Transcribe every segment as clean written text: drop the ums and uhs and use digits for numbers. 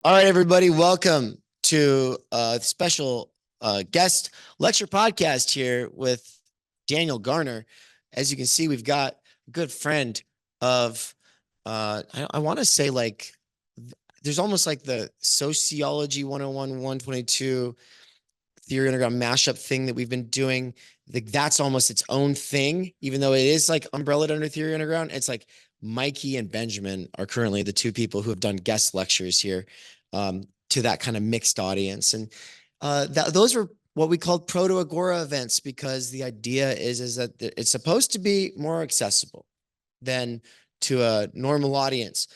All right, everybody, welcome to a special guest lecture podcast here with Daniel Garner. As you can see, we've got a good friend of, I want to say like, there's almost like the Sociology 101, 122 theory underground mashup thing that we've been doing. That's almost its own thing, even though it is like umbrellaed under theory underground. It's like Mikey and Benjamin are currently the two people who have done guest lectures here to that kind of mixed audience. And those were what we called proto-agora events, because the idea is that it's supposed to be more accessible than to a normal audience.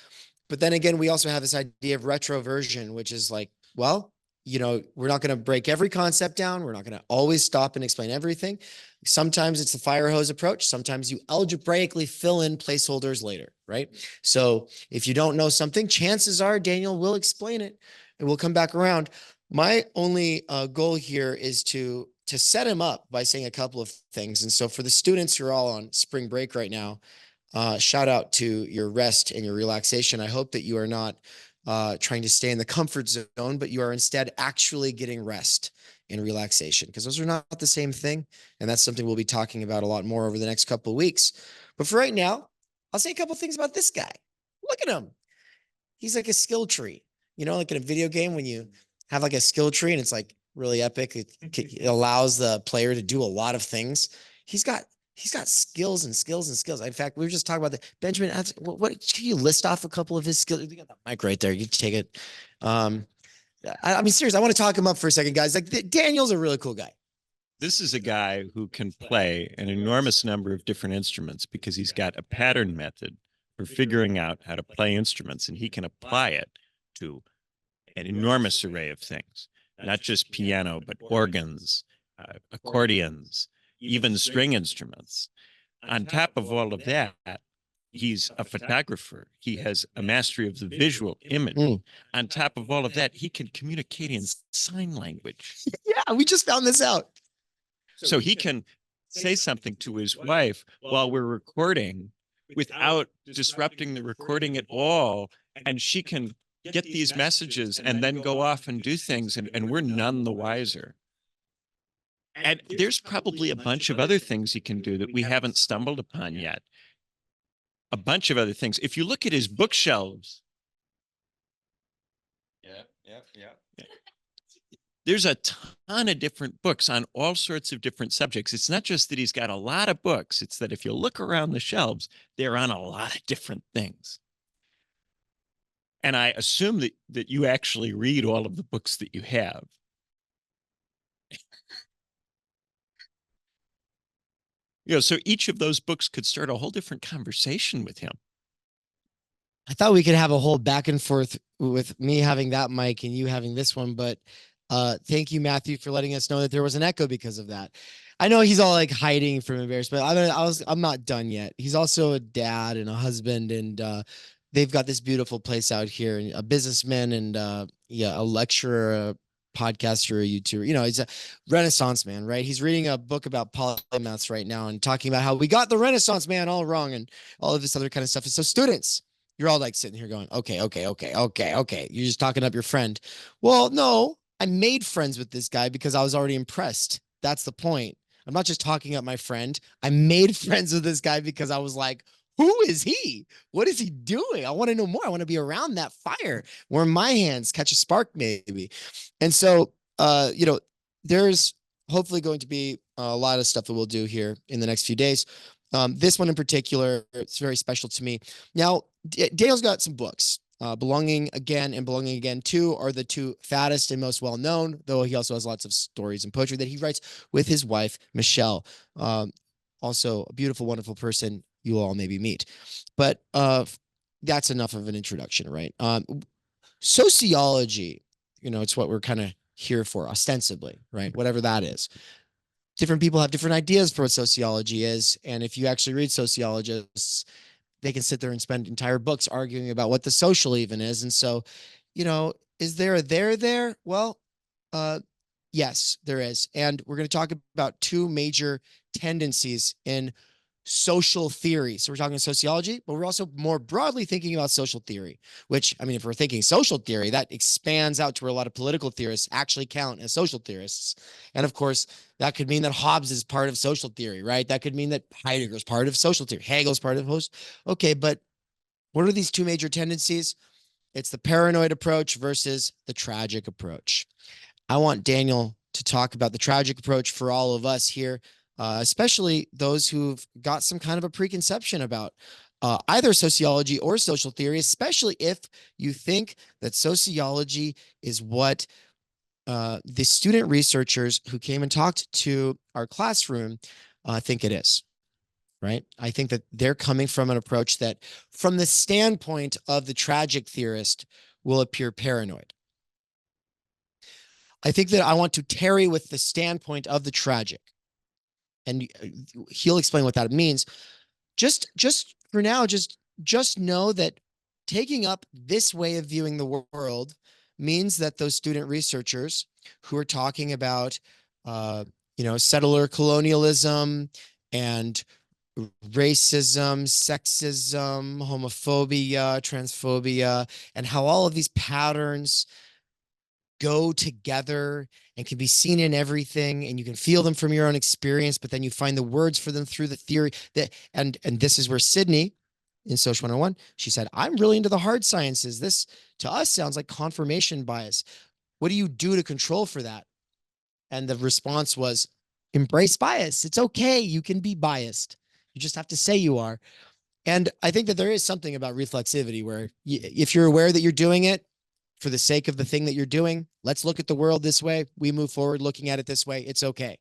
But then again, we also have this idea of retroversion, which is like, well, we're not going to break every concept down. We're not going to always stop and explain everything. Sometimes it's the fire hose approach. Sometimes you algebraically fill in placeholders later, right? So if you don't know something, chances are Daniel will explain it and we'll come back around. My only goal here is to set him up by saying a couple of things. And so for the students who are all on spring break right now, shout out to your rest and your relaxation. I hope that you are not trying to stay in the comfort zone, but you are instead actually getting rest and relaxation, because those are not the same thing. And that's something we'll be talking about a lot more over the next couple of weeks. But for right now, I'll say a couple of things about this guy. Look at him. He's like a skill tree, like in a video game when you have like a skill tree and it's like really epic. It allows the player to do a lot of things. He's got skills and skills and skills. In fact, we were just talking about that. Benjamin, what can you list off a couple of his skills? You got the mic right there. You can take it. I mean, seriously, I want to talk him up for a second, guys. Like Daniel's a really cool guy. This is a guy who can play an enormous number of different instruments because he's got a pattern method for figuring out how to play instruments, and he can apply it to an enormous array of things, not just piano, but organs, accordions, even string instruments. On top of all of that, he's a photographer. He has a mastery of the visual image. On top of all of that, he can communicate in sign language. Yeah, we just found this out. So he can say something to his wife while we're recording without disrupting the recording at all. And she can get these messages and then go off and do things, and we're none the wiser. And there's probably a bunch of other things he can do that we haven't stumbled upon yet. A bunch of other things. If you look at his bookshelves. Yeah. There's a ton of different books on all sorts of different subjects. It's not just that he's got a lot of books. It's that if you look around the shelves, they're on a lot of different things. And I assume that you actually read all of the books that you have. So each of those books could start a whole different conversation with him. I thought we could have a whole back and forth with me having that mic and you having this one, but thank you, Matthew, for letting us know that there was an echo because of that. I know he's all like hiding from embarrassment. I'm not done yet. He's also a dad and a husband, and they've got this beautiful place out here, and a businessman, and a lecturer, a podcaster, a YouTuber. He's a Renaissance man, right? He's reading a book about polymaths right now and talking about how we got the Renaissance man all wrong and all of this other kind of stuff. And so students, you're all like sitting here going, okay. You're just talking up your friend. Well, no, I made friends with this guy because I was already impressed. That's the point. I'm not just talking up my friend. I made friends with this guy because I was like, who is he? What is he doing? I want to know more. I want to be around that fire, warm my hands, catch a spark maybe. And so, there's hopefully going to be a lot of stuff that we'll do here in the next few days. This one in particular, it's very special to me. Now, Dale's got some books. Belonging Again and Belonging Again 2 are the two fattest and most well-known, though he also has lots of stories and poetry that he writes with his wife, Michelle. Also a beautiful, wonderful person you all maybe meet. But that's enough of an introduction, right? Sociology, it's what we're kind of here for, ostensibly, right? Whatever that is. Different people have different ideas for what sociology is. And if you actually read sociologists, they can sit there and spend entire books arguing about what the social even is. And so, is there a there? Well, yes, there is. And we're going to talk about two major tendencies in social theory. So we're talking sociology, but we're also more broadly thinking about social theory, which, I mean, if we're thinking social theory, that expands out to where a lot of political theorists actually count as social theorists. And of course, that could mean that Hobbes is part of social theory, right? That could mean that Heidegger is part of social theory. Hegel's part of host. Okay, but what are these two major tendencies? It's the paranoid approach versus the tragic approach. I want Daniel to talk about the tragic approach for all of us here, especially those who've got some kind of a preconception about either sociology or social theory, especially if you think that sociology is what the student researchers who came and talked to our classroom think it is. Right? I think that they're coming from an approach that, from the standpoint of the tragic theorist, will appear paranoid. I think that I want to tarry with the standpoint of the tragic, and he'll explain what that means. Just for now, just know that taking up this way of viewing the world means that those student researchers who are talking about, settler colonialism and racism, sexism, homophobia, transphobia, and how all of these patterns go together and can be seen in everything, and you can feel them from your own experience, but then you find the words for them through the theory that, and this is where Sydney in Social 101, she said, I'm really into the hard sciences. This to us sounds like confirmation bias. What do you do to control for that? And the response was, embrace bias. It's okay. You can be biased. You just have to say you are. And I think that there is something about reflexivity where if you're aware that you're doing it for the sake of the thing that you're doing, let's look at the world this way. We move forward looking at it this way. It's okay.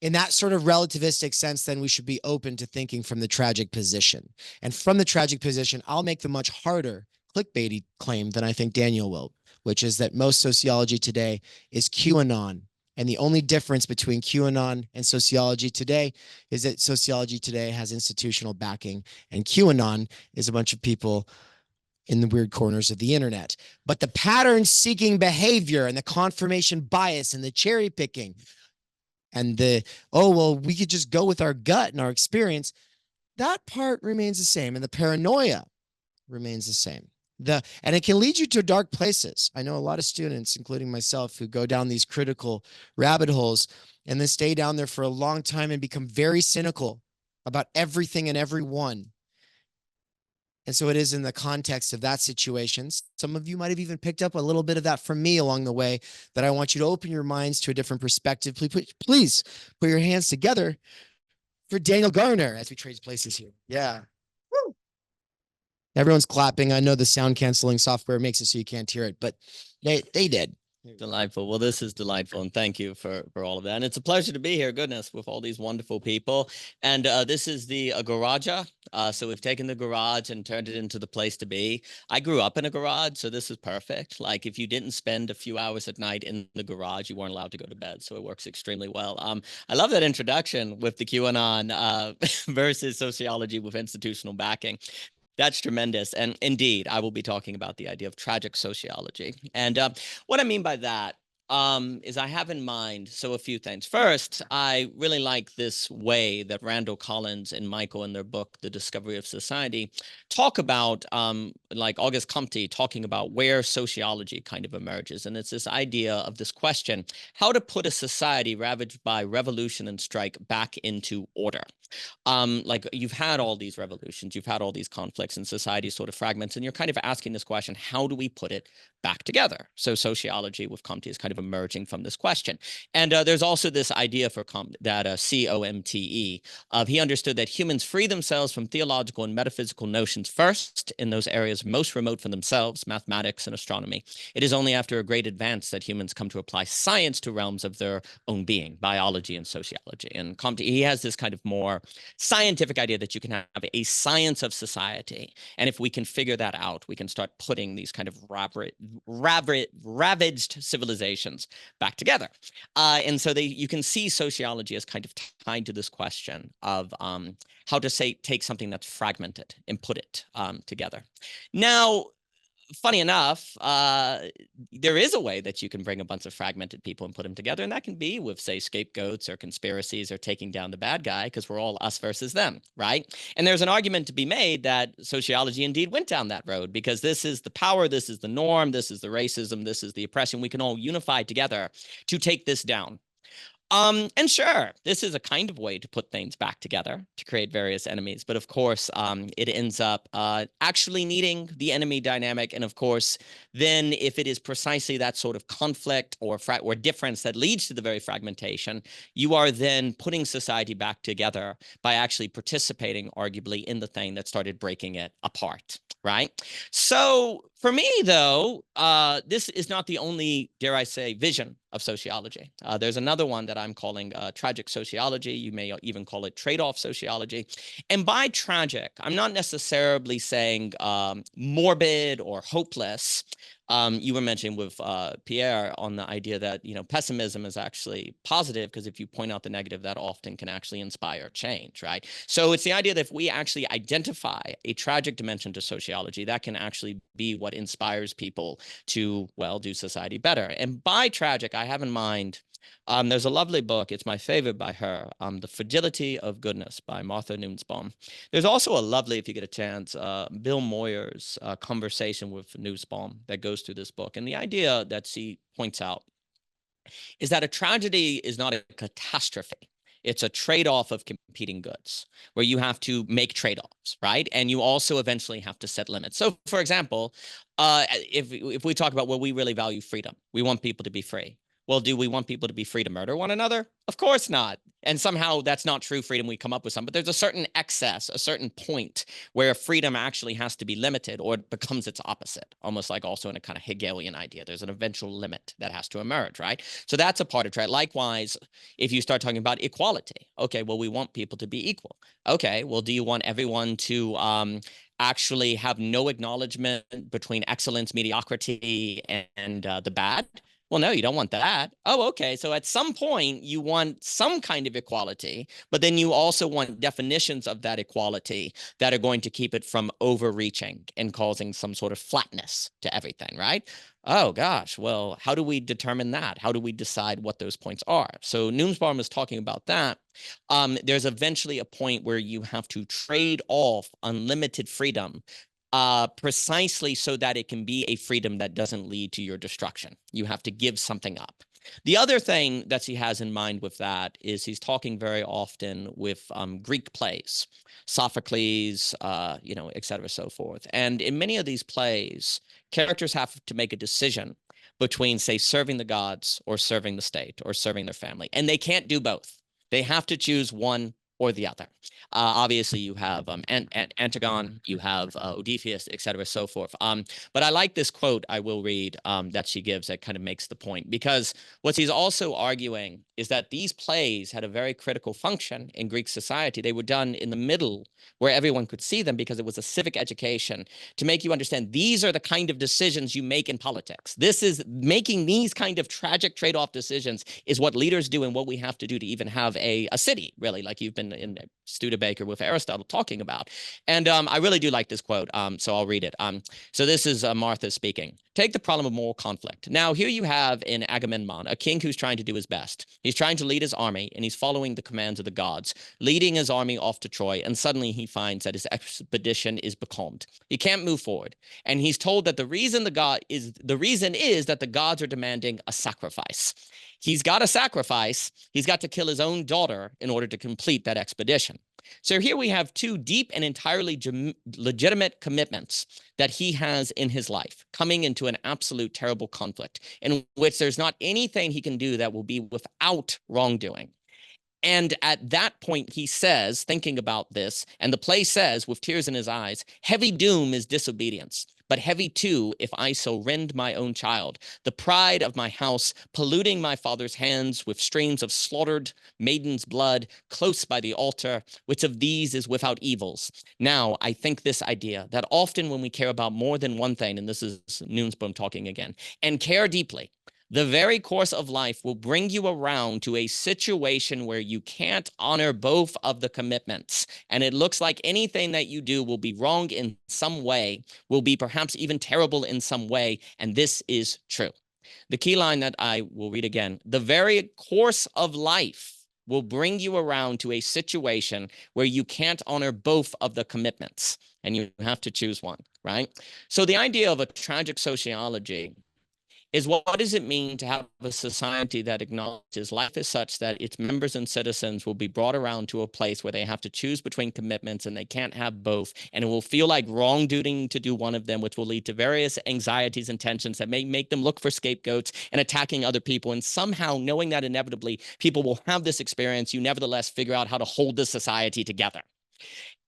In that sort of relativistic sense, then we should be open to thinking from the tragic position. And from the tragic position, I'll make the much harder clickbaity claim than I think Daniel will, which is that most sociology today is QAnon. And the only difference between QAnon and sociology today is that sociology today has institutional backing, and QAnon is a bunch of people in the weird corners of the internet. But the pattern-seeking behavior and the confirmation bias and the cherry picking and we could just go with our gut and our experience, that part remains the same. And the paranoia remains the same. And it can lead you to dark places. I know a lot of students, including myself, who go down these critical rabbit holes and then stay down there for a long time and become very cynical about everything and everyone. And so it is in the context of that situation. Some of you might have even picked up a little bit of that from me along the way, that I want you to open your minds to a different perspective. Please put your hands together for Daniel Garner as we trade places here. Yeah. Woo. Everyone's clapping. I know the sound canceling software makes it so you can't hear it, but they did. Delightful. Well, this is delightful, and thank you for all of that. And it's a pleasure to be here, goodness, with all these wonderful people. And this is the Agora. So we've taken the garage and turned it into the place to be. I grew up in a garage, so this is perfect. Like, if you didn't spend a few hours at night in the garage, you weren't allowed to go to bed. So it works extremely well. I love that introduction with the QAnon versus sociology with institutional backing. That's tremendous. And indeed, I will be talking about the idea of tragic sociology. And what I mean by that is I have in mind, so a few things. First, I really like this way that Randall Collins and Michael in their book, The Discovery of Society, talk about, like Auguste Comte talking about where sociology kind of emerges. And it's this idea of this question, how to put a society ravaged by revolution and strike back into order. Like, you've had all these revolutions, you've had all these conflicts, and society sort of fragments, and you're kind of asking this question, how do we put it back together? So sociology with Comte is kind of emerging from this question. And there's also this idea for Comte, that COMTE, of he understood that humans free themselves from theological and metaphysical notions first in those areas most remote from themselves, mathematics and astronomy. It is only after a great advance that humans come to apply science to realms of their own being, biology and sociology. And Comte, he has this kind of more scientific idea that you can have a science of society. And if we can figure that out, we can start putting these kind of ravaged civilizations back together. And so you can see sociology as kind of tied to this question of how to take something that's fragmented and put it together. Now, funny enough, there is a way that you can bring a bunch of fragmented people and put them together, and that can be with, say, scapegoats or conspiracies or taking down the bad guy, because we're all us versus them, right? And there's an argument to be made that sociology indeed went down that road, because this is the power, this is the norm, this is the racism, this is the oppression. We can all unify together to take this down. And sure, this is a kind of way to put things back together to create various enemies. But of course, it ends up actually needing the enemy dynamic. And of course, then if it is precisely that sort of conflict or difference that leads to the very fragmentation, you are then putting society back together by actually participating, arguably, in the thing that started breaking it apart, right? So for me, though, this is not the only, dare I say, vision of sociology. There's another one that I'm calling tragic sociology. You may even call it trade-off sociology. And by tragic, I'm not necessarily saying morbid or hopeless. You were mentioning with Pierre on the idea that, you know, pessimism is actually positive, because if you point out the negative, that often can actually inspire change, right? So it's the idea that if we actually identify a tragic dimension to sociology, that can actually be what inspires people to, well, do society better. And by tragic, I have in mind, there's a lovely book, it's my favorite by her, The Fragility of Goodness by Martha Nussbaum. There's also a lovely, if you get a chance, Bill Moyer's conversation with Nussbaum that goes through this book. And the idea that she points out is that a tragedy is not a catastrophe. It's a trade-off of competing goods where you have to make trade-offs, right? And you also eventually have to set limits. So, for example, if we talk about, well, we really value freedom, we want people to be free. Well, do we want people to be free to murder one another? Of course not. And somehow that's not true freedom. We come up with some, but there's a certain excess, a certain point where freedom actually has to be limited, or it becomes its opposite, almost like also in a kind of Hegelian idea. There's an eventual limit that has to emerge, right? So that's a part of trade. Likewise, if you start talking about equality, okay, well, we want people to be equal. Okay, well, do you want everyone to actually have no acknowledgement between excellence, mediocrity, and the bad? Well, no, you don't want that. Oh, okay. So at some point, you want some kind of equality, but then you also want definitions of that equality that are going to keep it from overreaching and causing some sort of flatness to everything, right? Oh, gosh. Well, how do we determine that? How do we decide what those points are? So Nussbaum is talking about that. There's eventually a point where you have to trade off unlimited freedom precisely so that it can be a freedom that doesn't lead to your destruction. You have to give something up. The other thing that he has in mind with that is he's talking very often with Greek plays, Sophocles, you know, et cetera, so forth. And in many of these plays, characters have to make a decision between, say, serving the gods or serving the state or serving their family. And they can't do both. They have to choose one or the other. Obviously, you have Antigone, you have Odysseus, et cetera, so forth. But I like this quote I will read that she gives that kind of makes the point, because what she's also arguing is that these plays had a very critical function in Greek society. They were done in the middle where everyone could see them, because it was a civic education to make you understand these are the kind of decisions you make in politics. This is making these kind of tragic trade-off decisions is what leaders do and what we have to do to even have a city, really, like you've been in Studebaker with Aristotle talking about. And I really do like this quote, so I'll read it. So this is Martha speaking. Take the problem of moral conflict. Now, here you have in Agamemnon a king who's trying to do his best. He's trying to lead his army, and he's following the commands of the gods, leading his army off to Troy, and suddenly he finds that his expedition is becalmed. He can't move forward, and he's told that the reason is that the gods are demanding a sacrifice. He's got to sacrifice. He's got to kill his own daughter in order to complete that expedition. So here we have two deep and entirely legitimate commitments that he has in his life coming into an absolute terrible conflict in which there's not anything he can do that will be without wrongdoing. And at that point, he says, thinking about this, and the play says, with tears in his eyes, heavy doom is disobedience, but heavy too if I so rend my own child, the pride of my house, polluting my father's hands with streams of slaughtered maiden's blood close by the altar, which of these is without evils. Now, I think this idea that often when we care about more than one thing, and this is Nussbaum talking again, and care deeply, The very course of life will bring you around to a situation where you can't honor both of the commitments. And it looks like anything that you do will be wrong in some way, will be perhaps even terrible in some way. And this is true. The key line that I will read again, the very course of life will bring you around to a situation where you can't honor both of the commitments and you have to choose one, right? So the idea of a tragic sociology is what does it mean to have a society that acknowledges life is such that its members and citizens will be brought around to a place where they have to choose between commitments and they can't have both. And it will feel like wrongdoing to do one of them, which will lead to various anxieties and tensions that may make them look for scapegoats and attacking other people. And somehow knowing that inevitably people will have this experience, you nevertheless figure out how to hold the society together.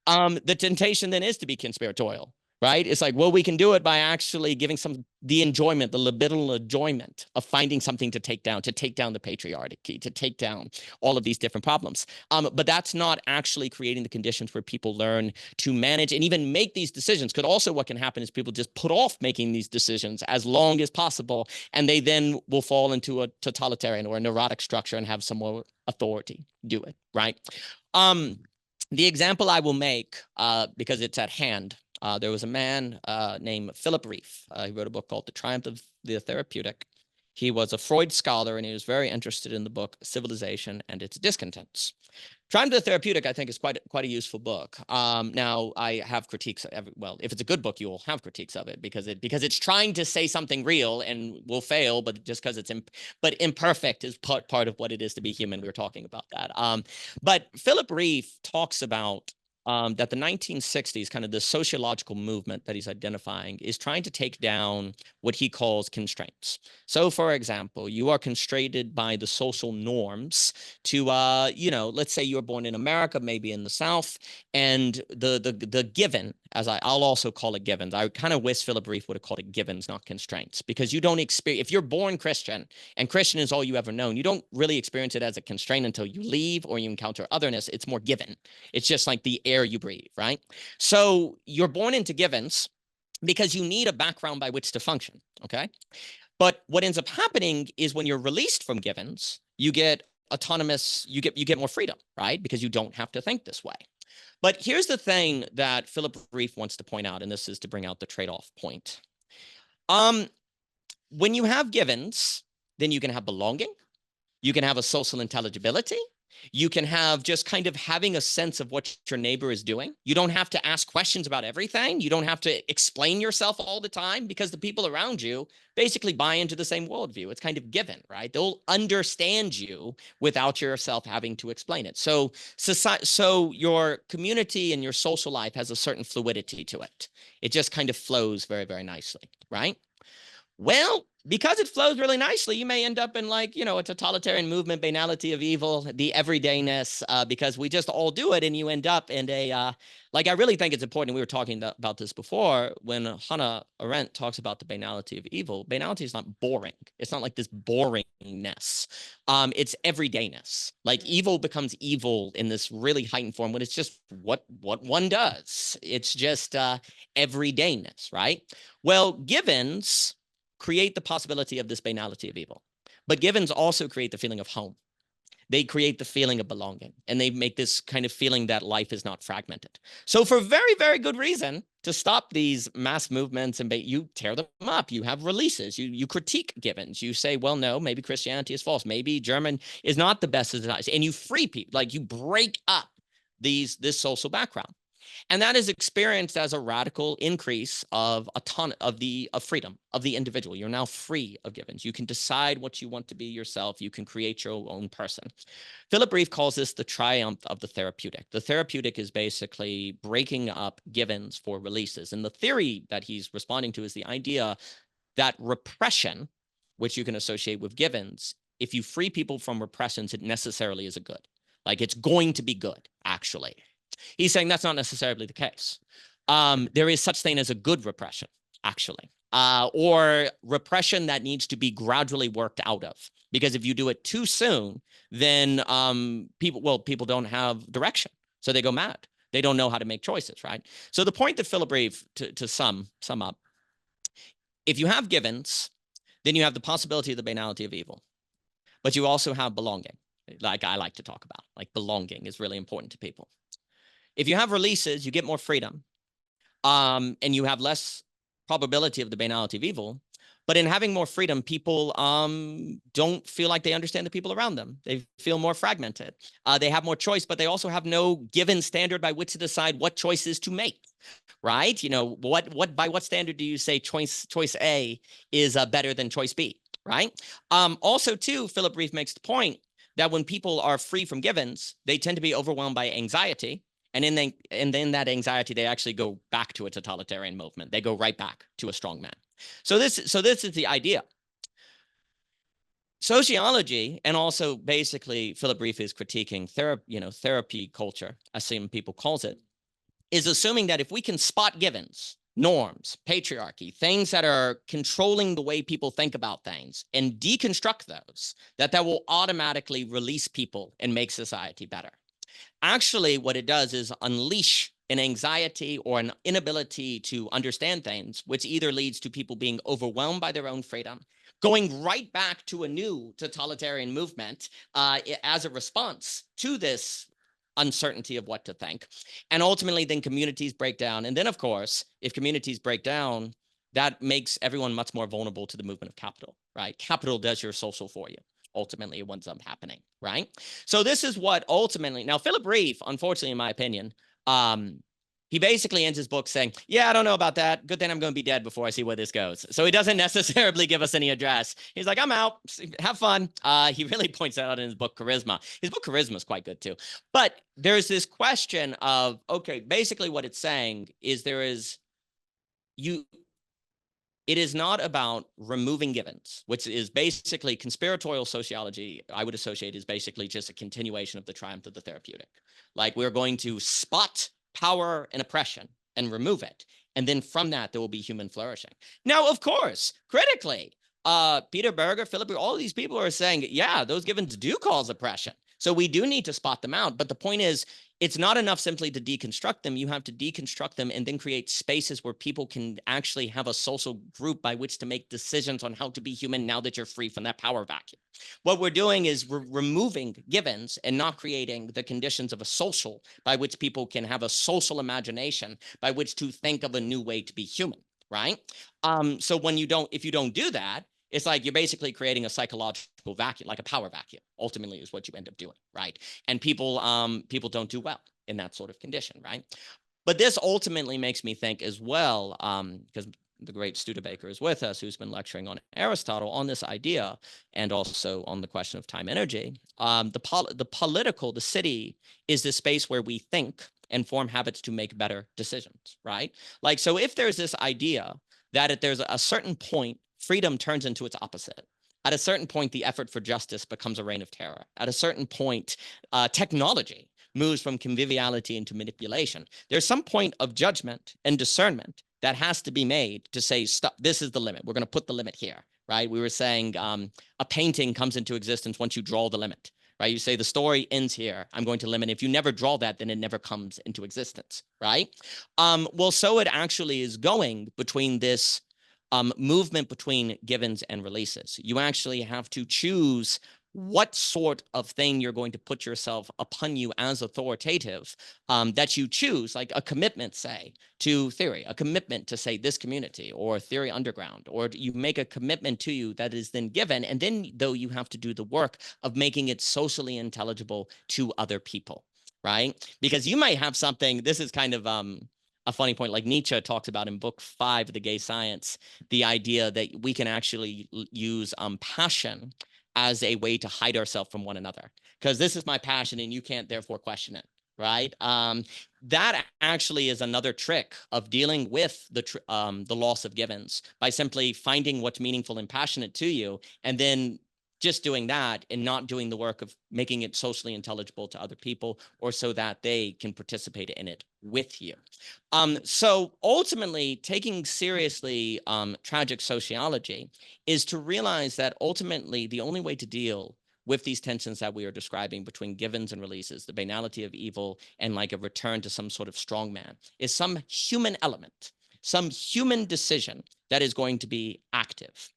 The temptation then is to be conspiratorial. Right? It's like, well, we can do it by actually giving the enjoyment, the libidinal enjoyment of finding something to take down the patriarchy, to take down all of these different problems. But that's not actually creating the conditions where people learn to manage and even make these decisions. Because also what can happen is people just put off making these decisions as long as possible, and they then will fall into a totalitarian or a neurotic structure and have some more authority do it, right? The example I will make, because it's at hand, there was a man named Philip Rieff. He wrote a book called The Triumph of the Therapeutic. He was a Freud scholar, and he was very interested in the book Civilization and Its Discontents. Triumph of the Therapeutic, I think, is quite a useful book. Now, I have critiques. Well, if it's a good book, you will have critiques of it because it's trying to say something real and will fail, but just because it's but imperfect is part of what it is to be human. We were talking about that. But Philip Rieff talks about that the 1960s, kind of the sociological movement that he's identifying, is trying to take down what he calls constraints. So, for example, you are constrained by the social norms to, let's say you're born in America, maybe in the South, and the given, as I'll also call it givens. I kind of wish Philip Rieff would have called it givens, not constraints, because you don't experience, if you're born Christian and Christian is all you ever known, you don't really experience it as a constraint until you leave or you encounter otherness. It's more given. It's just like the air you breathe, right? So you're born into givens because you need a background by which to function, okay? But what ends up happening is when you're released from givens, you get autonomous, you get more freedom, right? Because you don't have to think this way. But here's the thing that Philip Rieff wants to point out, and this is to bring out the trade-off point. When you have givens, then you can have belonging, you can have a social intelligibility, you can have just kind of having a sense of what your neighbor is doing. You don't have to ask questions about everything. You don't have to explain yourself all the time because the people around you basically buy into the same worldview. It's kind of given, right? They'll understand you without yourself having to explain it. So your community and your social life has a certain fluidity to it. It just kind of flows very, very nicely, right? Well, because it flows really nicely, you may end up in a totalitarian movement, banality of evil, the everydayness, because we just all do it. And you end up in I really think it's important. We were talking about this before when Hannah Arendt talks about the banality of evil. Banality is not boring. It's not like this boringness. It's everydayness. Like evil becomes evil in this really heightened form when it's just what one does. It's just everydayness, right? Well, givens create the possibility of this banality of evil. But givens also create the feeling of home. They create the feeling of belonging, and they make this kind of feeling that life is not fragmented. So for very, very good reason, to stop these mass movements, and you tear them up, you have releases, you critique givens, you say, well, no, maybe Christianity is false, maybe German is not the best, and you free people, you break up this social background. And that is experienced as a radical increase of freedom of the individual. You're now free of givens. You can decide what you want to be yourself. You can create your own person. Philip Rieff calls this the triumph of the therapeutic. The therapeutic is basically breaking up givens for releases. And the theory that he's responding to is the idea that repression, which you can associate with givens, if you free people from repressions, it necessarily is a good. It's going to be good, actually. He's saying that's not necessarily the case. There is such thing as a good repression, actually, or repression that needs to be gradually worked out of. Because if you do it too soon, then people don't have direction. So they go mad. They don't know how to make choices, right? So the point that Philip Rieff, to sum up, if you have givens, then you have the possibility of the banality of evil. But you also have belonging, like I like to talk about. Like belonging is really important to people. If you have releases, you get more freedom, and you have less probability of the banality of evil. But in having more freedom, people don't feel like they understand the people around them. They feel more fragmented. They have more choice, but they also have no given standard by which to decide what choices to make, right? You know, by what standard do you say choice A is better than choice B, right? Also, too, Philip Reeve makes the point that when people are free from givens, they tend to be overwhelmed by anxiety. And in that anxiety, they actually go back to a totalitarian movement. They go right back to a strong man. So this is the idea. Sociology, and also basically Philip Reeve is critiquing therapy culture, as some people calls it, is assuming that if we can spot givens, norms, patriarchy, things that are controlling the way people think about things, and deconstruct those, that will automatically release people and make society better. Actually, what it does is unleash an anxiety or an inability to understand things, which either leads to people being overwhelmed by their own freedom, going right back to a new totalitarian movement as a response to this uncertainty of what to think. And ultimately, then communities break down. And then, of course, if communities break down, that makes everyone much more vulnerable to the movement of capital, right? Capital does your social for you. Ultimately, it ends up happening, right? So this is what ultimately, now Philip Reeve, unfortunately, in my opinion, he basically ends his book saying, yeah, I don't know about that. Good thing I'm going to be dead before I see where this goes. So he doesn't necessarily give us any address. He's like, I'm out. Have fun. He really points that out in his book, Charisma. His book, Charisma, is quite good too. But there's this question of, okay, basically what it's saying is it is not about removing givens, which is basically conspiratorial sociology, I would associate is basically just a continuation of the triumph of the therapeutic. Like we're going to spot power and oppression and remove it. And then from that, there will be human flourishing. Now, of course, critically, Peter Berger, Philip, all these people are saying, yeah, those givens do cause oppression. So we do need to spot them out. But the point is, it's not enough simply to deconstruct them. You have to deconstruct them and then create spaces where people can actually have a social group by which to make decisions on how to be human now that you're free from that power vacuum. What we're doing is we're removing givens and not creating the conditions of a social by which people can have a social imagination by which to think of a new way to be human, right? So if you don't do that, it's like you're basically creating a psychological vacuum, like a power vacuum, ultimately is what you end up doing, right? And people don't do well in that sort of condition, right? But this ultimately makes me think as well, because the great Studebaker is with us, who's been lecturing on Aristotle on this idea and also on the question of time energy. The city is the space where we think and form habits to make better decisions, right? Like, so if there's this idea that if there's a certain point, freedom turns into its opposite. At a certain point, the effort for justice becomes a reign of terror. At a certain point, technology moves from conviviality into manipulation. There's some point of judgment and discernment that has to be made to say, stop, this is the limit. We're going to put the limit here, right? We were saying a painting comes into existence once you draw the limit, right? You say the story ends here. I'm going to limit. If you never draw that, then it never comes into existence, right? Well, so it actually is going between this movement between givens and releases. You actually have to choose what sort of thing you're going to put yourself upon you as authoritative that you choose, like a commitment, say, to theory, a commitment to, say, this community or theory underground, or you make a commitment to you that is then given. And then, though, you have to do the work of making it socially intelligible to other people, right? Because you might have something, this is kind of a funny point, like Nietzsche talks about in book 5 of The Gay Science, the idea that we can actually use passion as a way to hide ourselves from one another. Because this is my passion and you can't therefore question it, right? That actually is another trick of dealing with the loss of givens by simply finding what's meaningful and passionate to you, and then just doing that and not doing the work of making it socially intelligible to other people, or so that they can participate in it with you. So ultimately, taking seriously tragic sociology is to realize that ultimately the only way to deal with these tensions that we are describing between givens and releases, the banality of evil and like a return to some sort of strongman, is some human element, some human decision that is going to be active.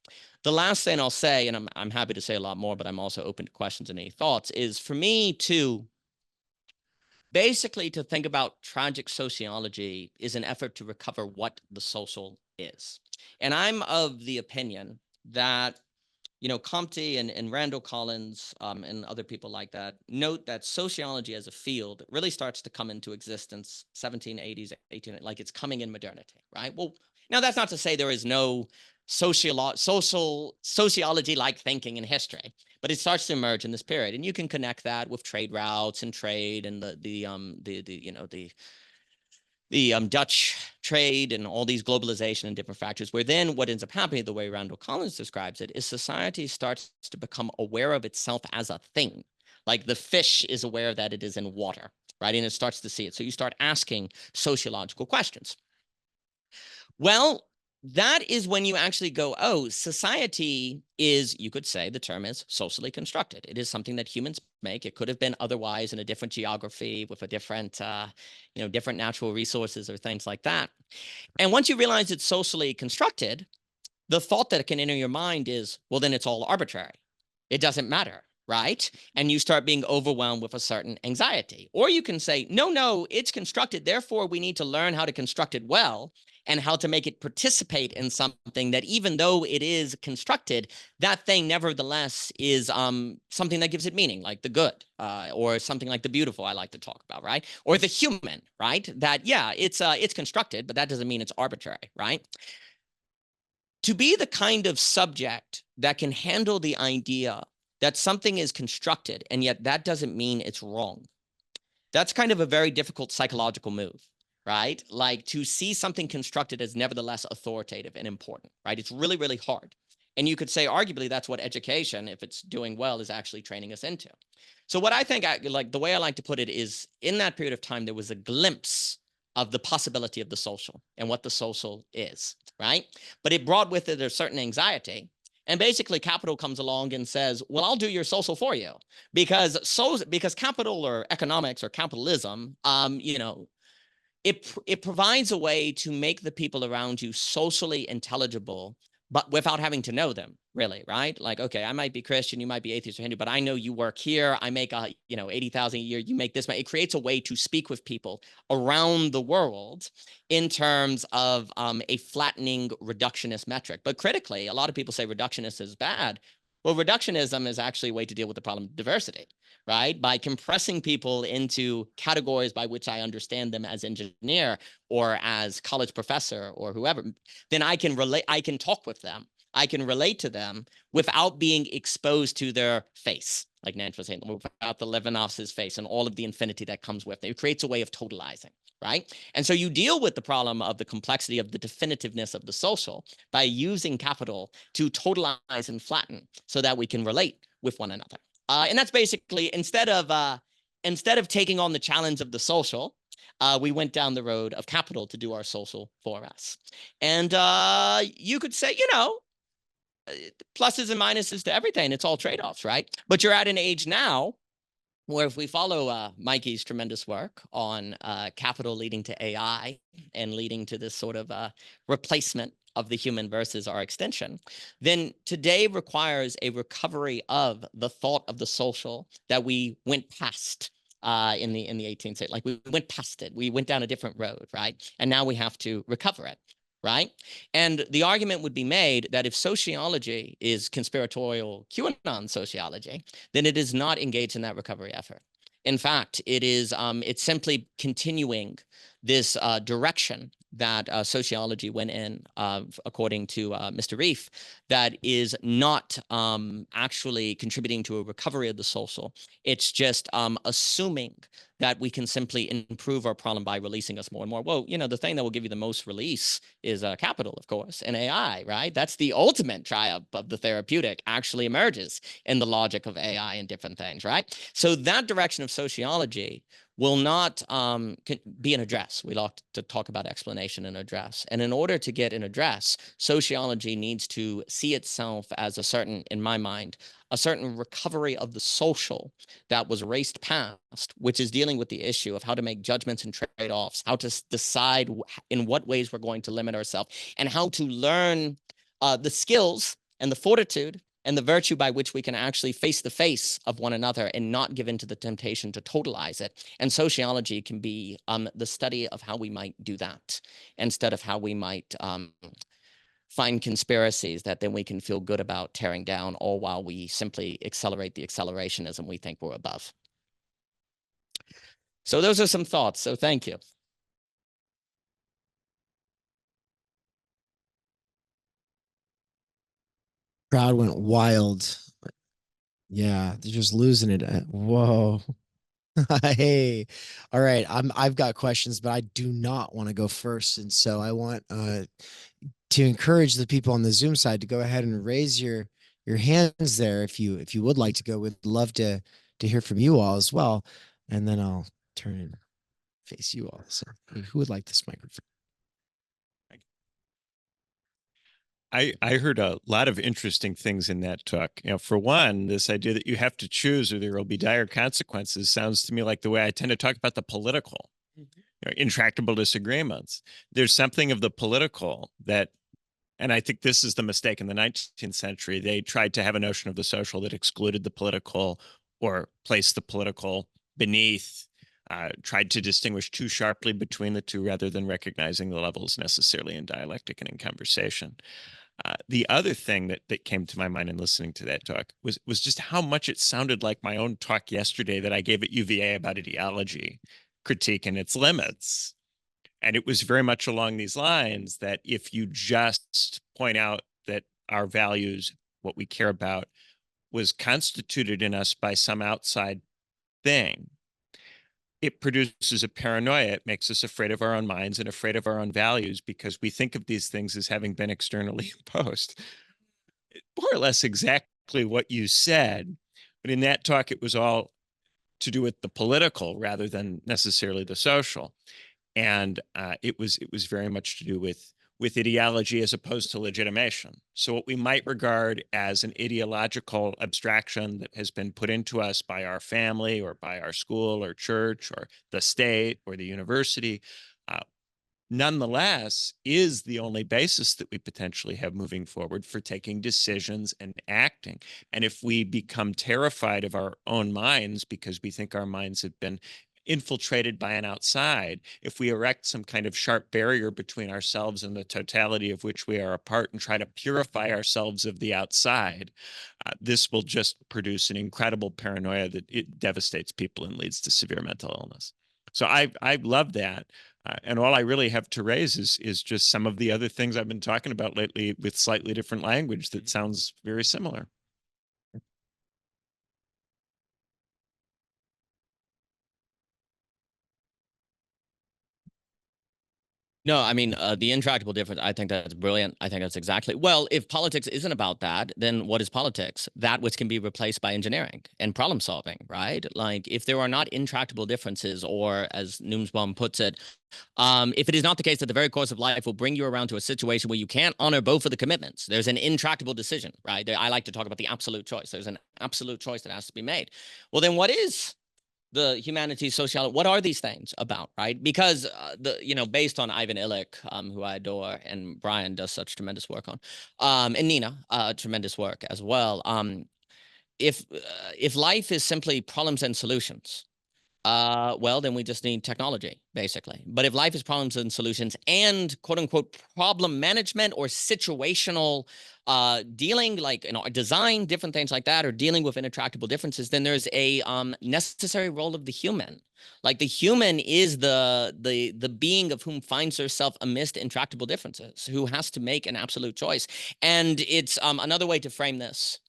the last thing I'll say, and I'm happy to say a lot more, but I'm also open to questions and any thoughts, is for me to basically to think about tragic sociology is an effort to recover what the social is. And I'm of the opinion that, you know, Comte and Randall Collins and other people like that note that sociology as a field really starts to come into existence 1780s, like it's coming in modernity, right? Well, now that's not to say there is no sociology-like thinking in history, but it starts to emerge in this period, and you can connect that with trade routes and trade and the Dutch trade and all these globalization and different factors, where then what ends up happening, the way Randall Collins describes it, is society starts to become aware of itself as a thing. Like the fish is aware that it is in water, right? And it starts to see it. So you start asking sociological questions. Well, that is when you actually go, oh, society is, you could say the term is socially constructed. It is something that humans make. It could have been otherwise in a different geography with a different, different natural resources or things like that. And once you realize it's socially constructed, the thought that can enter your mind is, well, then it's all arbitrary. It doesn't matter, right? And you start being overwhelmed with a certain anxiety. Or you can say, no, it's constructed. Therefore, we need to learn how to construct it well and how to make it participate in something that, even though it is constructed, that thing nevertheless is something that gives it meaning, like the good, or something like the beautiful I like to talk about, right? Or the human, right? That, yeah, it's constructed, but that doesn't mean it's arbitrary, right? To be the kind of subject that can handle the idea that something is constructed, and yet that doesn't mean it's wrong. That's kind of a very difficult psychological move, right? Like to see something constructed as nevertheless authoritative and important, right? It's really, really hard. And you could say, arguably, that's what education, if it's doing well, is actually training us into. So what I think, like the way I like to put it is, in that period of time, there was a glimpse of the possibility of the social and what the social is, right? But it brought with it a certain anxiety. And basically capital comes along and says, well, I'll do your social for you, because capital or economics or capitalism, it provides a way to make the people around you socially intelligible, but without having to know them, really, right? Like, okay, I might be Christian, you might be atheist or Hindu, but I know you work here. I make 80,000 a year. You make this. It creates a way to speak with people around the world in terms of a flattening reductionist metric. But critically, a lot of people say reductionist is bad. Well, reductionism is actually a way to deal with the problem of diversity, right? By compressing people into categories by which I understand them as engineer or as college professor or whoever, then I can relate, I can talk with them. I can relate to them without being exposed to their face, like Nance was saying, without the Levinov's face and all of the infinity that comes with it. It creates a way of totalizing, right? And so you deal with the problem of the complexity of the definitiveness of the social by using capital to totalize and flatten so that we can relate with one another. And that's basically, instead of taking on the challenge of the social, we went down the road of capital to do our social for us. And you could say, pluses and minuses to everything. It's all trade-offs, right? But you're at an age now where, if we follow Mikey's tremendous work on capital leading to AI and leading to this sort of replacement of the human versus our extension, then today requires a recovery of the thought of the social that we went past in the 18th century. Like, we went past it. We went down a different road, right? And now we have to recover it, right? And the argument would be made that if sociology is conspiratorial QAnon sociology, then it is not engaged in that recovery effort. In fact, it is it's simply continuing this direction that sociology went in, according to Mr. Reif, that is not actually contributing to a recovery of the social. It's just assuming that we can simply improve our problem by releasing us more and more. Well, the thing that will give you the most release is capital, of course, and AI, right? That's the ultimate triumph of the therapeutic, actually emerges in the logic of AI and different things, right? So that direction of sociology will not be an address. We like to talk about explanation and address. And in order to get an address, sociology needs to see itself as a certain, in my mind, a certain recovery of the social that was raced past, which is dealing with the issue of how to make judgments and trade-offs, how to decide in what ways we're going to limit ourselves, and how to learn the skills and the fortitude and the virtue by which we can actually face the face of one another and not give in to the temptation to totalize it. And sociology can be the study of how we might do that instead of how we might find conspiracies that then we can feel good about tearing down, all while we simply accelerate the accelerationism we think we're above. So those are some thoughts. So thank you. Crowd went wild. Yeah, they're just losing it. Whoa. Hey, all right. I've got questions, but I do not want to go first. And so I want to encourage the people on the Zoom side to go ahead and raise your hands there if you would like to go. We'd love to hear from you all as well. And then I'll turn and face you all. So who would like this microphone? I heard a lot of interesting things in that talk. You know, for one, this idea that you have to choose or there will be dire consequences sounds to me like the way I tend to talk about the political, you know, intractable disagreements. There's something of the political that, and I think this is the mistake in the 19th century. They tried to have a notion of the social that excluded the political or placed the political beneath, tried to distinguish too sharply between the two rather than recognizing the levels necessarily in dialectic and in conversation. The other thing that came to my mind in listening to that talk was just how much it sounded like my own talk yesterday that I gave at UVA about ideology, critique and its limits. And it was very much along these lines that if you just point out that our values, what we care about, was constituted in us by some outside thing, it produces a paranoia. It makes us afraid of our own minds and afraid of our own values because we think of these things as having been externally imposed. More or less exactly what you said. But in that talk, it was all to do with the political rather than necessarily the social. And it was very much to do with ideology as opposed to legitimation. So what we might regard as an ideological abstraction that has been put into us by our family or by our school or church or the state or the university, nonetheless is the only basis that we potentially have moving forward for taking decisions and acting. And if we become terrified of our own minds because we think our minds have been infiltrated by an outside, if we erect some kind of sharp barrier between ourselves and the totality of which we are a part and try to purify ourselves of the outside, this will just produce an incredible paranoia that it devastates people and leads to severe mental illness. So I love that. And all I really have to raise is just some of the other things I've been talking about lately with slightly different language that sounds very similar. No, I mean, the intractable difference, I think that's brilliant. I think that's exactly, well, if politics isn't about that, then what is politics? That which can be replaced by engineering and problem solving, right? Like if there are not intractable differences, or as Nussbaum puts it, if it is not the case that the very course of life will bring you around to a situation where you can't honor both of the commitments, there's an intractable decision, right? I like to talk about the absolute choice. There's an absolute choice that has to be made. Well, then what is the humanities, sociology, what are these things about, right? Because based on Ivan Illich, who I adore, and Brian does such tremendous work on, and Nina, tremendous work as well. If life is simply problems and solutions, well, then we just need technology, basically. But if life is problems and solutions and quote unquote problem management or situational dealing, like design, different things like that, or dealing with intractable differences, then there's a necessary role of the human. Like the human is the being of whom finds herself amidst intractable differences, who has to make an absolute choice. And it's another way to frame this.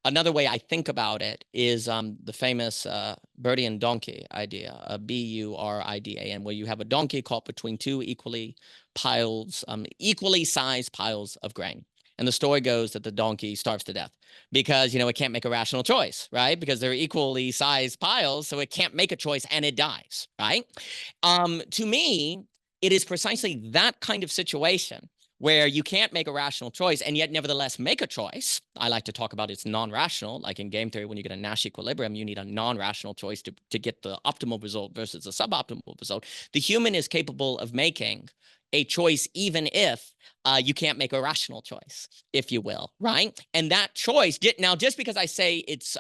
Another way I think about it is the famous birdie and donkey idea, B-U-R-I-D-A-N, where you have a donkey caught between two equally sized piles of grain. And the story goes that the donkey starves to death because, it can't make a rational choice, right? Because they're equally sized piles, so it can't make a choice and it dies, right? To me, it is precisely that kind of situation where you can't make a rational choice and yet nevertheless make a choice. I like to talk about it's non-rational. Like in game theory, when you get a Nash equilibrium, you need a non-rational choice to get the optimal result versus a suboptimal result. The human is capable of making a choice even if you can't make a rational choice, if you will, right? And that choice, now just because I say it's,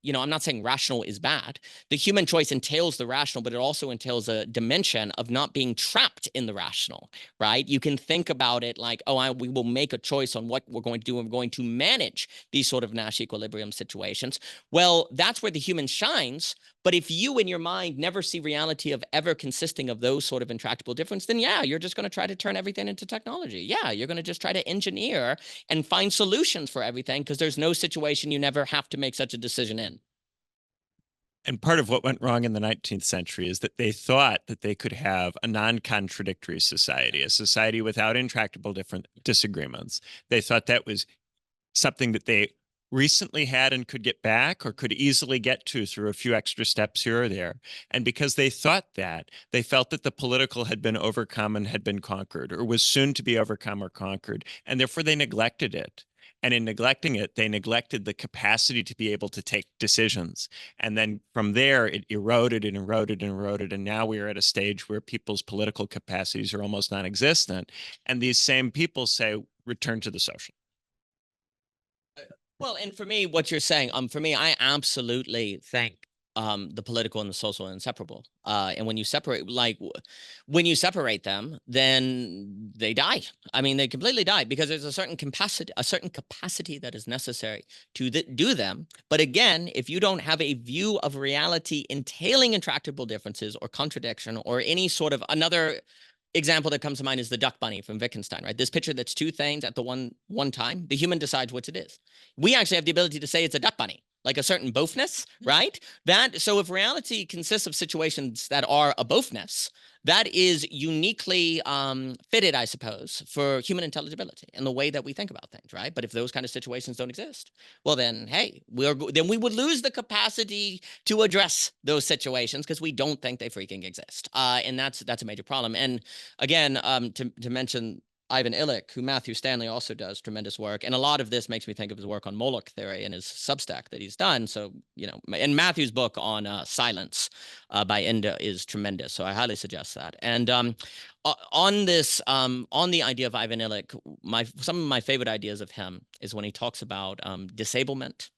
you know, I'm not saying rational is bad. The human choice entails the rational, but it also entails a dimension of not being trapped in the rational, right? You can think about it like, oh, we will make a choice on what we're going to do, and we're going to manage these sort of Nash equilibrium situations. Well, that's where the human shines. But if you in your mind never see reality of ever consisting of those sort of intractable differences, then yeah, you're just going to try to turn everything into technology. Yeah, you're going to just try to engineer and find solutions for everything because there's no situation you never have to make such a decision in. And part of what went wrong in the 19th century is that they thought that they could have a non-contradictory society, a society without intractable different disagreements. They thought that was something that they recently had and could get back or could easily get to through a few extra steps here or there. And because they thought that, they felt that the political had been overcome and had been conquered or was soon to be overcome or conquered. And therefore they neglected it. And in neglecting it, they neglected the capacity to be able to take decisions. And then from there, it eroded and eroded and eroded. And now we are at a stage where people's political capacities are almost non-existent. And these same people say, return to the social. Well, and for me, what you're saying, for me, I absolutely think the political and the social are inseparable. And when you separate, like when you separate them, then they die. I mean, they completely die because there's a certain capacity that is necessary to do them. But again, if you don't have a view of reality entailing intractable differences or contradiction or any sort of another example that comes to mind is the duck bunny from Wittgenstein, right? This picture that's two things at the one time. The human decides which it is. We actually have the ability to say it's a duck bunny, like a certain bofness, right? So if reality consists of situations that are a bofness, that is uniquely fitted, I suppose, for human intelligibility and the way that we think about things, right? But if those kind of situations don't exist, well, then, hey, then we would lose the capacity to address those situations because we don't think they freaking exist. And that's a major problem. And again, to mention Ivan Illich, who Matthew Stanley also does tremendous work. And a lot of this makes me think of his work on Moloch theory and his Substack that he's done. So, you know, and Matthew's book on silence by Enda is tremendous. So I highly suggest that. And on this, on the idea of Ivan Illich, some of my favorite ideas of him is when he talks about disablement.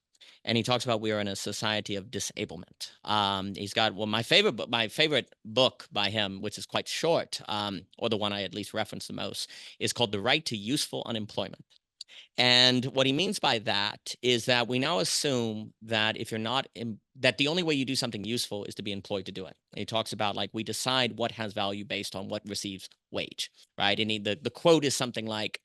And he talks about we are in a society of disablement. He's got my favorite book by him, which is quite short, or the one I at least reference the most, is called The Right to Useful Unemployment. And what he means by that is that we now assume that if you're not that the only way you do something useful is to be employed to do it. And he talks about like we decide what has value based on what receives wage, right? And the quote is something like,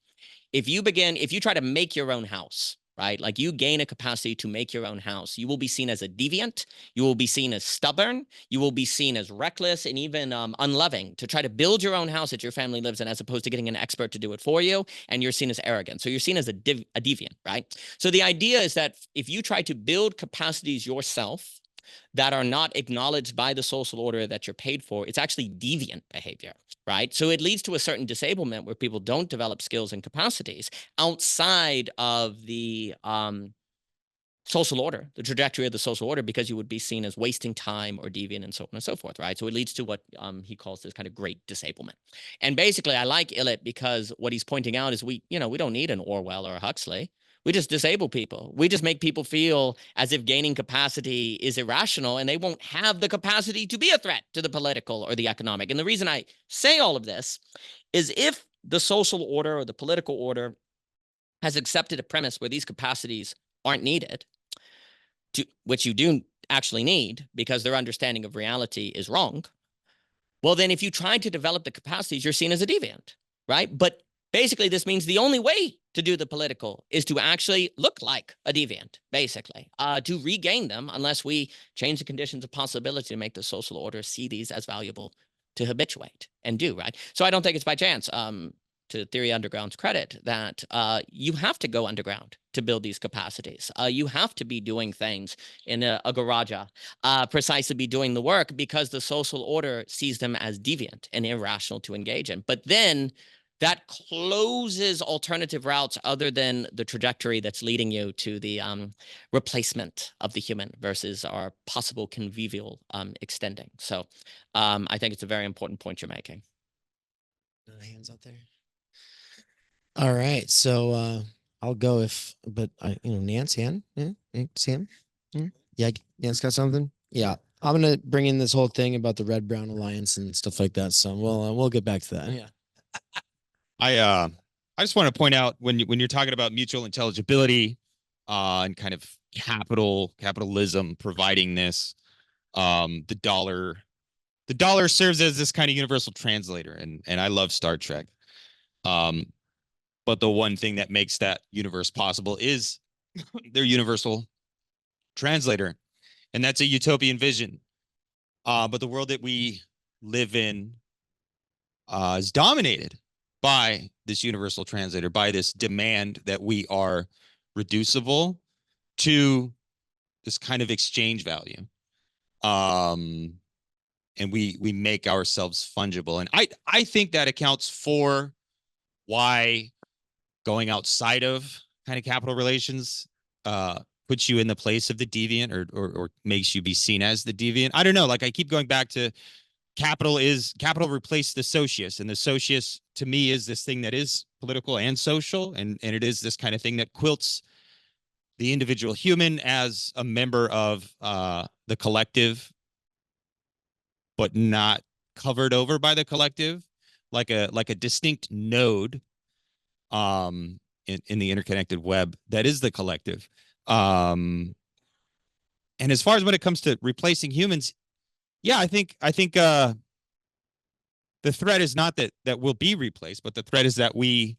if you try to make your own house, right? Like you gain a capacity to make your own house, you will be seen as a deviant, you will be seen as stubborn, you will be seen as reckless and even unloving to try to build your own house that your family lives in as opposed to getting an expert to do it for you, and you're seen as arrogant. So you're seen as a deviant, right? So the idea is that if you try to build capacities yourself that are not acknowledged by the social order that you're paid for, it's actually deviant behavior, right? So it leads to a certain disablement where people don't develop skills and capacities outside of the social order, the trajectory of the social order, because you would be seen as wasting time or deviant and so on and so forth, right? So it leads to what he calls this kind of great disablement. And basically, I like Illich because what he's pointing out is we don't need an Orwell or a Huxley. We just disable people. We just make people feel as if gaining capacity is irrational and they won't have the capacity to be a threat to the political or the economic. And the reason I say all of this is if the social order or the political order has accepted a premise where these capacities aren't needed, which you do actually need because their understanding of reality is wrong, well, then if you try to develop the capacities, you're seen as a deviant, right? But basically, this means the only way to do the political is to actually look like a deviant, basically, to regain them unless we change the conditions of possibility to make the social order see these as valuable to habituate and do, right? So I don't think it's by chance, to Theory Underground's credit, that you have to go underground to build these capacities. You have to be doing things in a garage, precisely be doing the work because the social order sees them as deviant and irrational to engage in. But then that closes alternative routes other than the trajectory that's leading you to the replacement of the human versus our possible convivial extending. So I think it's a very important point you're making. Hands out there. All right. So I'll go but Nance, Sam. Yeah, Nance got something. Yeah. I'm gonna bring in this whole thing about the Red Brown Alliance and stuff like that. So we'll get back to that. Yeah. I just want to point out when you're talking about mutual intelligibility and kind of capitalism providing this, the dollar serves as this kind of universal translator, and I love Star Trek. But the one thing that makes that universe possible is their universal translator, and that's a utopian vision. But the world that we live in is dominated by this universal translator, by this demand that we are reducible to this kind of exchange value. And we make ourselves fungible. And I think that accounts for why going outside of kind of capital relations puts you in the place of the deviant or makes you be seen as the deviant. I don't know. Like I keep going back to capital replaced the socius, and the socius to me is this thing that is political and social, and it is this kind of thing that quilts the individual human as a member of the collective, but not covered over by the collective, like a distinct node in the interconnected web that is the collective. And as far as when it comes to replacing humans, yeah, I think the threat is not that we'll be replaced, but the threat is that we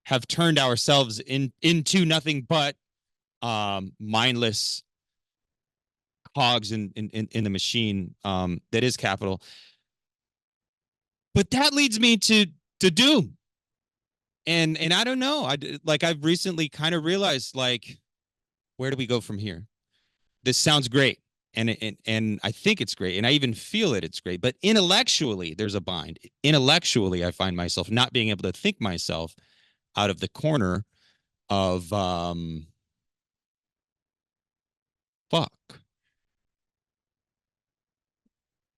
have turned ourselves into nothing but mindless cogs in the machine that is capital. But that leads me to doom. And I don't know. I've recently kind of realized, like, where do we go from here? This sounds great. And I think it's great. And I even feel it's great. But intellectually, there's a bind. Intellectually, I find myself not being able to think myself out of the corner of fuck.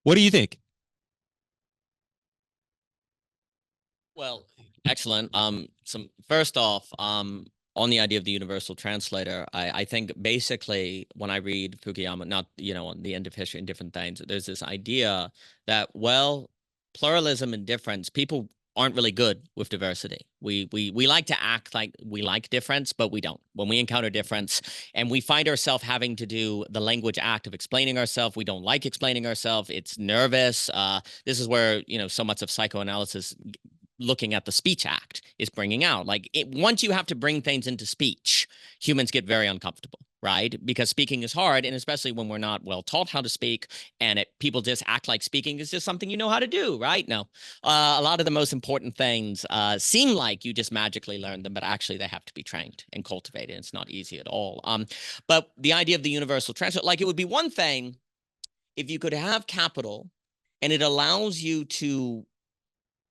What do you think? Well, excellent. First off, on the idea of the universal translator, I think basically when I read Fukuyama, not, on the end of history and different things, there's this idea that, well, pluralism and difference, people aren't really good with diversity. We like to act like we like difference, but we don't. When we encounter difference and we find ourselves having to do the language act of explaining ourselves, we don't like explaining ourselves. It's nervous. This is where, so much of psychoanalysis looking at the speech act is bringing out, like, once you have to bring things into speech, humans get very uncomfortable, right? Because speaking is hard, and especially when we're not well taught how to speak, and people just act like speaking is just something you know how to do, right? No, a lot of the most important things seem like you just magically learn them, but actually they have to be trained and cultivated. It's not easy at all. But the idea of the universal translator, like, it would be one thing if you could have capital and it allows you to,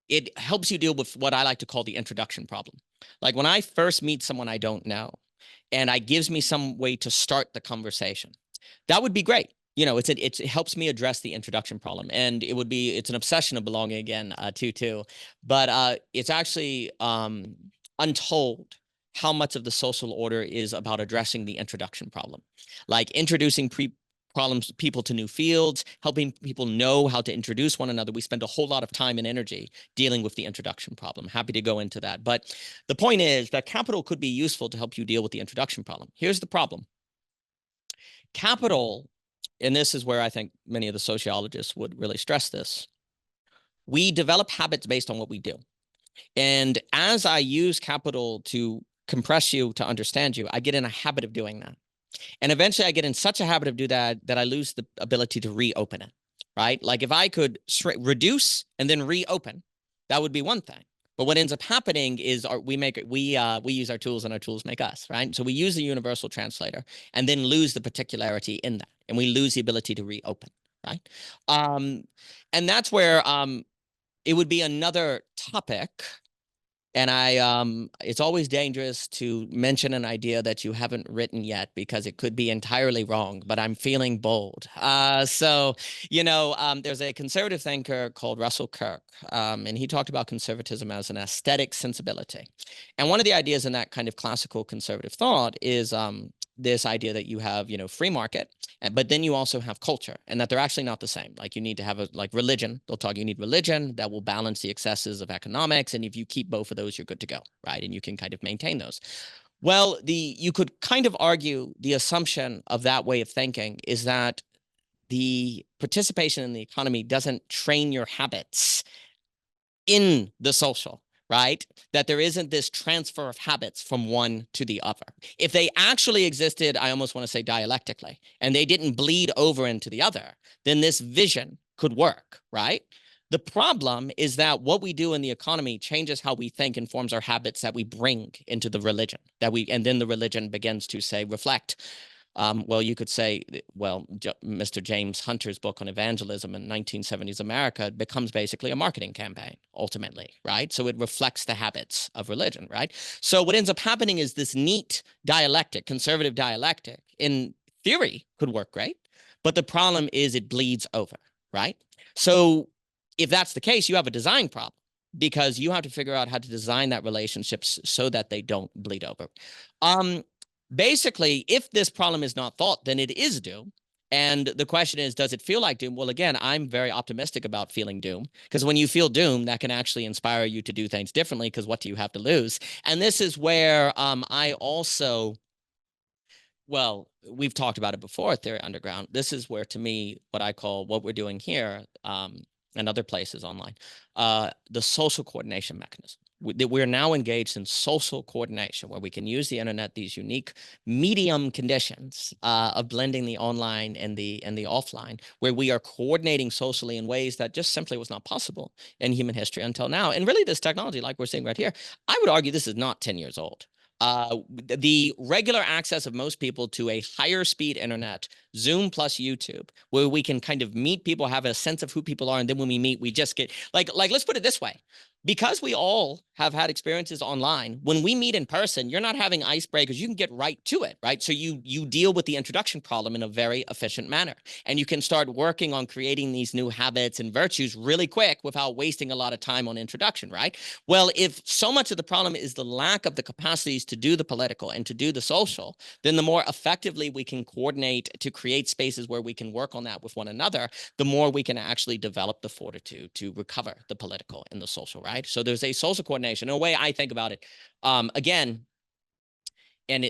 it helps you deal with what I like to call the introduction problem. Like when I first meet someone I don't know, and it gives me some way to start the conversation, that would be great. It helps me address the introduction problem, and it's an obsession of belonging again, too. But it's actually untold how much of the social order is about addressing the introduction problem, like introducing people to new fields, helping people know how to introduce one another. We spend a whole lot of time and energy dealing with the introduction problem. Happy to go into that. But the point is that capital could be useful to help you deal with the introduction problem. Here's the problem. Capital, and this is where I think many of the sociologists would really stress this, we develop habits based on what we do. And as I use capital to compress you, to understand you, I get in a habit of doing that. And eventually I get in such a habit of doing that I lose the ability to reopen it, right? Like if I could reduce and then reopen, that would be one thing. But what ends up happening is we use our tools and our tools make us, right? So we use the universal translator and then lose the particularity in that. And we lose the ability to reopen, right? And that's where it would be another topic And it's always dangerous to mention an idea that you haven't written yet because it could be entirely wrong, but I'm feeling bold. So, there's a conservative thinker called Russell Kirk, and he talked about conservatism as an aesthetic sensibility. And one of the ideas in that kind of classical conservative thought is this idea that you have, free market, but then you also have culture, and that they're actually not the same. Like you need to have like religion. You need religion that will balance the excesses of economics. And if you keep both of those, you're good to go, right? And you can kind of maintain those. Well, you could kind of argue the assumption of that way of thinking is that the participation in the economy doesn't train your habits in the social, right? That there isn't this transfer of habits from one to the other. If they actually existed, I almost want to say dialectically, and they didn't bleed over into the other, then this vision could work, right? The problem is that what we do in the economy changes how we think and forms our habits that we bring into the religion, and then the religion begins to say, reflect. Well, you could say, Mr. James Hunter's book on evangelism in 1970s America becomes basically a marketing campaign, ultimately, right? So it reflects the habits of religion, right? So what ends up happening is this neat dialectic, conservative dialectic, in theory could work great, but the problem is it bleeds over, right? So if that's the case, you have a design problem, because you have to figure out how to design that relationships so that they don't bleed over. Basically, if this problem is not thought, then it is doom. And the question is, does it feel like doom? Well, again, I'm very optimistic about feeling doom, because when you feel doom, that can actually inspire you to do things differently, because what do you have to lose? And this is where I also, well, we've talked about it before, Theory Underground. This is where, to me, what I call what we're doing here and other places online, the social coordination mechanism. We're now engaged in social coordination, where we can use the internet, these unique medium conditions of blending the online and the offline, where we are coordinating socially in ways that just simply was not possible in human history until now. And really, this technology, like we're seeing right here, I would argue this is not 10 years old. The regular access of most people to a higher speed internet, Zoom plus YouTube, where we can kind of meet people, have a sense of who people are, and then when we meet, we just get like let's put it this way. Because we all have had experiences online, when we meet in person, you're not having icebreakers. You can get right to it, right? So you deal with the introduction problem in a very efficient manner. And you can start working on creating these new habits and virtues really quick without wasting a lot of time on introduction, right? Well, if so much of the problem is the lack of the capacities to do the political and to do the social, then the more effectively we can coordinate to create spaces where we can work on that with one another, the more we can actually develop the fortitude to recover the political and the social, right? So there's a social coordination. In a way, I think about it, again, and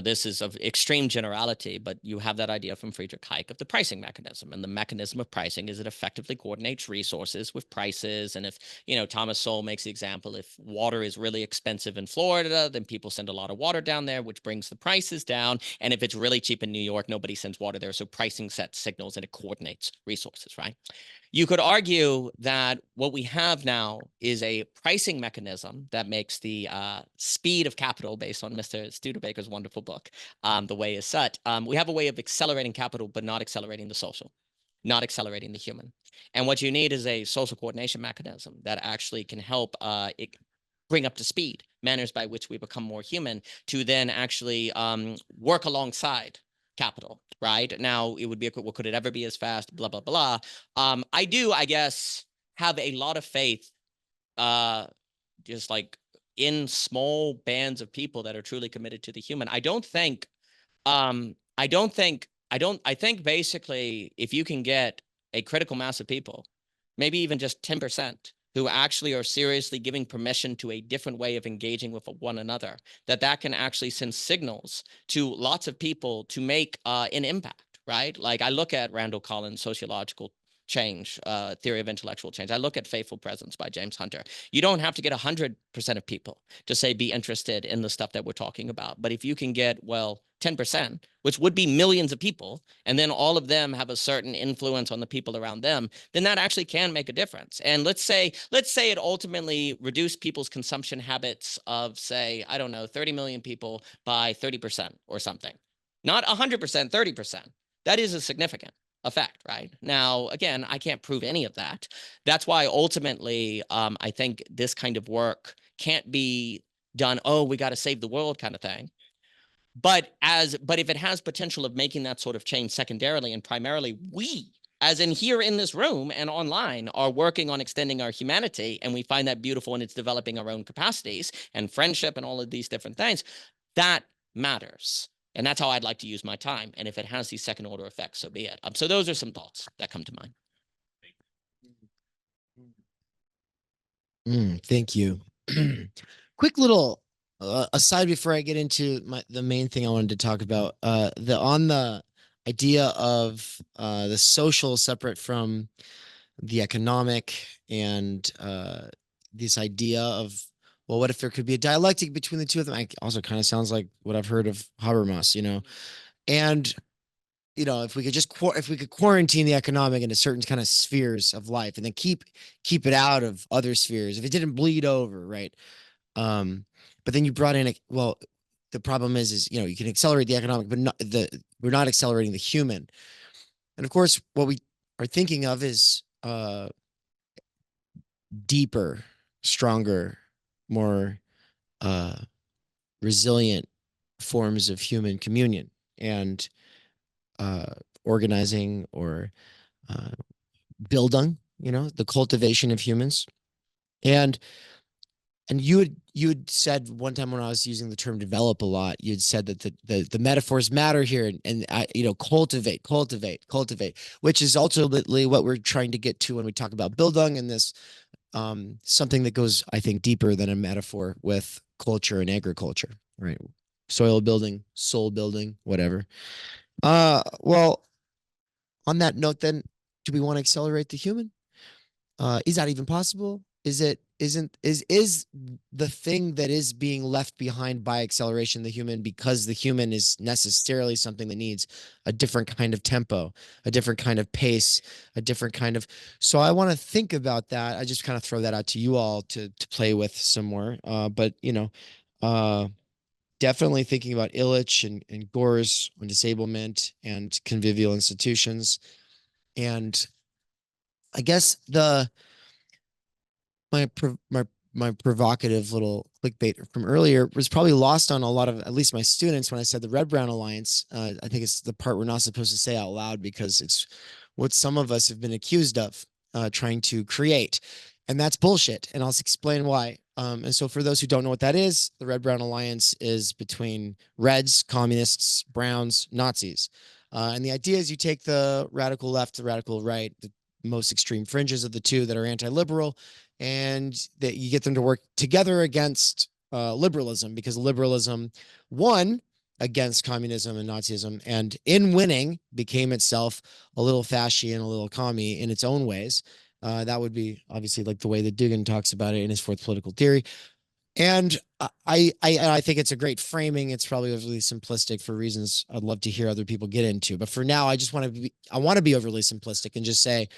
this is of extreme generality, but you have that idea from Friedrich Hayek of the pricing mechanism. And the mechanism of pricing is it effectively coordinates resources with prices. And if, Thomas Sowell makes the example, if water is really expensive in Florida, then people send a lot of water down there, which brings the prices down. And if it's really cheap in New York, nobody sends water there. So pricing sets signals and it coordinates resources, right? You could argue that what we have now is a pricing mechanism that makes the speed of capital, based on Mr. Studebaker's wonderful book, The Way is Set. We have a way of accelerating capital, but not accelerating the social, not accelerating the human. And what you need is a social coordination mechanism that actually can help bring up to speed manners by which we become more human, to then actually work alongside capital, right? Now, it would be, well, could it ever be as fast? Blah, blah, blah. I do, I guess, have a lot of faith, just like in small bands of people that are truly committed to the human. I think basically, if you can get a critical mass of people, maybe even just 10%, who actually are seriously giving permission to a different way of engaging with one another, that can actually send signals to lots of people to make an impact, right? Like I look at Randall Collins' sociological change, theory of intellectual change. I look at Faithful Presence by James Hunter. You don't have to get 100% of people to say be interested in the stuff that we're talking about. But if you can get, 10%, which would be millions of people, and then all of them have a certain influence on the people around them, then that actually can make a difference. And let's say it ultimately reduced people's consumption habits of, say, I don't know, 30 million people by 30% or something. Not 100%, 30%. That is a significant effect, right? Now, again, I can't prove any of that. That's why ultimately, I think this kind of work can't be done, oh, we got to save the world kind of thing. But if it has potential of making that sort of change secondarily and primarily, we, as in here in this room and online, are working on extending our humanity, and we find that beautiful, and it's developing our own capacities and friendship and all of these different things, that matters. And that's how I'd like to use my time. And if it has these second order effects, so be it. So those are some thoughts that come to mind. Thank you. Quick little aside before I get into the main thing I wanted to talk about. On the idea of the social separate from the economic, and this idea of, well, what if there could be a dialectic between the two of them? I also kind of sounds like what I've heard of Habermas, and if we could quarantine the economic into certain kind of spheres of life, and then keep it out of other spheres if it didn't bleed over, right? But then you brought in the problem is you can accelerate the economic, but we're not accelerating the human. And of course, what we are thinking of is deeper, stronger, more resilient forms of human communion and organizing, or Bildung, the cultivation of humans. And you had said one time when I was using the term develop a lot, you had said that the metaphors matter here, and cultivate, which is ultimately what we're trying to get to when we talk about Bildung, and this something that goes, I think, deeper than a metaphor with culture and agriculture, right? Soil building, soul building, whatever. Well, on that note, then, do we want to accelerate the human? Is that even possible? Is the thing that is being left behind by acceleration the human, because the human is necessarily something that needs a different kind of tempo, a different kind of pace, a different kind of. So I want to think about that. I just kind of throw that out to you all to play with some more. But definitely thinking about Illich and Gore's on disablement and convivial institutions. And I guess my provocative little clickbait from earlier was probably lost on a lot of, at least my students, when I said the Red-Brown Alliance. I think it's the part we're not supposed to say out loud, because it's what some of us have been accused of trying to create. And that's bullshit. And I'll explain why. And so for those who don't know what that is, the Red-Brown Alliance is between Reds, communists, Browns, Nazis. And the idea is you take the radical left, the radical right, the most extreme fringes of the two that are anti-liberal, and that you get them to work together against liberalism, because liberalism won against communism and Nazism, and in winning became itself a little fascist and a little commie in its own ways. That would be obviously like the way that Dugin talks about it in his fourth political theory. And I think it's a great framing. It's probably overly simplistic for reasons I'd love to hear other people get into. But for now, I want to be overly simplistic and just say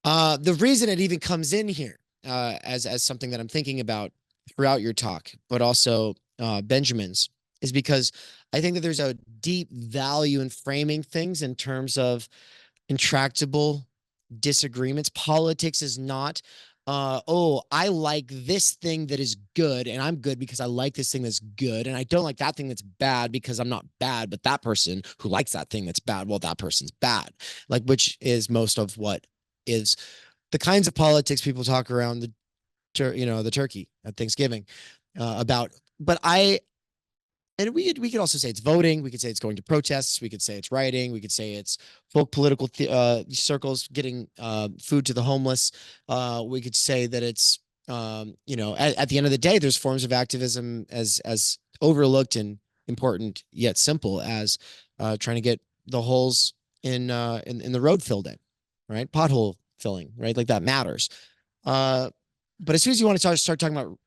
the reason it even comes in here as something that I'm thinking about throughout your talk, but also Benjamin's, is because I think that there's a deep value in framing things in terms of intractable disagreements. Politics is not, I like this thing that is good, and I'm good because I like this thing that's good, and I don't like that thing that's bad because I'm not bad, but that person who likes that thing that's bad, well, that person's bad. Like, which is most of what is the kinds of politics people talk around the turkey at Thanksgiving about. But we could also say it's voting. We could say it's going to protests. We could say it's rioting. We could say it's folk political circles getting food to the homeless. We could say that it's at the end of the day, there's forms of activism as overlooked and important yet simple as trying to get the holes in the road filled in, right? Pothole filling, right? Like that matters. But as soon as you want to start talking about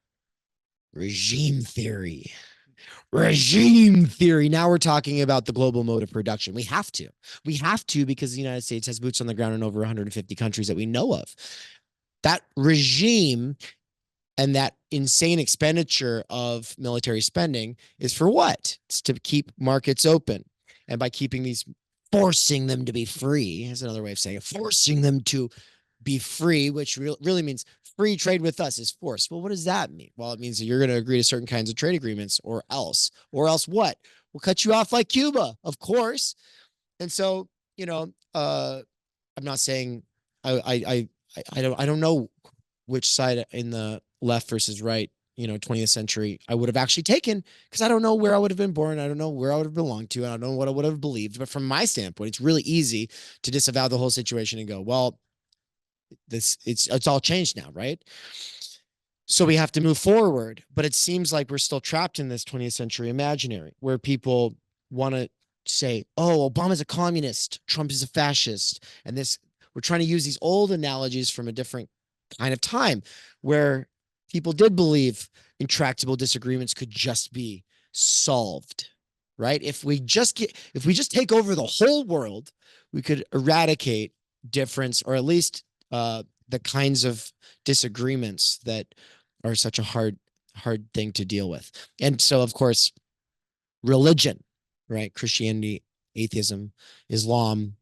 regime theory, now we're talking about the global mode of production. We have to because the United States has boots on the ground in over 150 countries that we know of. That regime and that insane expenditure of military spending is for what? It's to keep markets open. And by forcing them to be free is another way of saying it, forcing them to be free, which really means free trade with us is forced. Well, what does that mean? Well, it means that you're going to agree to certain kinds of trade agreements, or else what? We'll cut you off like Cuba, of course. And so, I'm not saying I don't know which side in the left versus right, 20th century I would have actually taken, because I don't know where I would have been born. I don't know where I would have belonged to. I don't know what I would have believed. But from my standpoint, it's really easy to disavow the whole situation and go, well, it's all changed now, right? So we have to move forward. But it seems like we're still trapped in this 20th century imaginary where people want to say, oh, Obama's a communist, Trump is a fascist. And we're trying to use these old analogies from a different kind of time where people did believe intractable disagreements could just be solved, right? If we just take over the whole world, we could eradicate difference, or at least the kinds of disagreements that are such a hard thing to deal with. And so, of course, religion, right? Christianity, atheism, Islam,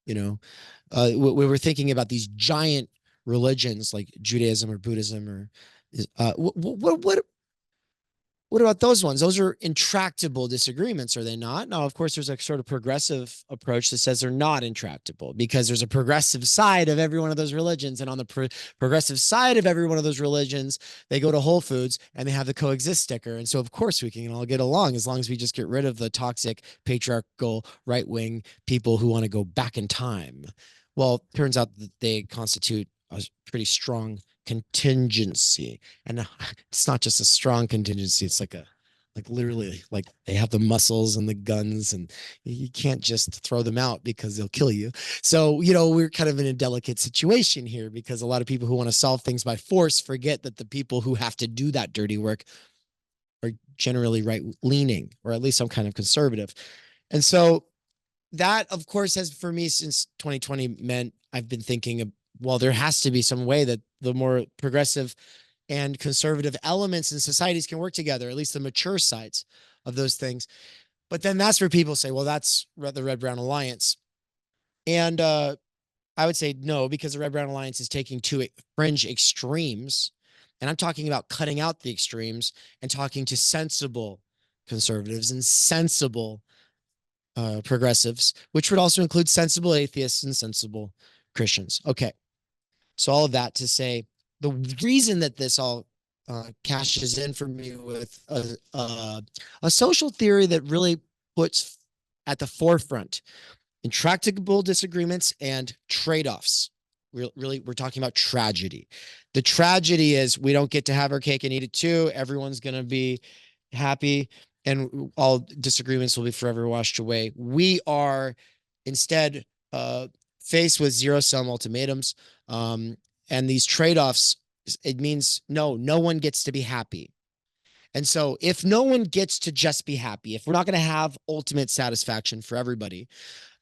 we were thinking about these giant religions like Judaism or Buddhism, or what about those ones? Those are intractable disagreements, are they not? Now, of course, there's a sort of progressive approach that says they're not intractable, because there's a progressive side of every one of those religions. And on the progressive side of every one of those religions, they go to Whole Foods and they have the coexist sticker. And so, of course, we can all get along as long as we just get rid of the toxic, patriarchal, right-wing people who want to go back in time. Well, it turns out that they constitute a pretty strong contingency, and it's not just a strong contingency, it's like literally, like they have the muscles and the guns, and you can't just throw them out because they'll kill you. So we're kind of in a delicate situation here, because a lot of people who want to solve things by force forget that the people who have to do that dirty work are generally right leaning, or at least some kind of conservative. And so that, of course, has, for me, since 2020, meant I've been thinking of, well, there has to be some way that the more progressive and conservative elements in societies can work together, at least the mature sides of those things. But then that's where people say, well, that's the Red-Brown Alliance. And I would say no, because the Red-Brown Alliance is taking two fringe extremes. And I'm talking about cutting out the extremes and talking to sensible conservatives and sensible progressives, which would also include sensible atheists and sensible Christians. Okay. So all of that to say, the reason that this all cashes in for me with a social theory that really puts at the forefront intractable disagreements and trade-offs. We're talking about tragedy. The tragedy is we don't get to have our cake and eat it too. Everyone's going to be happy, and all disagreements will be forever washed away. We are instead faced with zero-sum ultimatums. And these trade-offs, it means no one gets to be happy. And so if no one gets to just be happy, if we're not going to have ultimate satisfaction for everybody,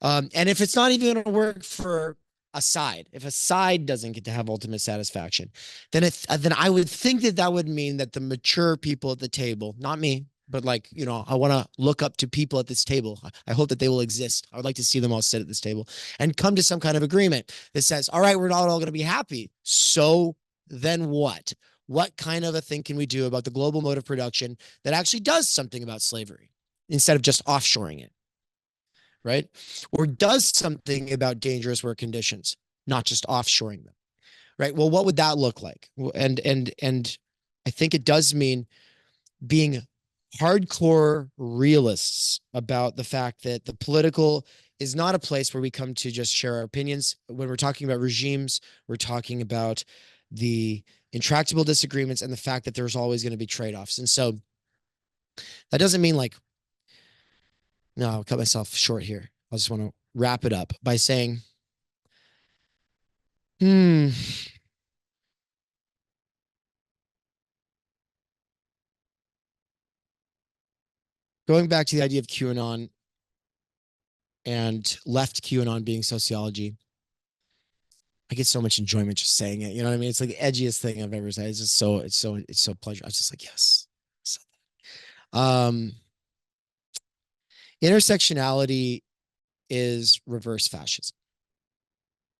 and if it's not even going to work for a side, if a side doesn't get to have ultimate satisfaction, then I would think that would mean that the mature people at the table, not me, but I want to look up to people at this table. I hope that they will exist. I would like to see them all sit at this table and come to some kind of agreement that says, all right, we're not all going to be happy. So then what? What kind of a thing can we do about the global mode of production that actually does something about slavery instead of just offshoring it? Right? Or does something about dangerous work conditions, not just offshoring them? Right? Well, what would that look like? And I think it does mean being hardcore realists about the fact that the political is not a place where we come to just share our opinions. When we're talking about regimes, we're talking about the intractable disagreements and the fact that there's always going to be trade-offs. And so that doesn't mean no, I'll cut myself short here. I just want to wrap it up by saying, going back to the idea of QAnon and left QAnon being sociology, I get so much enjoyment just saying it. You know what I mean? It's like the edgiest thing I've ever said. It's just it's so pleasure. I was just like, yes. Intersectionality is reverse fascism.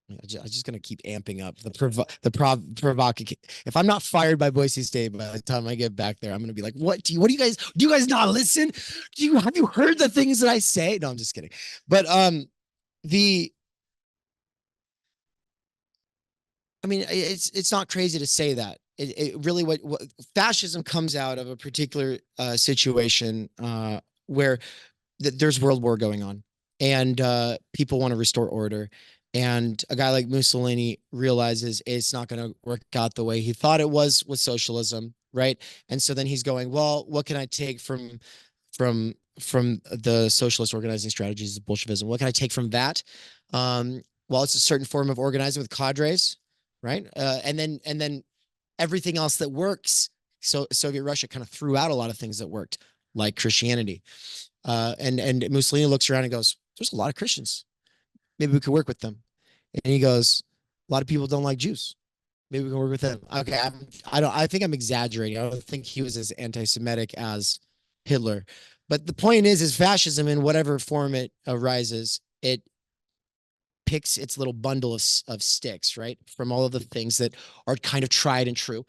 I'm just gonna keep amping up provocative. If I'm not fired by Boise State by the time I get back there, I'm gonna be like, what do you guys not listen? Have you heard the things that I say? No, I'm just kidding. But it's not crazy to say that. It really what fascism comes out of a particular situation where there's world war going on, and people want to restore order. And a guy like Mussolini realizes it's not going to work out the way he thought it was with socialism, right? And so then he's going, well, what can I take from the socialist organizing strategies of Bolshevism? What can I take from that? Well, it's a certain form of organizing with cadres, right? And then everything else that works. So Soviet Russia kind of threw out a lot of things that worked, like Christianity. And Mussolini looks around and goes, there's a lot of Christians. Maybe we could work with them. And he goes, a lot of people don't like Jews. Maybe we can work with them. Okay, I think I'm exaggerating. I don't think he was as anti-Semitic as Hitler. But the point is fascism, in whatever form it arises, it picks its little bundle of sticks, right? From all of the things that are kind of tried and true,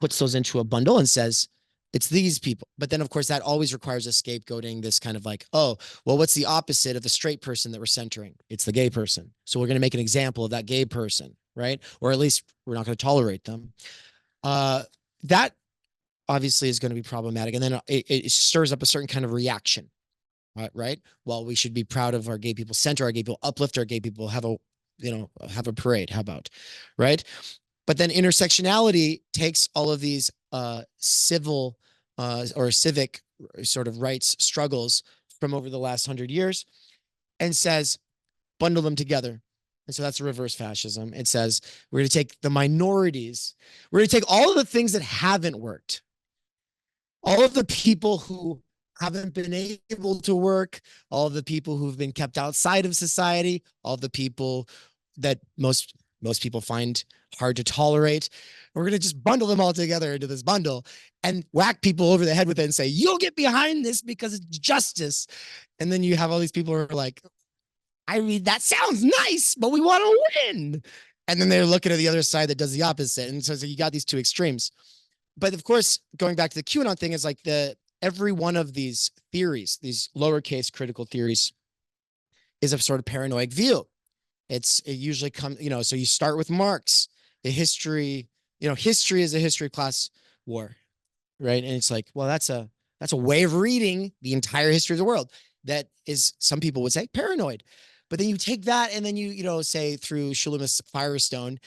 puts those into a bundle and says, it's these people. But then, of course, that always requires a scapegoating, this kind of like, oh, well, what's the opposite of the straight person that we're centering? It's the gay person. So we're going to make an example of that gay person, right? Or at least we're not going to tolerate them. That obviously is going to be problematic. And then it stirs up a certain kind of reaction, right? Well, we should be proud of our gay people, center our gay people, uplift our gay people, have a parade. How about, right? But then intersectionality takes all of these civil or civic sort of rights struggles from over the last 100 years and says, bundle them together. And so that's reverse fascism. It says, we're going to take the minorities. We're going to take all of the things that haven't worked, all of the people who haven't been able to work, all of the people who've been kept outside of society, all of the people that most people find hard to tolerate. We're going to just bundle them all together into this bundle and whack people over the head with it and say, you'll get behind this because it's justice. And then you have all these people who are like, I mean, that sounds nice, but we want to win. And then they're looking at the other side that does the opposite. And so you got these two extremes. But of course, going back to the QAnon thing, is like every one of these theories, these lowercase critical theories, is a sort of paranoid view. It usually comes, so you start with Marx, the history, history is a history class war, right? And it's like, well, that's a way of reading the entire history of the world. That is, some people would say, paranoid. But then you take that and then you say through Shulamith's Firestone,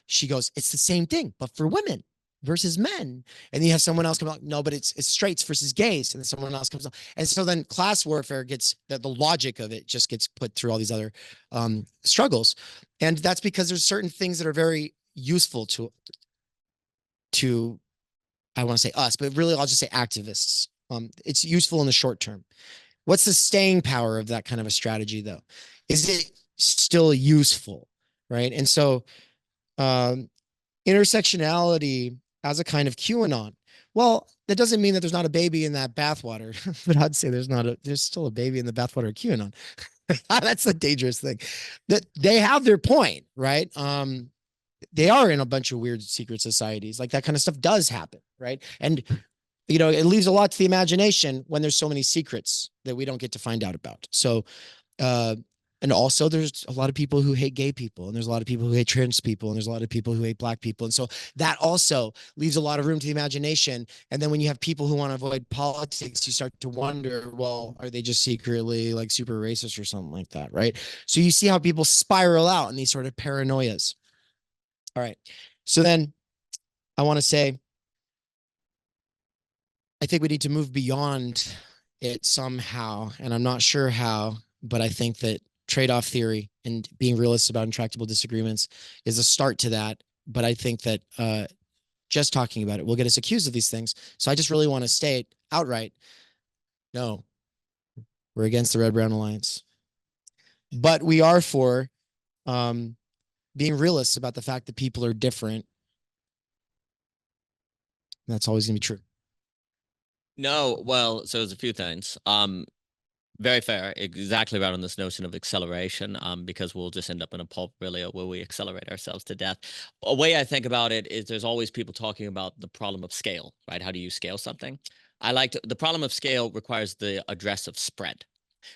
she goes, it's the same thing, but for women versus men. And then you have someone else come out, no, but it's straights versus gays. And then someone else comes out. And so then class warfare gets, the logic of it just gets put through all these other struggles. And that's because there's certain things that are very useful to I want to say us, but really I'll just say activists. It's useful in the short term. What's the staying power of that kind of a strategy, though? Is it still useful, right? And so intersectionality as a kind of QAnon, well, that doesn't mean that there's not a baby in that bathwater, but I'd say there's still a baby in the bathwater of QAnon. That's the dangerous thing. That they have their point, right? They are in a bunch of weird secret societies. Like that kind of stuff does happen, right? And it leaves a lot to the imagination when there's so many secrets that we don't get to find out about. So, and also there's a lot of people who hate gay people, and there's a lot of people who hate trans people, and there's a lot of people who hate black people. And so that also leaves a lot of room to the imagination. And then when you have people who want to avoid politics, you start to wonder, well, are they just secretly like super racist or something like that, right? So you see how people spiral out in these sort of paranoias. All right. So then I want to say, I think we need to move beyond it somehow, and I'm not sure how, but I think that trade-off theory and being realistic about intractable disagreements is a start to that. But I think that just talking about it will get us accused of these things. So I just really want to state outright, no, we're against the Red-Brown Alliance. But we are for being realists about the fact that people are different. And that's always going to be true. No, well, so there's a few things. Very fair. Exactly right on this notion of acceleration, because we'll just end up in a pulp really where we accelerate ourselves to death. A way I think about it is there's always people talking about the problem of scale, right? How do you scale something? The problem of scale requires the address of spread,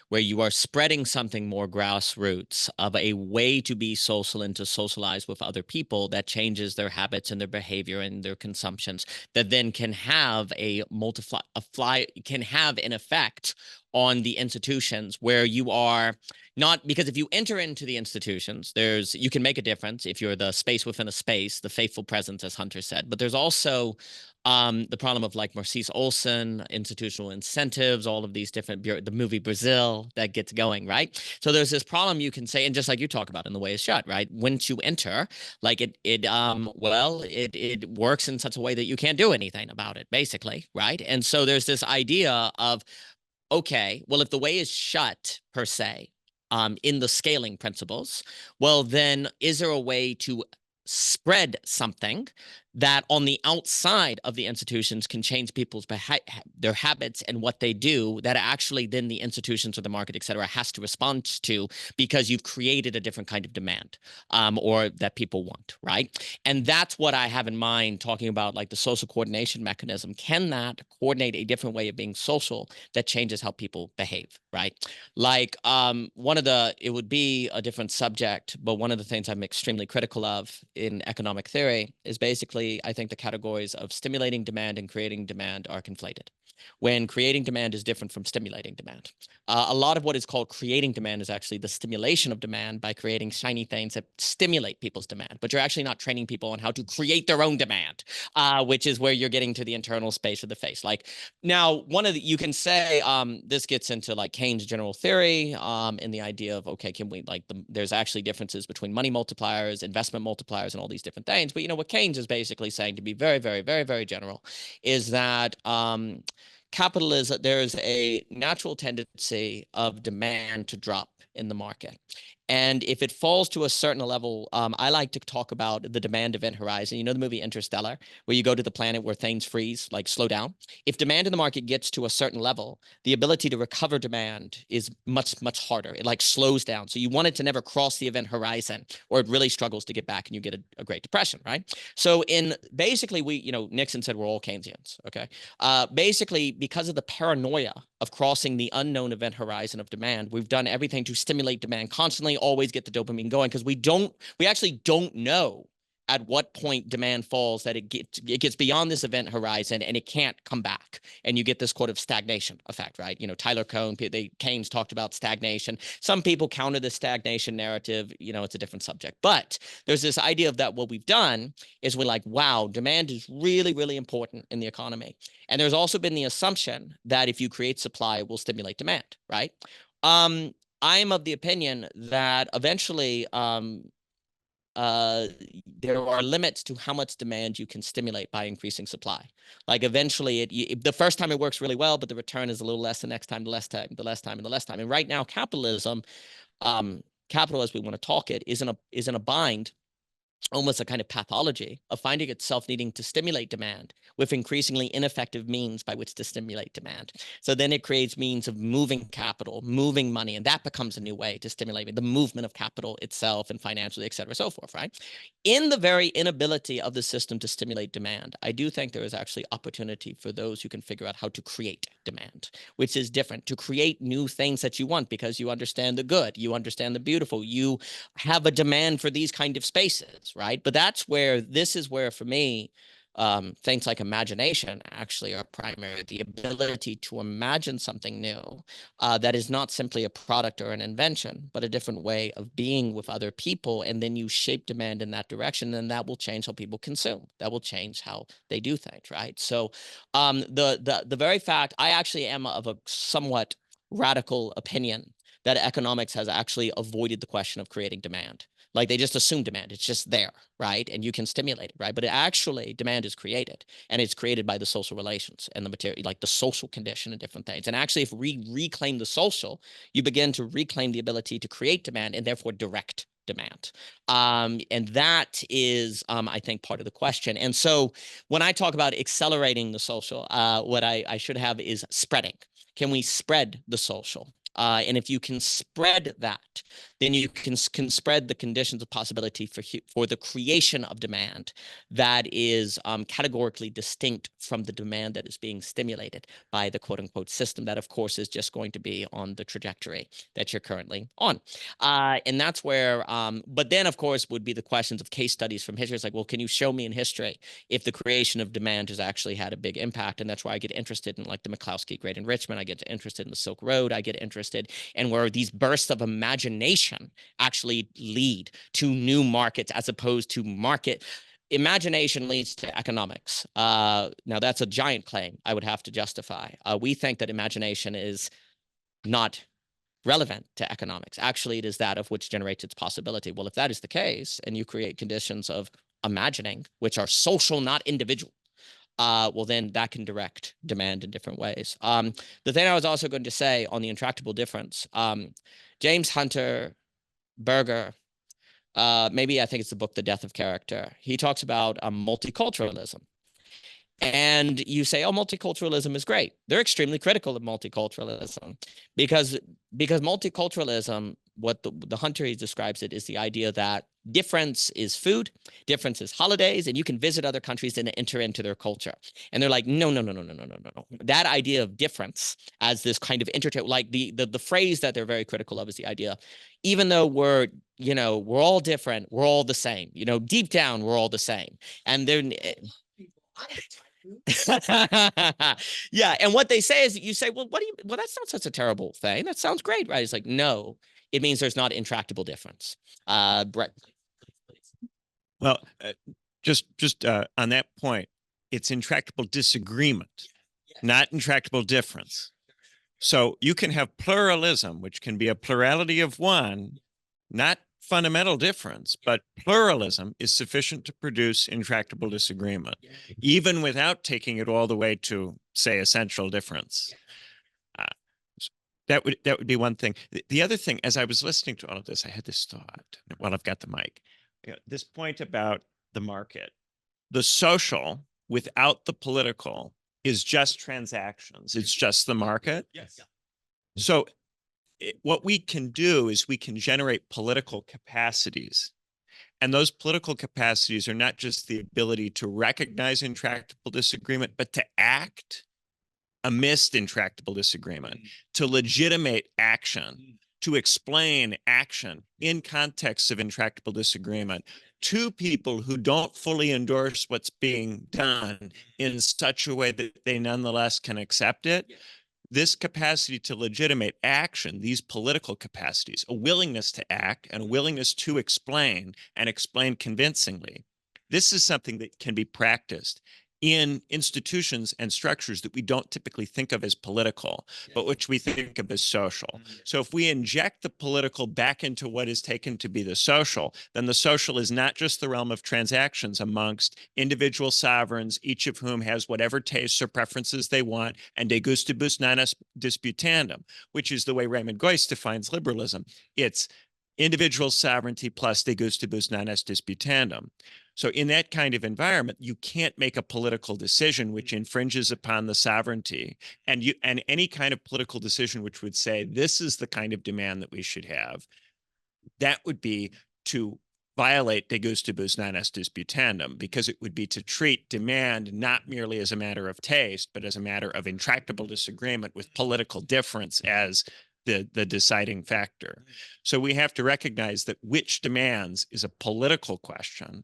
where you are spreading something more grassroots of a way to be social and to socialize with other people that changes their habits and their behavior and their consumptions, that then can have can have an effect on the institutions where you are not, because if you enter into the institutions, you can make a difference if you're the space within a space, the faithful presence, as Hunter said. But there's also the problem of like Marcise Olson, institutional incentives, all of these different, the movie Brazil that gets going, right? So there's this problem you can say, and just like you talk about in The Way Is Shut, right? Once you enter, like it works in such a way that you can't do anything about it, basically, right? And so there's this idea of, okay, well, if the way is shut per se, in the scaling principles, well, then is there a way to spread something that on the outside of the institutions can change people's their habits and what they do, that actually then the institutions or the market, et cetera, has to respond to, because you've created a different kind of demand, or that people want, right? And that's what I have in mind talking about, like the social coordination mechanism. Can that coordinate a different way of being social that changes how people behave, right? Like it would be a different subject, but one of the things I'm extremely critical of in economic theory is basically, I think the categories of stimulating demand and creating demand are conflated, when creating demand is different from stimulating demand. A lot of what is called creating demand is actually the stimulation of demand by creating shiny things that stimulate people's demand, but you're actually not training people on how to create their own demand, which is where you're getting to the internal space of the face. Like now, you can say this gets into like Keynes' general theory, and the idea of, okay, can we there's actually differences between money multipliers, investment multipliers, and all these different things. But what Keynes is basically saying, to be very, very, very, very general, is that capitalism, there's a natural tendency of demand to drop in the market. And if it falls to a certain level, I like to talk about the demand event horizon. The movie Interstellar, where you go to the planet where things freeze, like slow down. If demand in the market gets to a certain level, the ability to recover demand is much, much harder. It like slows down. So you want it to never cross the event horizon, or it really struggles to get back and you get a Great Depression, right? So basically Nixon said we're all Keynesians, okay? Basically, because of the paranoia of crossing the unknown event horizon of demand, we've done everything to stimulate demand constantly, always get the dopamine going, because we actually don't know at what point demand falls, that it gets beyond this event horizon and it can't come back, and you get this sort of stagnation effect, right? Tyler Cohn, Keynes talked about stagnation. Some people counter the stagnation narrative. It's a different subject, but there's this idea of that what we've done is we're like, wow, demand is really, really important in the economy. And there's also been the assumption that if you create supply, it will stimulate demand, right? I am of the opinion that eventually there are limits to how much demand you can stimulate by increasing supply. Like eventually, the first time it works really well, but the return is a little less the next time, the less time, the less time, and the less time. And right now, capitalism, capital, as we want to talk it, is in a bind, almost a kind of pathology of finding itself needing to stimulate demand with increasingly ineffective means by which to stimulate demand. So then it creates means of moving capital, moving money, and that becomes a new way to stimulate the movement of capital itself and financially, et cetera, so forth, right? In the very inability of the system to stimulate demand, I do think there is actually opportunity for those who can figure out how to create demand, which is different, to create new things that you want because you understand the good, you understand the beautiful, you have a demand for these kind of spaces, right? But this is where for me, things like imagination actually are primary. The ability to imagine something new that is not simply a product or an invention, but a different way of being with other people. And then you shape demand in that direction, and that will change how people consume. That will change how they do things, right? So the very fact, I actually am of a somewhat radical opinion that economics has actually avoided the question of creating demand. Like they just assume demand, it's just there, right? And you can stimulate it, right? But actually demand is created, and it's created by the social relations and the material, like the social condition and different things. And actually, if we reclaim the social, you begin to reclaim the ability to create demand and therefore direct demand. And that is, I think, part of the question. And so when I talk about accelerating the social, what I should have is spreading. Can we spread the social? And if you can spread that, then you can spread the conditions of possibility for the creation of demand that is categorically distinct from the demand that is being stimulated by the quote unquote system that, of course, is just going to be on the trajectory that you're currently on. And that's where, but then, of course, would be the questions of case studies from history. It's like, well, can you show me in history if the creation of demand has actually had a big impact? And that's why I get interested in like the McCloskey Great Enrichment. I get interested in the Silk Road. I get interested in where these bursts of imagination actually lead to new markets as opposed to market. Imagination leads to economics. Now, that's a giant claim I would have to justify. We think that imagination is not relevant to economics. Actually, it is that of which generates its possibility. Well, if that is the case, and you create conditions of imagining, which are social, not individual, well, then that can direct demand in different ways. The thing I was also going to say on the intractable difference, James Hunter Berger, maybe I think it's the book, The Death of Character. He talks about multiculturalism. And you say, oh, multiculturalism is great. They're extremely critical of multiculturalism because multiculturalism, what the Hunter he describes it is the idea that difference is food, difference is holidays, and you can visit other countries and enter into their culture. And they're like, no. That idea of difference as this kind of like the phrase that they're very critical of is the idea, even though we're all different, we're all the same. Deep down, we're all the same. And then yeah, and what they say is, you say, well, that's not such a terrible thing. That sounds great, right? It's like, no, it means there's not intractable difference. Brett. Well, just on that point, it's intractable disagreement, not intractable difference. So you can have pluralism, which can be a plurality of one, not fundamental difference, but pluralism is sufficient to produce intractable disagreement, even without taking it all the way to, say, essential difference. That would be one thing. The other thing, as I was listening to all of this, I had this thought while I've got the mic. This point about the market, the social without the political is just transactions. It's just the market. Yes. So what we can do is we can generate political capacities. And those political capacities are not just the ability to recognize intractable disagreement, but to act amidst intractable disagreement, to legitimate action, to explain action in context of intractable disagreement to people who don't fully endorse what's being done in such a way that they nonetheless can accept it. This capacity to legitimate action, these political capacities, a willingness to act and a willingness to explain and explain convincingly, this is something that can be practiced in institutions and structures that we don't typically think of as political, but which we think of as social. So if we inject the political back into what is taken to be the social, then the social is not just the realm of transactions amongst individual sovereigns, each of whom has whatever tastes or preferences they want, and de gustibus non disputandum, which is the way Raymond Geuss defines liberalism. It's individual sovereignty plus de gustibus non disputandum. So in that kind of environment, you can't make a political decision which infringes upon the sovereignty, and any kind of political decision which would say this is the kind of demand that we should have, that would be to violate de gustibus non disputandum, because it would be to treat demand not merely as a matter of taste, but as a matter of intractable disagreement with political difference as the deciding factor. So we have to recognize that which demands is a political question.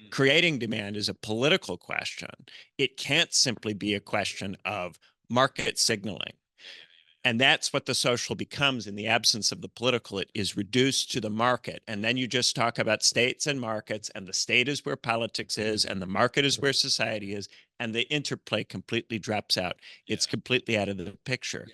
Creating demand is a political question. It can't simply be a question of market signaling. And that's what the social becomes in the absence of the political. It is reduced to the market. And then you just talk about states and markets, and the state is where politics is, and the market is where society is, and the interplay completely drops out. It's completely out of the picture.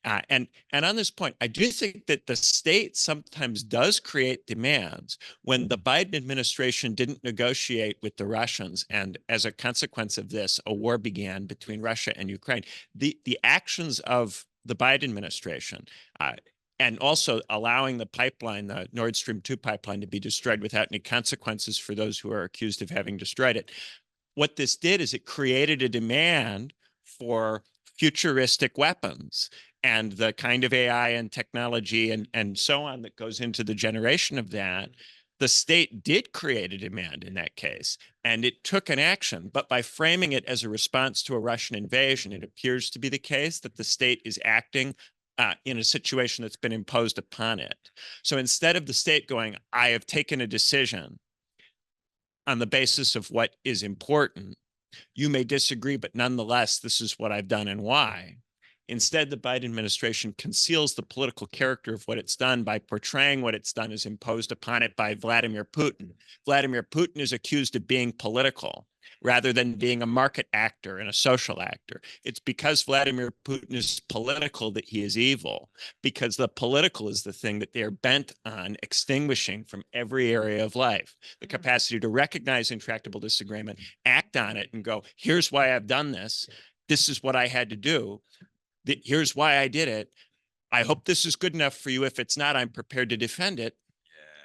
And on this point, I do think that the state sometimes does create demands. When the Biden administration didn't negotiate with the Russians, and as a consequence of this, a war began between Russia and Ukraine, the actions of the Biden administration, and also allowing the pipeline, the Nord Stream 2 pipeline, to be destroyed without any consequences for those who are accused of having destroyed it. What this did is it created a demand for futuristic weapons. and the kind of AI and technology and so on that goes into the generation of that, the state did create a demand in that case, and it took an action. But by framing it as a response to a Russian invasion, it appears to be the case that the state is acting in a situation that's been imposed upon it. So instead of the state going, I have taken a decision on the basis of what is important, you may disagree, but nonetheless, this is what I've done and why. Instead, the Biden administration conceals the political character of what it's done by portraying what it's done as imposed upon it by Vladimir Putin. Vladimir Putin is accused of being political rather than being a market actor and a social actor. It's because Vladimir Putin is political that he is evil, because the political is the thing that they're bent on extinguishing from every area of life. The capacity to recognize intractable disagreement, act on it, and go, here's why I've done this. This is what I had to do. Here's why I did it. I hope this is good enough for you. If it's not, I'm prepared to defend it.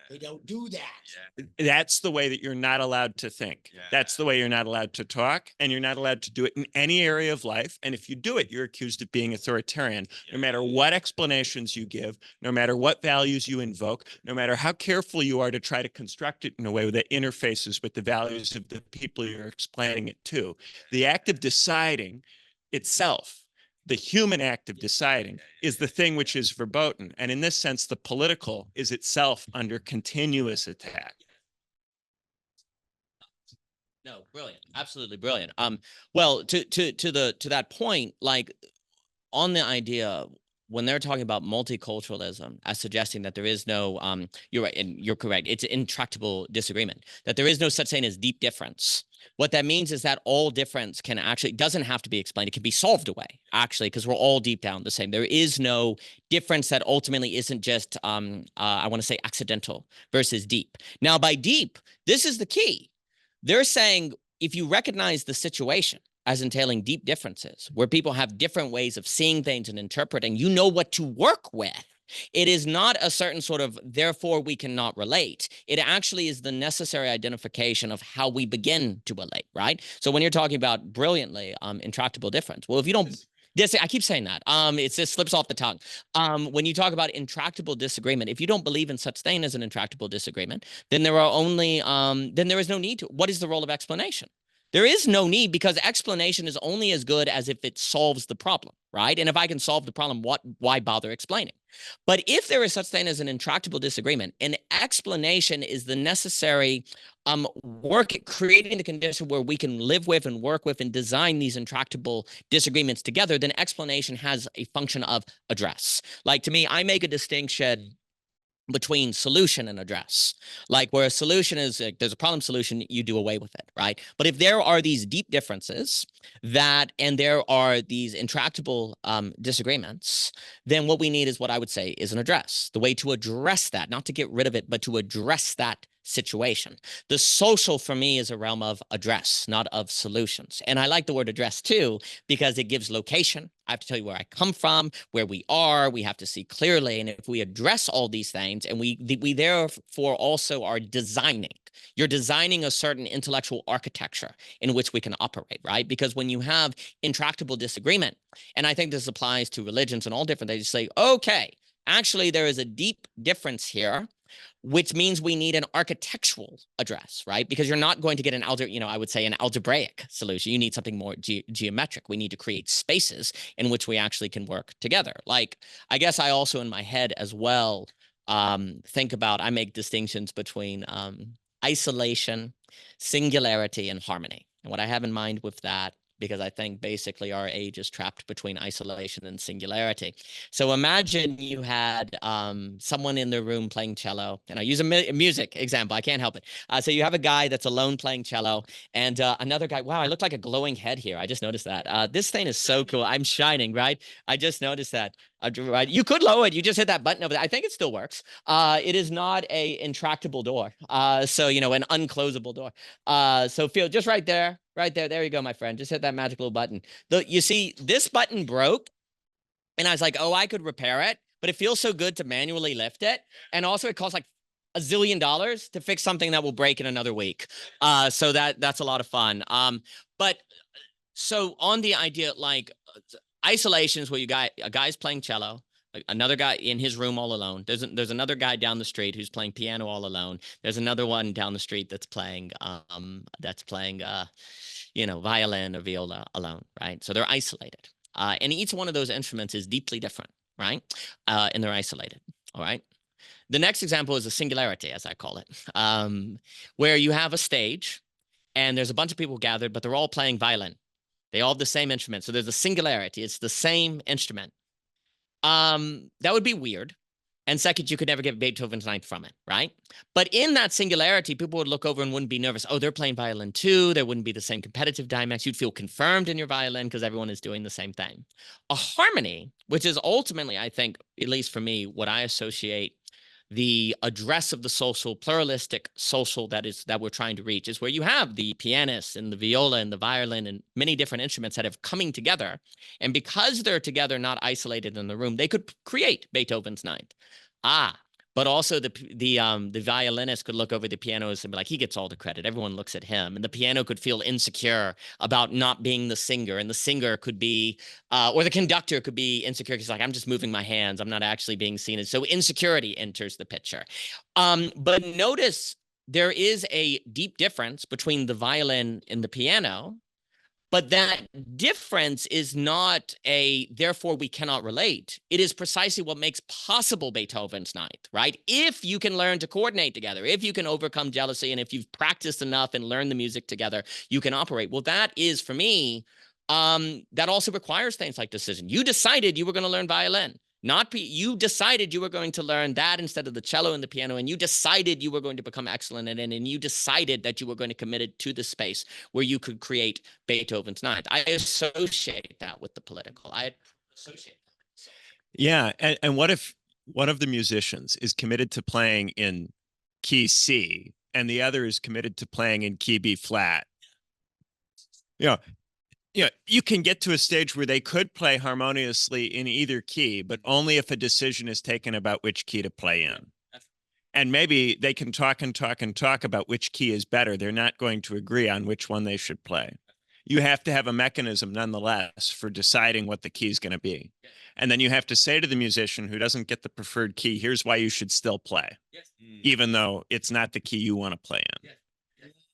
They don't do that. That's the way that you're not allowed to think. That's the way you're not allowed to talk, and you're not allowed to do it in any area of life. And if you do it, you're accused of being authoritarian. No matter what explanations you give, no matter what values you invoke, no matter how careful you are to try to construct it in a way that interfaces with the values of the people you're explaining it to. The act of deciding itself, the human act of deciding, is the thing which is verboten. And in this sense, the political is itself under continuous attack. No, brilliant. Absolutely brilliant. Well, to that point, like on the idea, when they're talking about multiculturalism as suggesting that there is no, you're right, and you're correct, it's an intractable disagreement, that there is no such thing as deep difference. What that means is that all difference can actually, doesn't have to be explained. It can be solved away, actually, because we're all deep down the same. There is no difference that ultimately isn't just, I want to say accidental versus deep. Now, by deep, this is the key. They're saying if you recognize the situation as entailing deep differences, where people have different ways of seeing things and interpreting, you know what to work with. It is not a certain sort of, therefore we cannot relate. It actually is the necessary identification of how we begin to relate, right? So when you're talking about brilliantly intractable difference, well, if you don't, I keep saying that, it just slips off the tongue. When you talk about intractable disagreement, if you don't believe in such thing as an intractable disagreement, then there are only, then there is no need to, what is the role of explanation? There is no need, because explanation is only as good as if it solves the problem, right? And if I can solve the problem, why bother explaining? But if there is such thing as an intractable disagreement, an explanation is the necessary work, creating the condition where we can live with and work with and design these intractable disagreements together, then explanation has a function of address. Like, to me, I make a distinction between solution and address. Like, where a solution is, there's a problem solution, you do away with it, right? But if there are these deep differences and there are these intractable disagreements, then what we need is what I would say is an address. The way to address that, not to get rid of it, but to address that situation. The social for me is a realm of address, not of solutions. And I like the word address too, because it gives location. I have to tell you where I come from, where we are. We have to see clearly. And if we address all these things, and we therefore also are designing, you're designing a certain intellectual architecture in which we can operate, right? Because when you have intractable disagreement, and I think this applies to religions and all different, they just say, okay, actually there is a deep difference here, which means we need an architectural address, right? Because you're not going to get an I would say an algebraic solution. You need something more geometric. We need to create spaces in which we actually can work together. Like, I guess I also in my head as well think about, I make distinctions between isolation, singularity, and harmony. And what I have in mind with that, because I think basically our age is trapped between isolation and singularity. So imagine you had someone in the room playing cello, and I use a music example, I can't help it. So you have a guy that's alone playing cello, and another guy, wow, I look like a glowing head here. I just noticed that. This thing is so cool. I'm shining, right? I just noticed that. Right. You could lower it. You just hit that button over there. I think it still works. It is not a intractable door. So, an unclosable door. So feel just right there. There you go, my friend. Just hit that magic little button. You see, this button broke, and I was like, oh, I could repair it, but it feels so good to manually lift it. And also it costs like $1 zillion to fix something that will break in another week. So that's a lot of fun. But so on the idea, like, Isolation is where a guy's playing cello, another guy in his room all alone. There's another guy down the street who's playing piano all alone. There's another one down the street that's playing violin or viola alone, right? So they're isolated. And each one of those instruments is deeply different, right? And they're isolated, all right? The next example is a singularity, as I call it, where you have a stage and there's a bunch of people gathered, but they're all playing violin. They all have the same instrument. So there's a singularity. It's the same instrument. That would be weird. And second, you could never get Beethoven's Ninth from it, right? But in that singularity, people would look over and wouldn't be nervous. Oh, they're playing violin too. There wouldn't be the same competitive dynamics. You'd feel confirmed in your violin because everyone is doing the same thing. A harmony, which is ultimately, I think, at least for me, what I associate the address of the social, pluralistic social that we're trying to reach, is where you have the pianist and the viola and the violin and many different instruments that have coming together. And because they're together, not isolated in the room, they could create Beethoven's Ninth. But also the violinist could look over the pianist and be like, he gets all the credit. Everyone looks at him. And the piano could feel insecure about not being the singer. And the singer could be, or the conductor could be insecure because like, I'm just moving my hands. I'm not actually being seen. And so insecurity enters the picture. But notice there is a deep difference between the violin and the piano. But that difference is not therefore we cannot relate. It is precisely what makes possible Beethoven's Ninth, right? If you can learn to coordinate together, if you can overcome jealousy, and if you've practiced enough and learned the music together, you can operate. Well, that is, for me, that also requires things like decision. You decided you were going to learn violin. You decided you were going to learn that instead of the cello and the piano, and you decided you were going to become excellent in it, and you decided that you were going to commit it to the space where you could create Beethoven's Ninth. I associate that with the political. I associate that. So. Yeah, and what if one of the musicians is committed to playing in key C and the other is committed to playing in key B flat? Yeah, you can get to a stage where they could play harmoniously in either key, but only if a decision is taken about which key to play in. And maybe they can talk and talk and talk about which key is better. They're not going to agree on which one they should play. You have to have a mechanism nonetheless for deciding what the key is going to be. And then you have to say to the musician who doesn't get the preferred key, here's why you should still play, even though it's not the key you want to play in.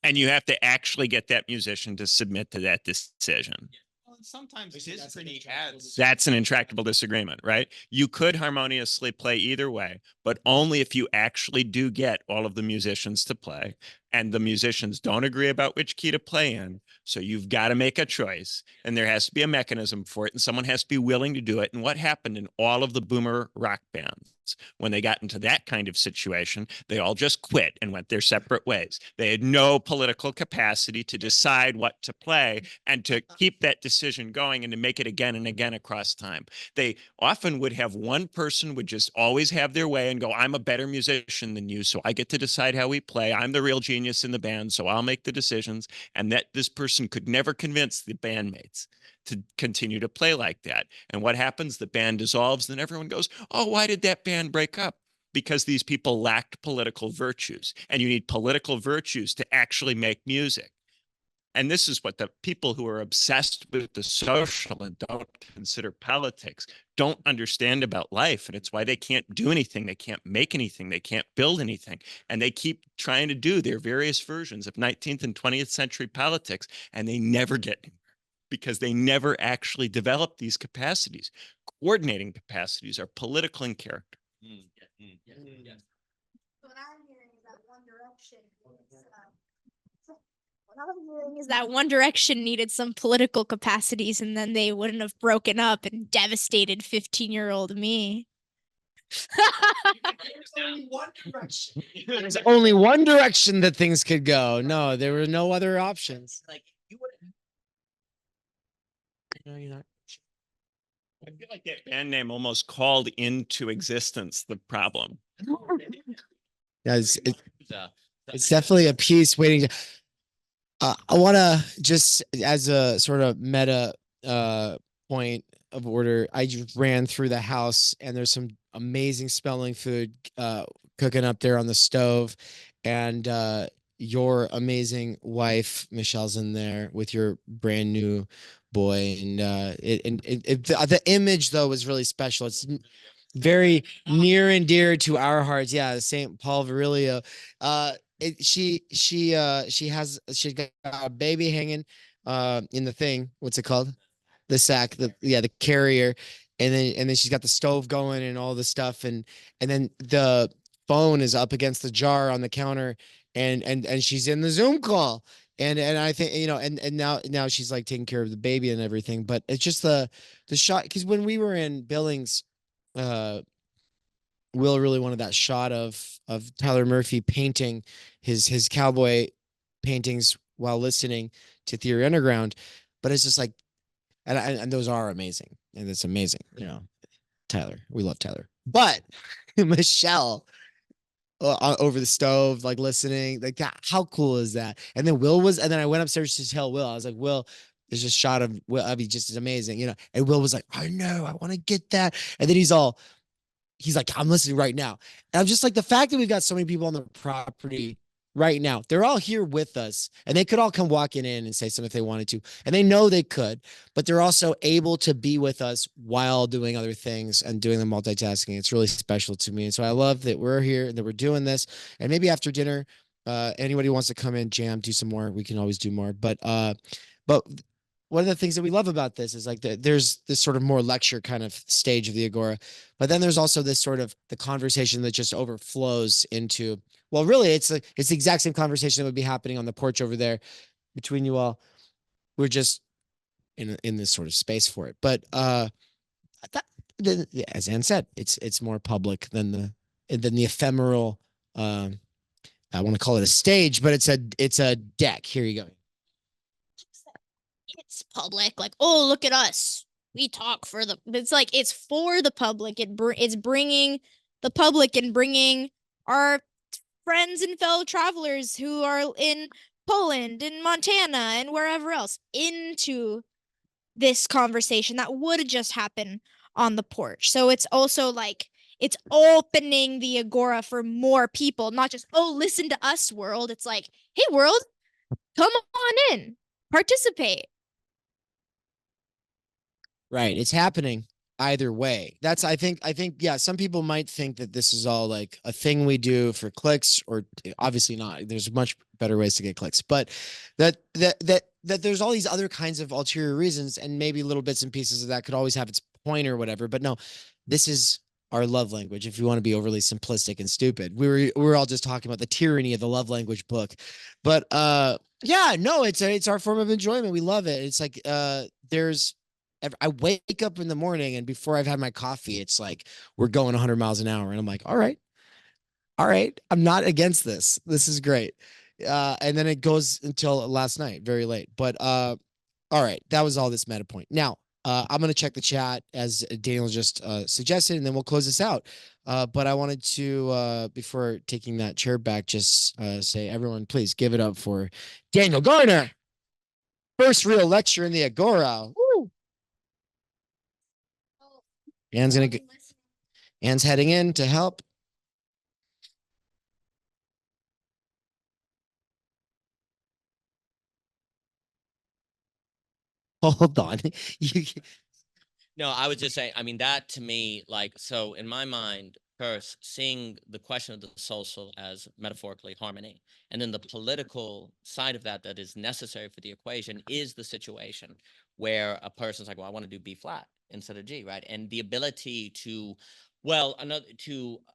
And you have to actually get that musician to submit to that decision. Well, sometimes history adds. That's an intractable disagreement, right? You could harmoniously play either way, but only if you actually do get all of the musicians to play. And the musicians don't agree about which key to play in. So you've got to make a choice, and there has to be a mechanism for it, and someone has to be willing to do it. And what happened in all of the boomer rock bands, when they got into that kind of situation, they all just quit and went their separate ways. They had no political capacity to decide what to play and to keep that decision going and to make it again and again across time. They often would have one person would just always have their way and go, I'm a better musician than you, so I get to decide how we play. I'm the real genius in the band, so I'll make the decisions. And that this person could never convince the bandmates to continue to play like that. And what happens? The band dissolves, then everyone goes, oh, why did that band break up? Because these people lacked political virtues. And you need political virtues to actually make music. And this is what the people who are obsessed with the social and don't consider politics don't understand about life. And it's why they can't do anything. They can't make anything. They can't build anything. And they keep trying to do their various versions of 19th and 20th century politics, and they never get anywhere because they never actually develop these capacities. Coordinating capacities are political in character. Yes. What I'm hearing is that One Direction what I'm hearing is that One Direction needed some political capacities, and then they wouldn't have broken up and devastated 15-year-old me. There's only one direction. There's only one direction that things could go. No, there were no other options. Like you would. No, you're not. I feel like that band name almost called into existence the problem. Yeah, it's definitely a piece waiting. I want to just, as a sort of meta point of order, I just ran through the house and there's some amazing smelling food cooking up there on the stove. And your amazing wife, Michelle's in there with your brand new boy. And the image though was really special. It's very near and dear to our hearts. Yeah, St. Paul Virilio. She got a baby hanging in the thing. What's it called? The sack, the carrier. And then she's got the stove going and all the stuff. And then the phone is up against the jar on the counter, and she's in the Zoom call. And I think, and now she's like taking care of the baby and everything. But it's just the shot, because when we were in Billings, Will really wanted that shot of Tyler Murphy painting his cowboy paintings while listening to Theory Underground. But it's just like, and those are amazing, and it's amazing, Tyler, we love Tyler. But Michelle over the stove, like listening, like that, how cool is that? And then I went upstairs to tell Will, I was like, Will, there's a shot of Will Abby just is amazing, and Will was like, I know, I want to get that. And then he's like, I'm listening right now. And I'm just like, the fact that we've got so many people on the property right now, they're all here with us, and they could all come walking in and say something if they wanted to. And they know they could, but they're also able to be with us while doing other things and doing the multitasking. It's really special to me. And so I love that we're here and that we're doing this. And maybe after dinner, anybody wants to come in, jam, do some more, we can always do more. But one of the things that we love about this is like there's this sort of more lecture kind of stage of the Agora, but then there's also this sort of the conversation that just overflows into, well, really, it's the exact same conversation that would be happening on the porch over there between you all. We're just in this sort of space for it. But as Ann said, it's more public than the ephemeral. I want to call it a stage, but it's a deck. Here you go. It's public, like, oh, look at us, we talk for the, it's like, it's for the public. It's bringing the public and bringing our friends and fellow travelers who are in Poland and Montana and wherever else into this conversation that would just happen on the porch. So it's also like, it's opening the Agora for more people, not just, oh, listen to us, world. It's like, hey, world, come on in, participate. Right. It's happening either way. I think, yeah, some people might think that this is all like a thing we do for clicks, or obviously not. There's much better ways to get clicks, but that there's all these other kinds of ulterior reasons, and maybe little bits and pieces of that could always have its point or whatever. But no, this is our love language. If you want to be overly simplistic and stupid, we were all just talking about the tyranny of the love language book. But yeah, no, it's our form of enjoyment. We love it. It's like I wake up in the morning, and before I've had my coffee, it's like we're going 100 miles an hour, and I'm like, all right, I'm not against this. This is great. And then it goes until last night, very late. But all right, that was all this meta point. Now I'm gonna check the chat as Daniel just suggested, and then we'll close this out. But I wanted to before taking that chair back, just say, everyone, please give it up for Daniel Garner, first real lecture in the Agora. Woo! Ann's heading in to help. Hold on. No, I was just saying, I mean, that to me, like, so in my mind, first, seeing the question of the social as metaphorically harmony, and then the political side of that is necessary for the equation is the situation where a person's like, well, I want to do B flat instead of G, right? And the ability to, well,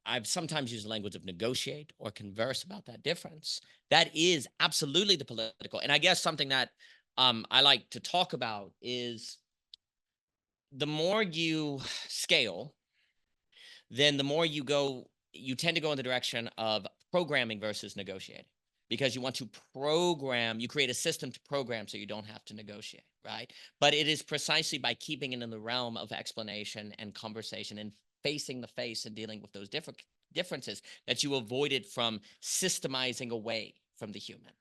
I've sometimes used the language of negotiate or converse about that difference. That is absolutely the political. And I guess something that I like to talk about is the more you scale, then the more you tend to go in the direction of programming versus negotiating, because you want to program, you create a system to program so you don't have to negotiate, right? But it is precisely by keeping it in the realm of explanation and conversation and facing the face and dealing with those differences that you avoid it from systemizing away from the human.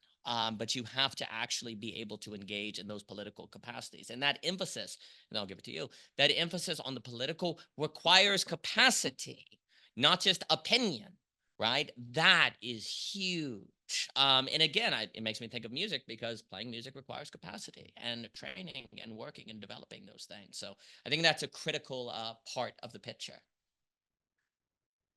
But you have to actually be able to engage in those political capacities. And that emphasis, and I'll give it to you, that emphasis on the political requires capacity, not just opinion, right? That is huge. And again, it makes me think of music because playing music requires capacity and training and working and developing those things. So I think that's a critical part of the picture.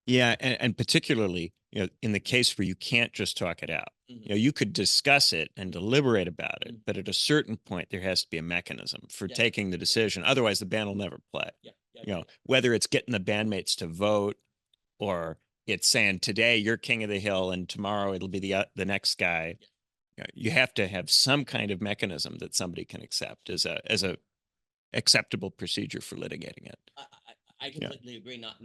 Yeah, and particularly, in the case where you can't just talk it out, Mhm. you could discuss it and deliberate about it, Mhm. but at a certain point, there has to be a mechanism for Yeah. taking the decision. Otherwise, the band will never play. Yeah, yeah, Whether it's getting the bandmates to vote or it's saying today you're king of the hill and tomorrow it'll be the next guy. You have to have some kind of mechanism that somebody can accept as a acceptable procedure for litigating it. I completely agree. Not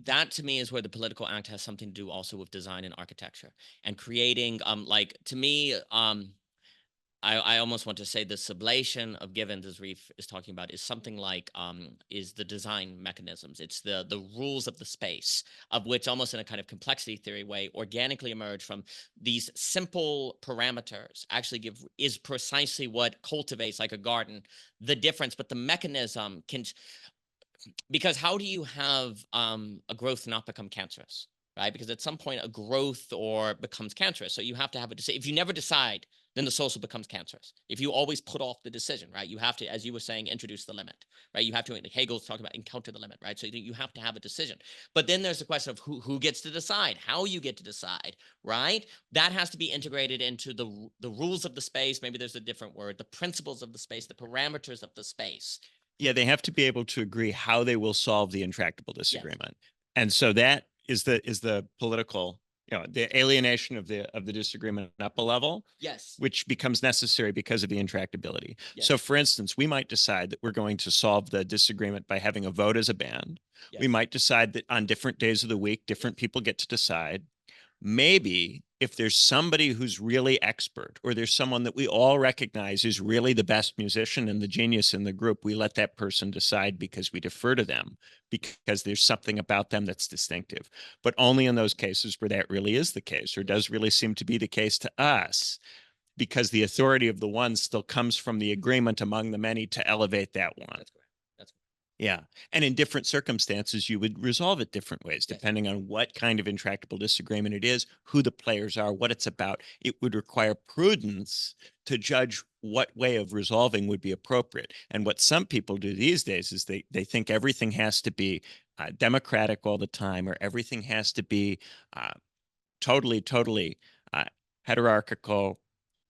that to me is where the political act has something to do also with design and architecture and creating. Like to me, I almost want to say the sublation of givens, as Reef is talking about, is something like is the design mechanisms. It's the rules of the space, of which almost in a kind of complexity theory way organically emerge from these simple parameters actually is precisely what cultivates, like a garden, the difference. But the mechanism can, because how do you have a growth not become cancerous? Right? Because at some point a growth or becomes cancerous. So you have to have a decision. If you never decide, then the social becomes cancerous. If you always put off the decision, right? You have to, as you were saying, introduce the limit, right? You have to, Hegel's talking about encounter the limit, right? So you have to have a decision. But then there's the question of who gets to decide, how you get to decide, right? That has to be integrated into the rules of the space. Maybe there's a different word, the principles of the space, the parameters of the space. Yeah, they have to be able to agree how they will solve the intractable disagreement. Yes. And so that is the political, the alienation of the disagreement up a level. Yes. Which becomes necessary because of the intractability. Yes. So for instance, we might decide that we're going to solve the disagreement by having a vote as a band. Yes. We might decide that on different days of the week, different people get to decide. Maybe if there's somebody who's really expert, or there's someone that we all recognize is really the best musician and the genius in the group, we let that person decide because we defer to them, because there's something about them that's distinctive. But only in those cases where that really is the case, or does really seem to be the case to us, because the authority of the one still comes from the agreement among the many to elevate that one. That's correct. Yeah. And in different circumstances, you would resolve it different ways, Yes. depending on what kind of intractable disagreement it is, who the players are, what it's about. It would require prudence to judge what way of resolving would be appropriate. And what some people do these days is they think everything has to be democratic all the time, or everything has to be totally hierarchical.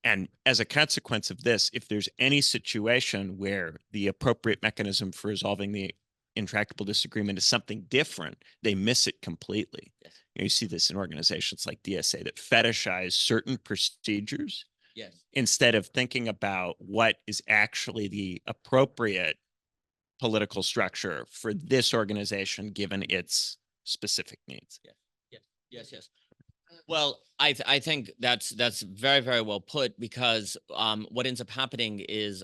And as a consequence of this, if there's any situation where the appropriate mechanism for resolving the intractable disagreement is something different, they miss it completely. Yes. You see this in organizations like DSA that fetishize certain procedures. Yes. Instead of thinking about what is actually the appropriate political structure for this organization given its specific needs. Yes. Well, I think that's very, very well put, because what ends up happening is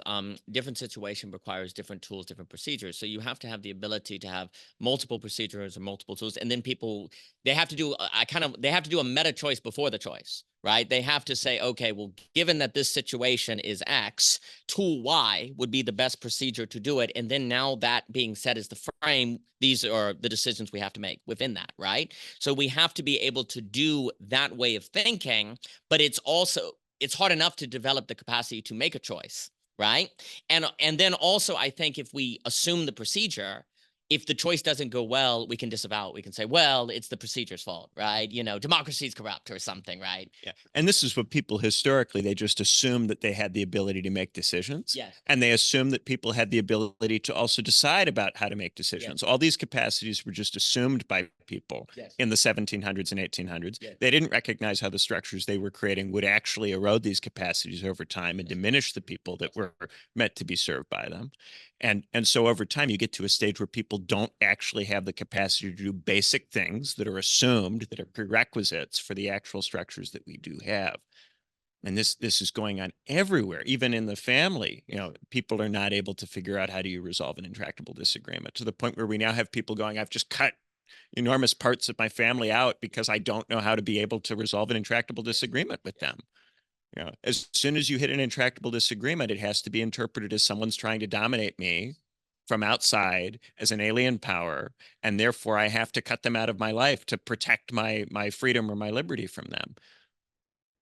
different situation requires different tools, different procedures. So you have to have the ability to have multiple procedures or multiple tools, and then people, they have to do a meta choice before the choice, right? They have to say, okay, well, given that this situation is X, tool Y would be the best procedure to do it. And then now that being said is the frame, these are the decisions we have to make within that, right? So we have to be able to do that way of thinking, but it's hard enough to develop the capacity to make a choice, right? And then also, I think if we assume the procedure, if the choice doesn't go well, we can disavow it. We can say, well, it's the procedure's fault, right? Democracy is corrupt or something, right? Yeah. And this is what people historically, they just assume that they had the ability to make decisions. Yes. And they assume that people had the ability to also decide about how to make decisions. Yes. All these capacities were just assumed by people in the 1700s and 1800s. Yes. They didn't recognize how the structures they were creating would actually erode these capacities over time and diminish the people that were meant to be served by them. And so over time, you get to a stage where people don't actually have the capacity to do basic things that are assumed, that are prerequisites for the actual structures that we do have. And this is going on everywhere, even in the family. People are not able to figure out how do you resolve an intractable disagreement, to the point where we now have people going, I've just cut enormous parts of my family out because I don't know how to be able to resolve an intractable disagreement with them. As soon as you hit an intractable disagreement, it has to be interpreted as someone's trying to dominate me from outside as an alien power, and therefore I have to cut them out of my life to protect my freedom or my liberty from them.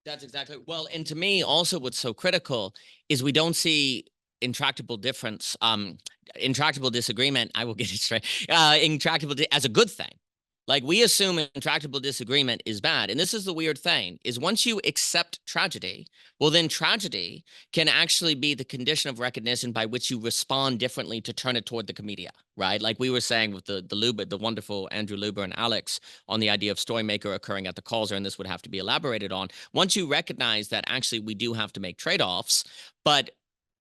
That's exactly. Well, and to me also what's so critical is we don't see intractable intractable disagreement. I will get it straight. As a good thing. Like we assume intractable disagreement is bad. And this is the weird thing is once you accept tragedy, well, then tragedy can actually be the condition of recognition by which you respond differently to turn it toward the comedia, right? Like we were saying with the wonderful Andrew Luber and Alex on the idea of storymaker occurring at the causer, and this would have to be elaborated on. Once you recognize that actually we do have to make trade-offs, but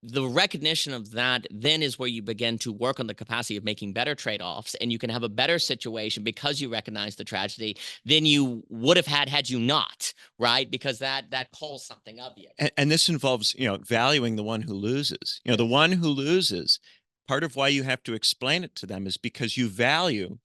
the recognition of that then is where you begin to work on the capacity of making better trade-offs, and you can have a better situation because you recognize the tragedy than you would have had you not, right? Because that calls something of you. And this involves, valuing the one who loses. The one who loses, part of why you have to explain it to them is because you value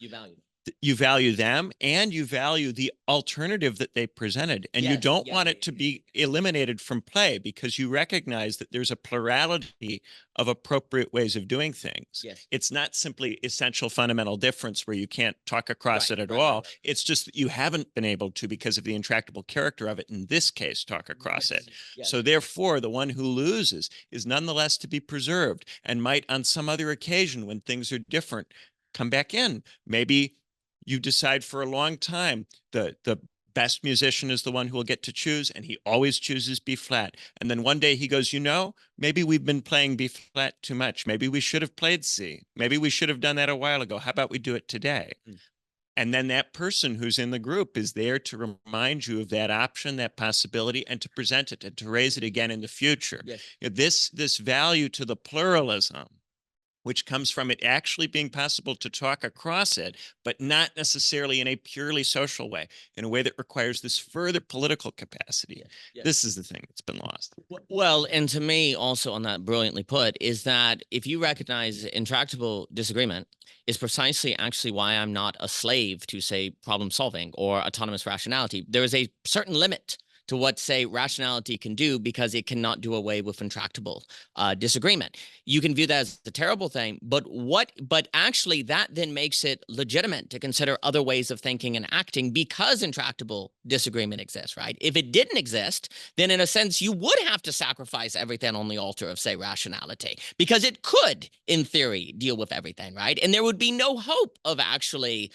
them and you value the alternative that they presented, and you don't want it to be eliminated from play because you recognize that there's a plurality of appropriate ways of doing things. It's not simply essential fundamental difference where you can't talk across it at all. It's just that you haven't been able to, because of the intractable character of it, in this case, talk across it. So therefore, the one who loses is nonetheless to be preserved and might on some other occasion when things are different come back in. Maybe you decide for a long time the best musician is the one who will get to choose, and he always chooses B flat. And then one day he goes, maybe we've been playing B flat too much. Maybe we should have played C. Maybe we should have done that a while ago. How about we do it today? And then that person who's in the group is there to remind you of that option, that possibility, and to present it and to raise it again in the future. This value to the pluralism, which comes from it actually being possible to talk across it, but not necessarily in a purely social way, in a way that requires this further political capacity. This is the thing that's been lost. Well, and to me also on that, brilliantly put, is that if you recognize intractable disagreement is precisely actually why I'm not a slave to, say, problem solving or autonomous rationality. There is a certain limit to what, say, rationality can do because it cannot do away with intractable disagreement. You can view that as a terrible thing, but actually that then makes it legitimate to consider other ways of thinking and acting because intractable disagreement exists, right? If it didn't exist, then in a sense, you would have to sacrifice everything on the altar of, say, rationality, because it could, in theory, deal with everything, right? And there would be no hope of actually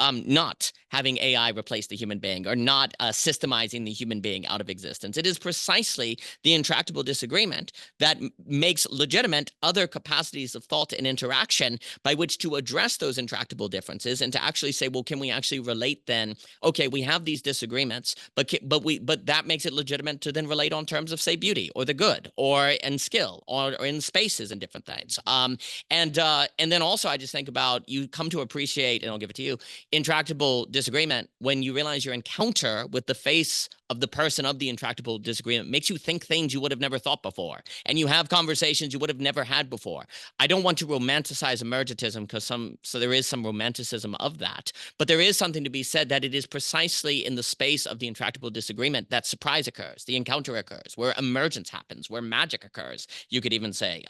not having AI replace the human being or not systemizing the human being out of existence. It is precisely the intractable disagreement that makes legitimate other capacities of thought and interaction by which to address those intractable differences and to actually say, well, can we actually relate then? Okay, we have these disagreements, but that makes it legitimate to then relate on terms of, say, beauty or the good or in skill or in spaces and different things. And then also I just think about, you come to appreciate, and I'll give it to you, intractable disagreement when you realize your encounter with the face of the person of the intractable disagreement makes you think things you would have never thought before, and you have conversations you would have never had before. I don't want to romanticize emergentism because there is some romanticism of that, but there is something to be said that it is precisely in the space of the intractable disagreement that surprise occurs, the encounter occurs, where emergence happens, where magic occurs, you could even say,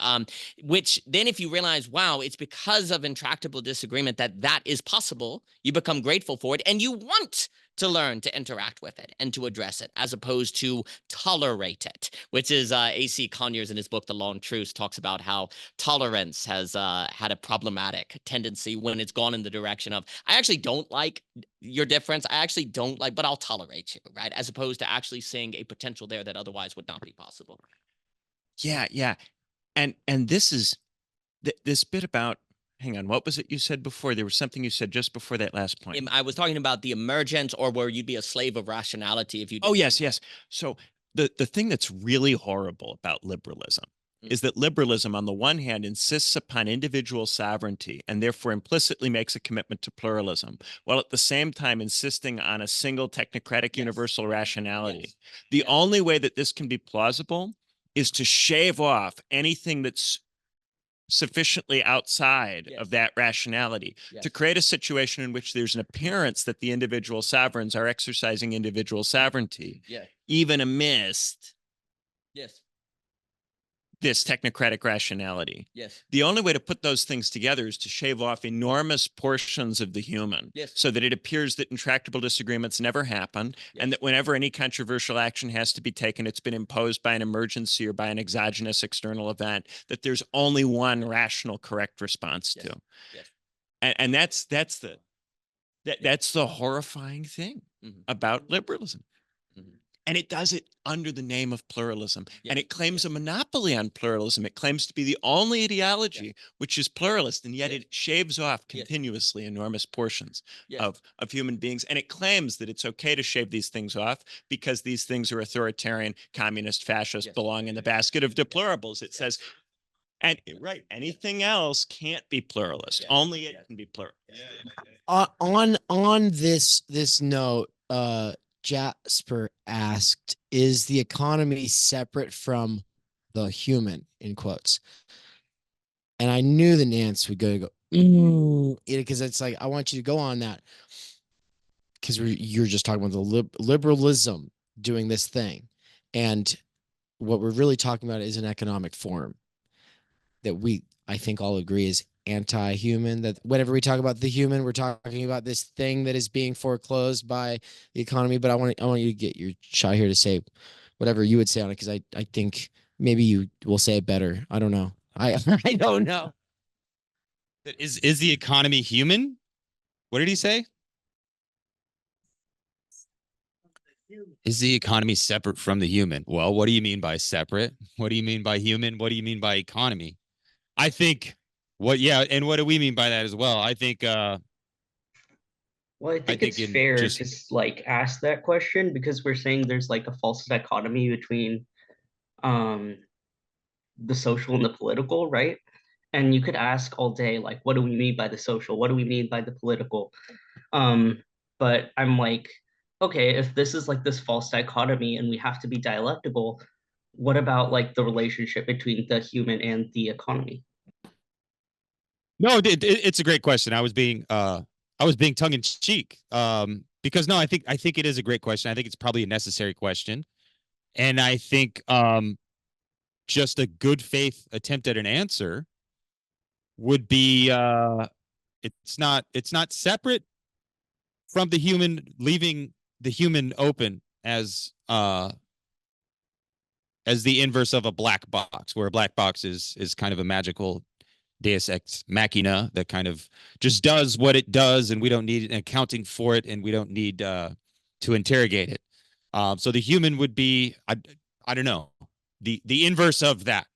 which then if you realize, wow, it's because of intractable disagreement that is possible, you become grateful for it, and you want to learn to interact with it and to address it, as opposed to tolerate it, which is A.C. Conyers in his book, The Long Truce, talks about how tolerance has had a problematic tendency when it's gone in the direction of, I actually don't like your difference, I actually don't like, but I'll tolerate you, right? As opposed to actually seeing a potential there that otherwise would not be possible. Yeah. And this is this bit about, hang on, what was it you said before? There was something you said just before that last point. I was talking about the emergence, or where you'd be a slave of rationality if you did. Oh, yes. So the thing that's really horrible about liberalism is that liberalism, on the one hand, insists upon individual sovereignty and therefore implicitly makes a commitment to pluralism, while at the same time insisting on a single technocratic universal rationality. The only way that this can be plausible is to shave off anything that's sufficiently outside of that rationality, to create a situation in which there's an appearance that the individual sovereigns are exercising individual sovereignty, even amidst this technocratic rationality. Yes. The only way to put those things together is to shave off enormous portions of the human, Yes. so that it appears that intractable disagreements never happen, and that whenever any controversial action has to be taken, it's been imposed by an emergency or by an exogenous external event that there's only one rational, correct response to. Yes. And that's the horrifying thing about liberalism. And it does it under the name of pluralism. And it claims a monopoly on pluralism. It claims to be the only ideology which is pluralist, and yet it shaves off continuously enormous portions of human beings. And it claims that it's okay to shave these things off because these things are authoritarian, communist, fascist, belong in the basket of deplorables. It says, and anything else can't be pluralist. Only it can be pluralist. On this note, Jasper asked, is the economy separate from the human, in quotes? And I knew the Nance would go, because it's like, I want you to go on that, because you're just talking about the liberalism doing this thing. And what we're really talking about is an economic form that I think all agree is anti-human, that whenever we talk about the human, we're talking about this thing that is being foreclosed by the economy. But I want you to get your shot here to say whatever you would say on it, because I think maybe you will say it better. I don't know. I don't know. Is the economy human? What did he say? Is the economy separate from the human? Well, what do you mean by separate? What do you mean by human? What do you mean by economy? I think and what do we mean by that as well? I think well, I think it's fair to like ask that question, because we're saying there's like a false dichotomy between the social and the political, right? And you could ask all day, like, what do we mean by the social? What do we mean by the political? But I'm like, okay, if this is like this false dichotomy and we have to be dialectical, what about like the relationship between the human and the economy? No, it's a great question. I was being tongue in cheek, because no, I think it is a great question. I think it's probably a necessary question, and I think just a good faith attempt at an answer would be it's not separate from the human, leaving the human open as the inverse of a black box, where a black box is kind of a magical deus ex machina that kind of just does what it does, and we don't need an accounting for it, and we don't need to interrogate it. So the human would be, I don't know, the inverse of that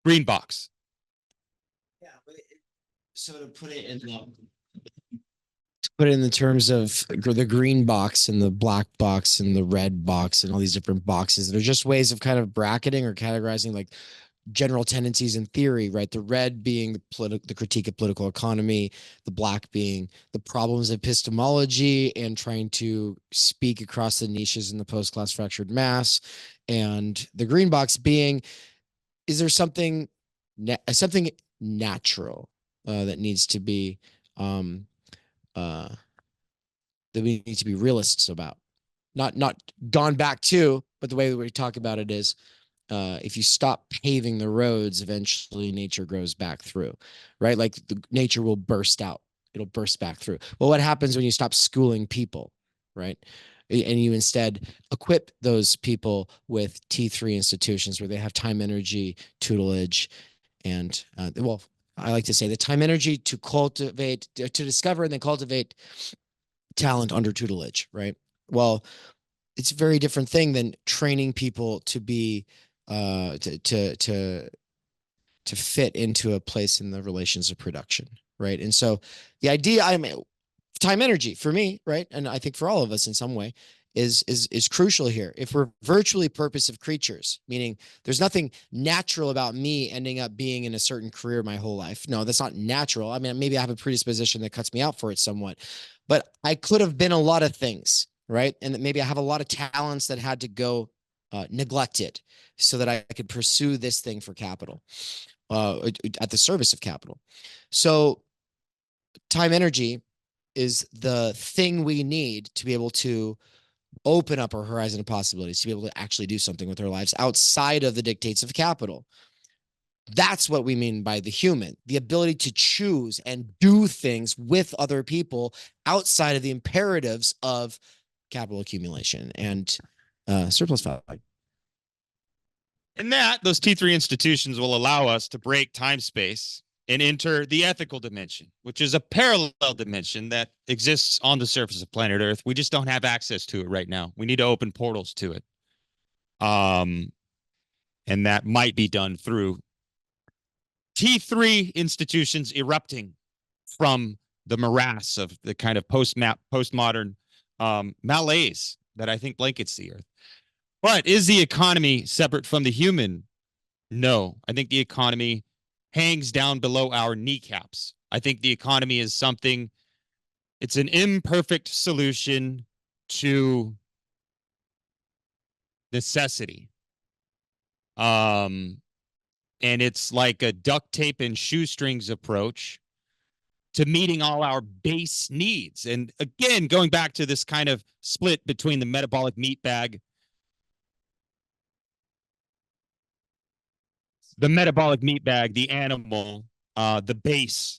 green box. Yeah, but so to put it in the terms of the green box and the black box and the red box and all these different boxes, they're just ways of kind of bracketing or categorizing like general tendencies in theory, right? The red being the critique of political economy, the black being the problems of epistemology and trying to speak across the niches in the post-class fractured mass, and the green box being, is there something natural that needs to be that we need to be realists about, not gone back to, but the way that we talk about it is, if you stop paving the roads, eventually nature grows back through, right? Like the nature will burst out. It'll burst back through. Well, what happens when you stop schooling people, right? And you instead equip those people with T3 institutions where they have time, energy, tutelage, and well, I like to say the time, energy to cultivate, to discover and then cultivate talent under tutelage, right? Well, it's a very different thing than training people to be to fit into a place in the relations of production, right? And so the idea, time, energy for me, right, and I think for all of us in some way, is crucial here. If we're virtually purposive creatures, meaning there's nothing natural about me ending up being in a certain career my whole life. No, that's not natural. I mean, maybe I have a predisposition that cuts me out for it somewhat, but I could have been a lot of things, right? And maybe I have a lot of talents that had to go neglected so that I could pursue this thing for capital, at the service of capital. So time, energy is the thing we need to be able to open up our horizon of possibilities, to be able to actually do something with our lives outside of the dictates of capital. That's what we mean by the human, the ability to choose and do things with other people outside of the imperatives of capital accumulation and surplus value. And those T3 institutions will allow us to break time-space and enter the ethical dimension, which is a parallel dimension that exists on the surface of planet Earth. We just don't have access to it right now. We need to open portals to it. And that might be done through T3 institutions erupting from the morass of the kind of postmodern malaise that I think blankets the Earth. But is the economy separate from the human? No. I think the economy hangs down below our kneecaps. I think the economy is something, it's an imperfect solution to necessity. And it's like a duct tape and shoestrings approach to meeting all our base needs. And again, going back to this kind of split between the metabolic meat bag, the animal, the base,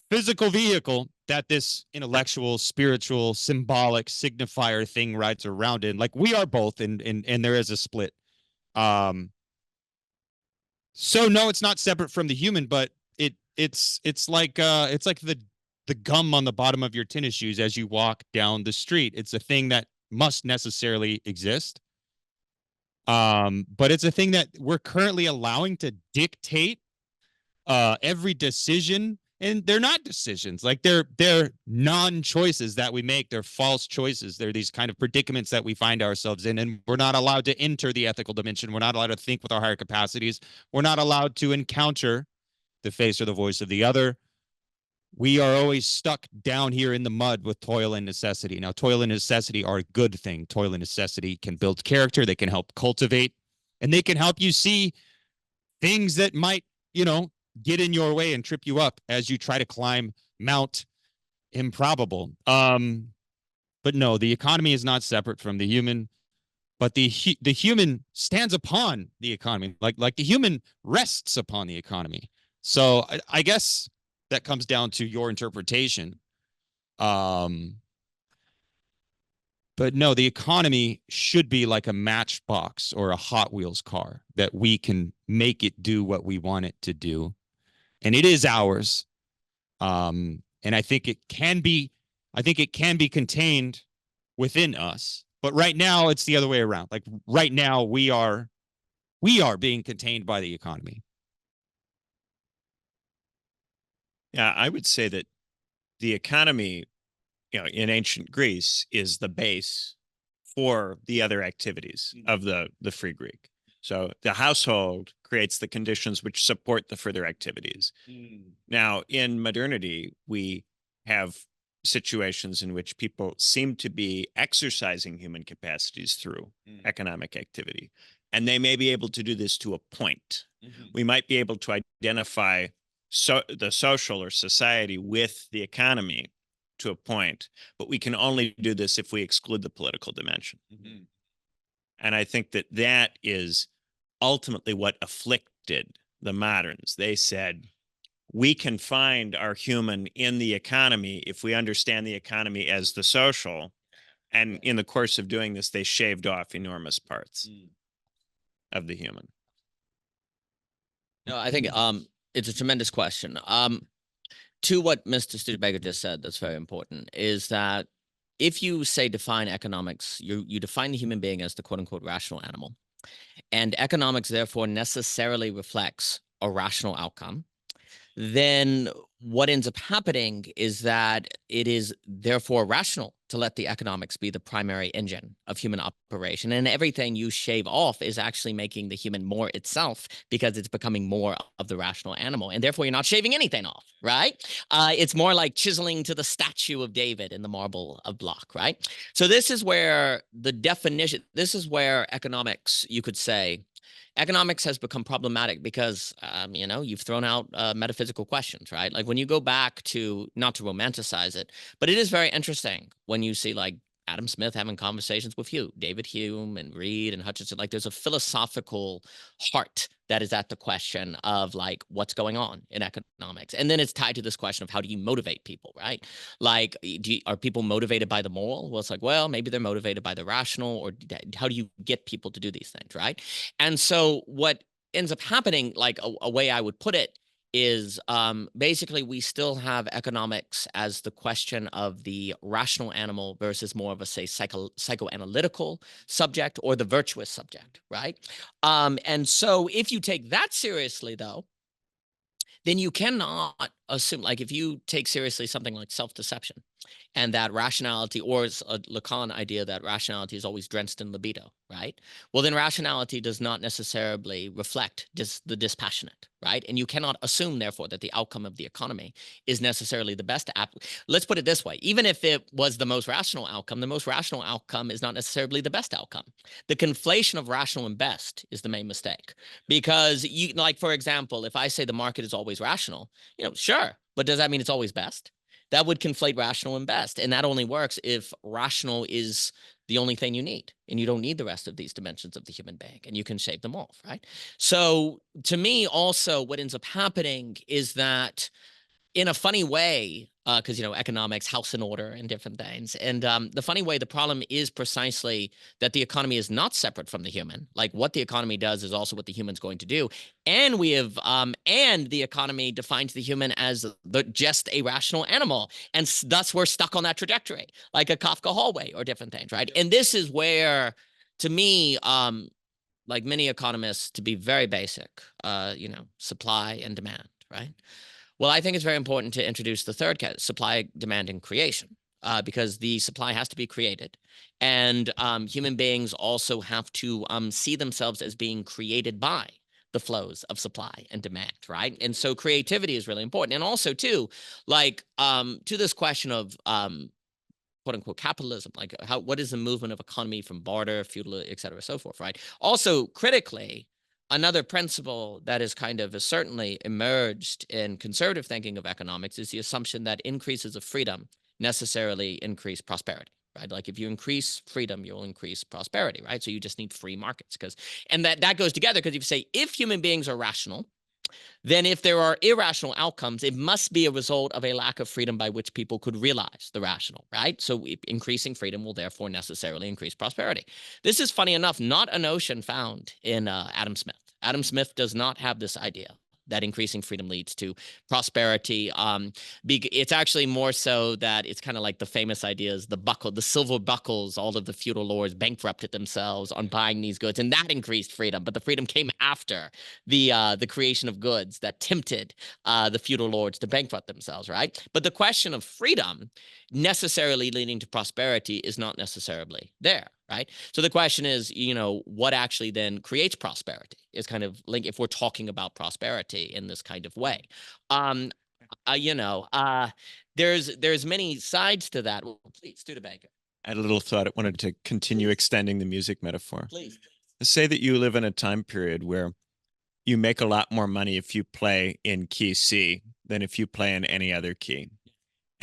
physical vehicle that this intellectual, spiritual, symbolic signifier thing rides around in. Like we are both, and there is a split. So no, it's not separate from the human, but it's like the gum on the bottom of your tennis shoes as you walk down the street. It's a thing that must necessarily exist. But it's a thing that we're currently allowing to dictate every decision, and they're not decisions. Like they're non-choices that we make. They're false choices. They're these kind of predicaments that we find ourselves in, and we're not allowed to enter the ethical dimension. We're not allowed to think with our higher capacities. We're not allowed to encounter the face or the voice of the other. We are always stuck down here in the mud with toil and necessity. Now, toil and necessity are a good thing. Toil and necessity can build character. They can help cultivate, and they can help you see things that might, get in your way and trip you up as you try to climb Mount Improbable. But no, the economy is not separate from the human, but the human stands upon the economy, like the human rests upon the economy. So I guess that comes down to your interpretation. But no, the economy should be like a Matchbox or a Hot Wheels car that we can make it do what we want it to do. And it is ours. And I think it can be contained within us. But right now it's the other way around. Like right now we are being contained by the economy. Yeah, I would say that the economy, in ancient Greece is the base for the other activities of the free Greek. So the household creates the conditions which support the further activities. Now, in modernity, we have situations in which people seem to be exercising human capacities through economic activity. And they may be able to do this to a point. We might be able to identify the social or society with the economy to a point, but we can only do this if we exclude the political dimension. And I think that is ultimately what afflicted the moderns. They said, we can find our human in the economy if we understand the economy as the social. And in the course of doing this, they shaved off enormous parts of the human. No, I think it's a tremendous question. To what Mr. Studebaker just said, that's very important, is that if you say define economics, you define the human being as the quote unquote rational animal. And economics therefore necessarily reflects a rational outcome. Then what ends up happening is that it is therefore rational to let the economics be the primary engine of human operation. And everything you shave off is actually making the human more itself because it's becoming more of the rational animal. And therefore, you're not shaving anything off, right? It's more like chiseling to the statue of David in the marble of block, right? So this is where this is where economics, you could say, economics has become problematic because, you've thrown out metaphysical questions, right? Like when you go back to, not to romanticize it, but it is very interesting when you see like Adam Smith having conversations with David Hume and Reed and Hutchinson. Like there's a philosophical heart that is at the question of like what's going on in economics. And then it's tied to this question of how do you motivate people, right? Like, are people motivated by the moral? Well, it's like, well, maybe they're motivated by the rational, or how do you get people to do these things, right? And so what ends up happening, like a way I would put it, is basically we still have economics as the question of the rational animal versus more of a, say, psychoanalytical subject or the virtuous subject, right? And so if you take that seriously, though, then you cannot assume, like if you take seriously something like self-deception, and that rationality, or a Lacan idea that rationality is always drenched in libido, right? Well, then rationality does not necessarily reflect the dispassionate, right? And you cannot assume, therefore, that the outcome of the economy is necessarily the best. Let's put it this way. Even if it was the most rational outcome, the most rational outcome is not necessarily the best outcome. The conflation of rational and best is the main mistake. Because you, like, for example, if I say the market is always rational, sure, but does that mean it's always best? That would conflate rational and best. And that only works if rational is the only thing you need, and you don't need the rest of these dimensions of the human being, and you can shave them off, right? So to me, also, what ends up happening is that in a funny way, because, economics, house in order and different things. And the funny way, the problem is precisely that the economy is not separate from the human. Like what the economy does is also what the human's going to do. And we have, and the economy defines the human as just a rational animal. And thus we're stuck on that trajectory, like a Kafka hallway or different things, right? And this is where, to me, like many economists, to be very basic, supply and demand, right? Well, I think it's very important to introduce the third category, supply, demand, and creation, because the supply has to be created. And human beings also have to see themselves as being created by the flows of supply and demand, right? And so creativity is really important. And also, too, like to this question of quote unquote capitalism, like what is the movement of economy from barter, feudal, et cetera, so forth, right? Also, critically, another principle that is certainly emerged in conservative thinking of economics is the assumption that increases of freedom necessarily increase prosperity, right? Like if you increase freedom, you'll increase prosperity, right? So you just need free markets, and that goes together, because if you say if human beings are rational, then if there are irrational outcomes, it must be a result of a lack of freedom by which people could realize the rational, right? So increasing freedom will therefore necessarily increase prosperity. This is, funny enough, not a notion found in Adam Smith. Adam Smith does not have this idea that increasing freedom leads to prosperity. It's actually more so that it's kind of like the famous ideas, the silver buckles, all of the feudal lords bankrupted themselves on buying these goods, and that increased freedom. But the freedom came after the creation of goods that tempted the feudal lords to bankrupt themselves, right? But the question of freedom necessarily leading to prosperity is not necessarily there, right? So the question is, what actually then creates prosperity is kind of like, if we're talking about prosperity in this kind of way. There's many sides to that. Well, please, Studebaker. I had a little thought. I wanted to continue extending the music metaphor. Please. Say that you live in a time period where you make a lot more money if you play in key C than if you play in any other key.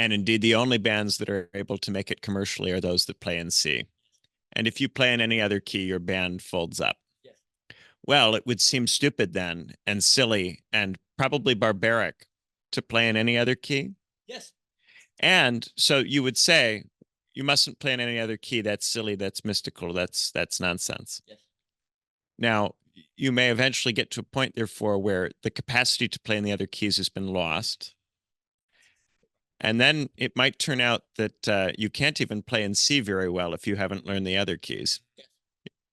And indeed, the only bands that are able to make it commercially are those that play in C. And if you play in any other key, your band folds up. Yes. Well, it would seem stupid then, and silly, and probably barbaric to play in any other key. Yes. And so you would say, you mustn't play in any other key. That's silly. That's mystical. That's nonsense. Yes. Now, you may eventually get to a point, therefore, where the capacity to play in the other keys has been lost. And then it might turn out that you can't even play in C very well if you haven't learned the other keys. Yes.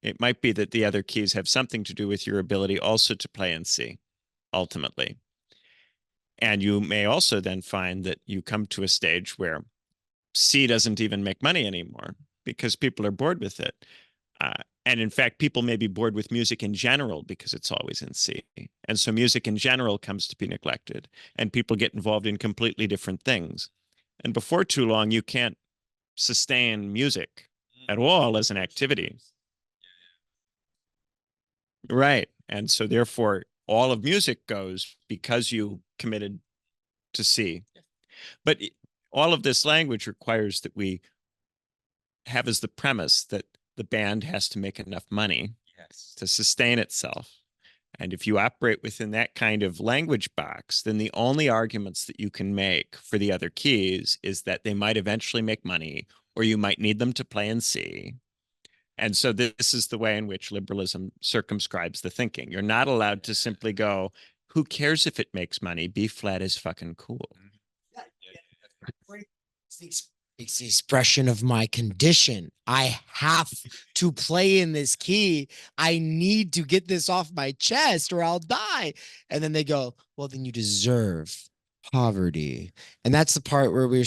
It might be that the other keys have something to do with your ability also to play in C, ultimately. And you may also then find that you come to a stage where C doesn't even make money anymore because people are bored with it. And in fact, people may be bored with music in general because it's always in C. And so music in general comes to be neglected, and people get involved in completely different things. And before too long, you can't sustain music at all as an activity. Right. And so therefore, all of music goes because you committed to C. But all of this language requires that we have as the premise that the band has to make enough money to sustain itself. And if you operate within that kind of language box, then the only arguments that you can make for the other keys is that they might eventually make money, or you might need them to play and see. And so this is the way in which liberalism circumscribes the thinking. You're not allowed to simply go, who cares if it makes money? B flat is fucking cool. It's the expression of my condition. I have to play in this key. I need to get this off my chest or I'll die. And then they go, well, then you deserve poverty. And that's the part where we're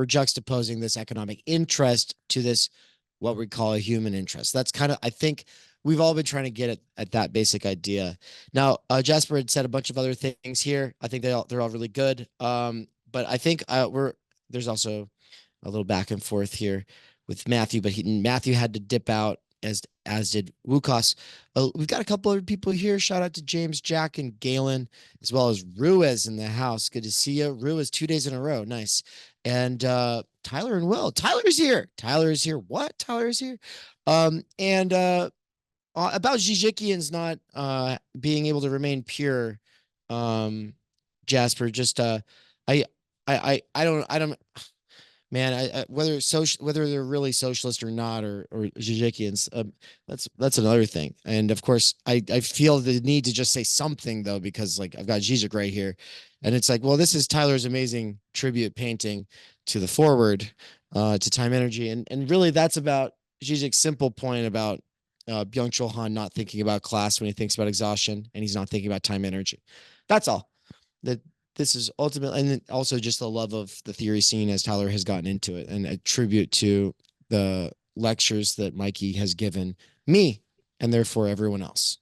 juxtaposing this economic interest to this, what we call a human interest. That's kind of, I think we've all been trying to get at that basic idea. Now, Jasper had said a bunch of other things here. I think they're all really good. But I think there's also a little back and forth here with Matthew, but Matthew had to dip out as did Wukas. We've got a couple other people here. Shout out to James, Jack, and Galen, as well as Ruiz in the house. Good to see you. Ruiz 2 days in a row. Nice. And Tyler and Will. Tyler's here. Tyler is here. What? Tyler is here. About Žižekians not being able to remain pure, Jasper, just I don't man, whether they're really socialist or not, or Žižekians, that's another thing. And of course, I feel the need to just say something though, because like I've got Žižek right here, and it's like, well, this is Tyler's amazing tribute painting to the Foreword, to Timenergy, and really that's about Žižek's simple point about Byung-Chul Han not thinking about class when he thinks about exhaustion, and he's not thinking about Timenergy. That's all. That this is ultimately, and then also just the love of the theory scene as Tyler has gotten into it, and a tribute to the lectures that Mikey has given me and therefore everyone else.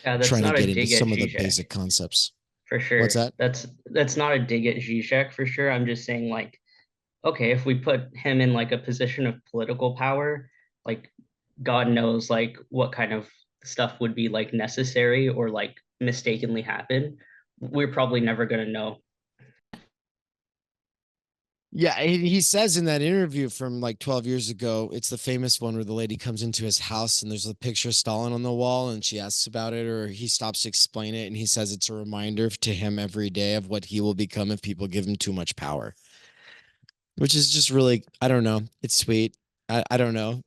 That's trying not to a get into dig some at of the Žižek, basic concepts. for sure. What's that? That's not a dig at Žižek for sure. I'm just saying, like, okay, if we put him in like a position of political power, like God knows like what kind of stuff would be like necessary or like mistakenly happen. We're probably never going to know. Yeah, he says in that interview from like 12 years ago, it's the famous one where the lady comes into his house and there's a picture of Stalin on the wall and she asks about it, or he stops to explain it, and he says it's a reminder to him every day of what he will become if people give him too much power. Which is just really, I don't know. It's sweet. I don't know.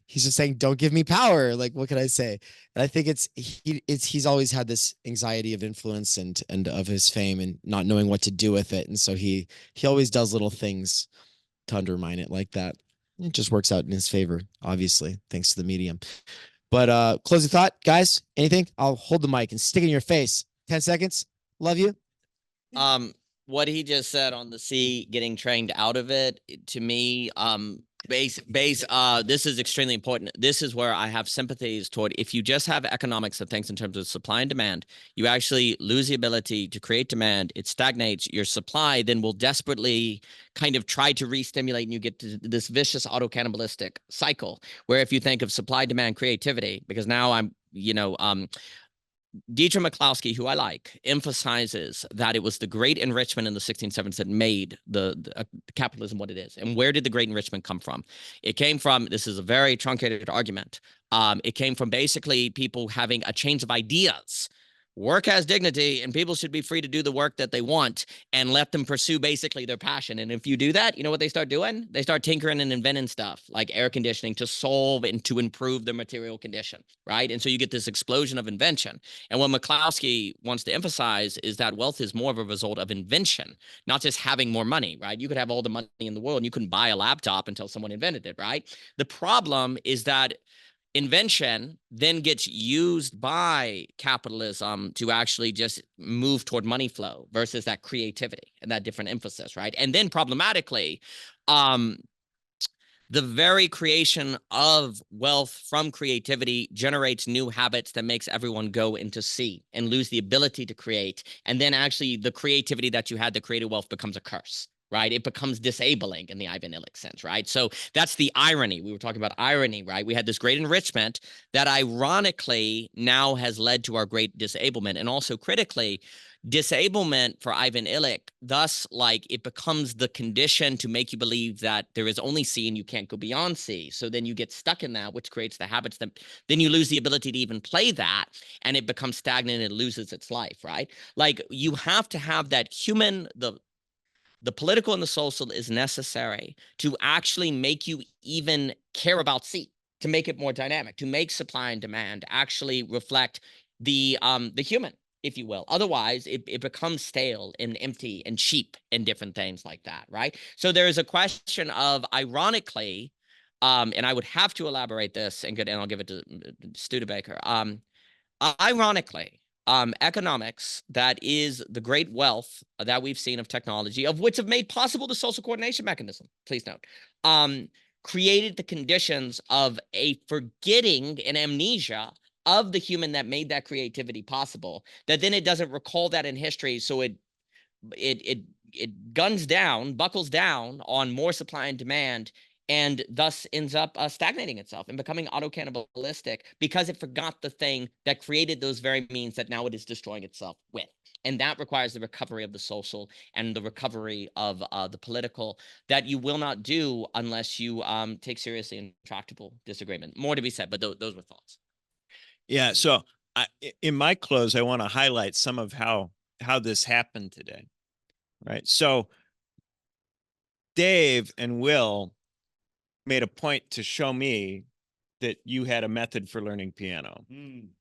He's just saying, don't give me power. Like, what can I say? And I think he's always had this anxiety of influence and of his fame and not knowing what to do with it. And so he always does little things to undermine it like that. It just works out in his favor, obviously, thanks to the medium. But closing thought, guys, anything? I'll hold the mic and stick it in your face. 10 seconds. Love you. What he just said on the C, getting trained out of it, to me, this is extremely important. This is where I have sympathies toward, if you just have economics that thinks in terms of supply and demand, you actually lose the ability to create demand. It stagnates. Your supply then will desperately kind of try to re-stimulate, and you get to this vicious auto-cannibalistic cycle, where if you think of supply, demand, creativity, because now Dietrich McCloskey, who I like, emphasizes that it was the great enrichment in the 1670s that made the capitalism what it is. And where did the great enrichment come from? It came from, this is a very truncated argument, it came from basically people having a change of ideas. Work has dignity, and people should be free to do the work that they want and let them pursue basically their passion. And if you do that, you know what they start doing? They start tinkering and inventing stuff like air conditioning to solve and to improve their material condition, right? And so you get this explosion of invention. And what McCloskey wants to emphasize is that wealth is more of a result of invention, not just having more money, right? You could have all the money in the world and you couldn't buy a laptop until someone invented it, right? The problem is that invention then gets used by capitalism to actually just move toward money flow versus that creativity and that different emphasis, right? And then problematically, the very creation of wealth from creativity generates new habits that makes everyone go into C and lose the ability to create. And then actually the creativity that you had, the creative wealth, becomes a curse, right? It becomes disabling in the Ivan Illich sense, right? So that's the irony. We were talking about irony, right? We had this great enrichment that ironically now has led to our great disablement. And also critically, disablement for Ivan Illich, thus, like, it becomes the condition to make you believe that there is only C and you can't go beyond C. So then you get stuck in that, which creates the habits that then you lose the ability to even play that, and it becomes stagnant and it loses its life, right? Like, you have to have that human, the political and the social is necessary to actually make you even care about C, to make it more dynamic, to make supply and demand actually reflect the human, if you will. Otherwise, it becomes stale and empty and cheap and different things like that, right? So there is a question of, ironically, and I would have to elaborate this, and I'll give it to Studebaker. Ironically, economics, that is the great wealth that we've seen of technology, of which have made possible the social coordination mechanism, please note, created the conditions of a forgetting and amnesia of the human that made that creativity possible, that then it doesn't recall that in history. So it buckles down on more supply and demand, and thus ends up stagnating itself and becoming auto-cannibalistic because it forgot the thing that created those very means that now it is destroying itself with. And that requires the recovery of the social and the recovery of the political, that you will not do unless you take seriously intractable disagreement. More to be said, but those were thoughts. Yeah, so in my close, I want to highlight some of how this happened today, right? So Dave and Will made a point to show me that you had a method for learning piano.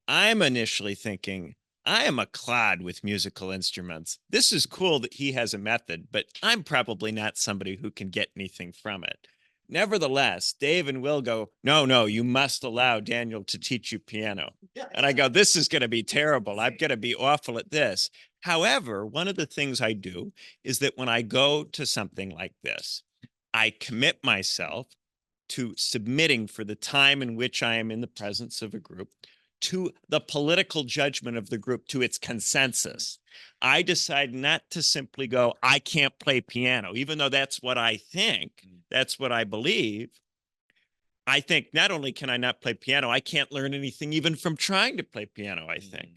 I'm initially thinking, I am a clod with musical instruments. This is cool that he has a method, but I'm probably not somebody who can get anything from it. Nevertheless, Dave and Will go, no, you must allow Daniel to teach you piano. And I go, this is going to be terrible. I'm going to be awful at this. However, one of the things I do is that when I go to something like this, I commit myself to submitting for the time in which I am in the presence of a group to the political judgment of the group, to its consensus. I decide not to simply go, I can't play piano, even though that's what I think, that's what I believe. I think not only can I not play piano, I can't learn anything even from trying to play piano, I think.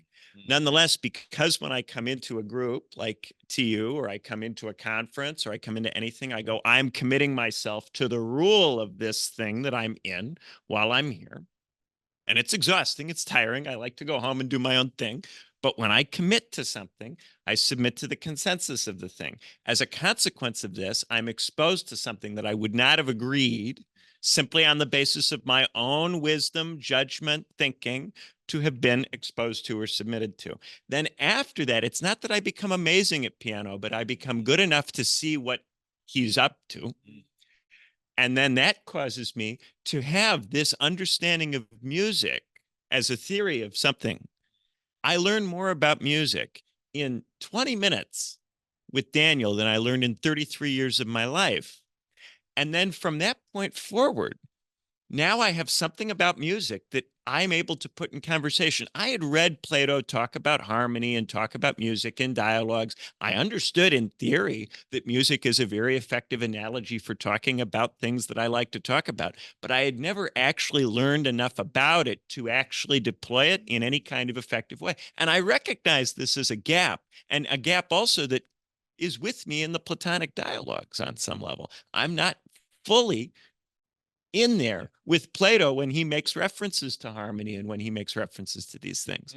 Nonetheless, because when I come into a group like TU, or I come into a conference, or I come into anything, I go, I'm committing myself to the rule of this thing that I'm in while I'm here. And it's exhausting, it's tiring. I like to go home and do my own thing. But when I commit to something, I submit to the consensus of the thing. As a consequence of this, I'm exposed to something that I would not have agreed simply on the basis of my own wisdom, judgment, thinking, to have been exposed to or submitted to. Then after that, it's not that I become amazing at piano, but I become good enough to see what he's up to. And then that causes me to have this understanding of music as a theory of something. I learned more about music in 20 minutes with Daniel than I learned in 33 years of my life. And then from that point forward, now I have something about music that I'm able to put in conversation. I had read Plato talk about harmony and talk about music in dialogues. I understood in theory that music is a very effective analogy for talking about things that I like to talk about, but I had never actually learned enough about it to actually deploy it in any kind of effective way. And I recognize this as a gap, and a gap also that is with me in the Platonic dialogues on some level. I'm not fully in there with Plato when he makes references to harmony and when he makes references to these things.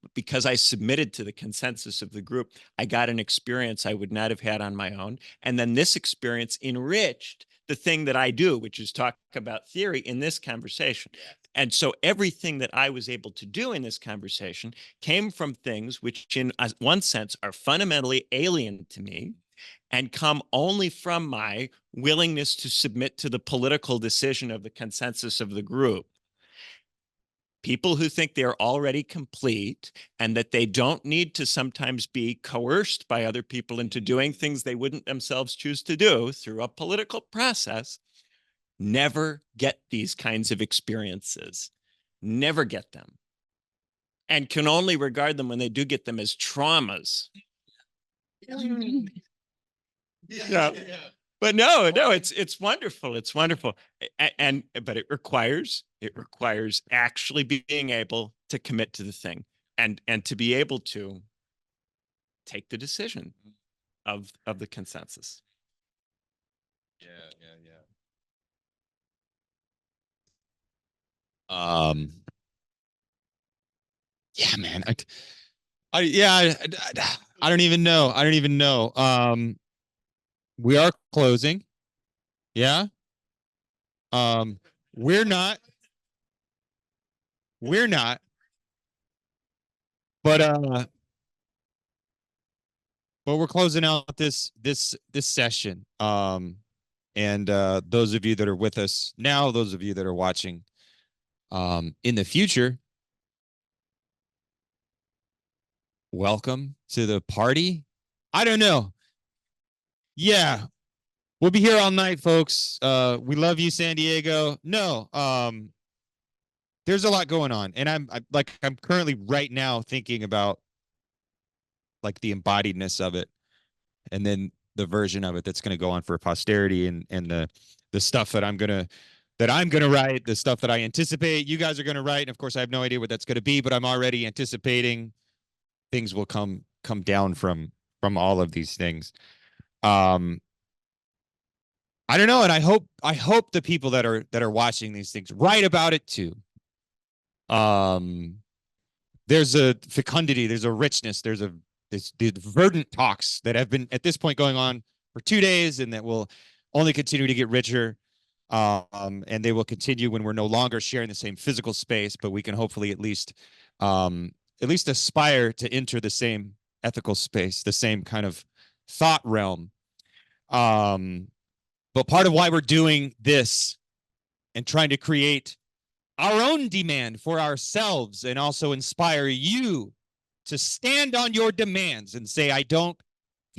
But because I submitted to the consensus of the group, I got an experience I would not have had on my own. And then this experience enriched the thing that I do, which is talk about theory in this conversation. And so everything that I was able to do in this conversation came from things which in one sense are fundamentally alien to me, and come only from my willingness to submit to the political decision of the consensus of the group. People who think they're already complete and that they don't need to sometimes be coerced by other people into doing things they wouldn't themselves choose to do through a political process, never get these kinds of experiences, never get them, and can only regard them when they do get them as traumas. Yeah. But no, it's wonderful. It's wonderful. But it requires actually being able to commit to the thing and to be able to take the decision of the consensus. Yeah. Yeah, man. I don't even know. We are closing. Yeah. We're not. But we're closing out this session. And those of you that are with us now, those of you that are watching in the future, welcome to the party. I don't know. Yeah, we'll be here all night, folks. We love you, San Diego. No, there's a lot going on, and I'm currently right now thinking about like the embodiedness of it, and then the version of it that's going to go on for posterity, and the stuff that I'm gonna write, the stuff that I anticipate you guys are gonna write, and of course I have no idea what that's gonna be, but I'm already anticipating things will come down from all of these things. I don't know, and I hope the people that are watching these things write about it too. There's a fecundity, there's a richness, there's the verdant talks that have been at this point going on for 2 days, and that will only continue to get richer. And they will continue when we're no longer sharing the same physical space, but we can hopefully at least aspire to enter the same ethical space, the same kind of thought realm. But part of why we're doing this and trying to create our own demand for ourselves and also inspire you to stand on your demands and say, I don't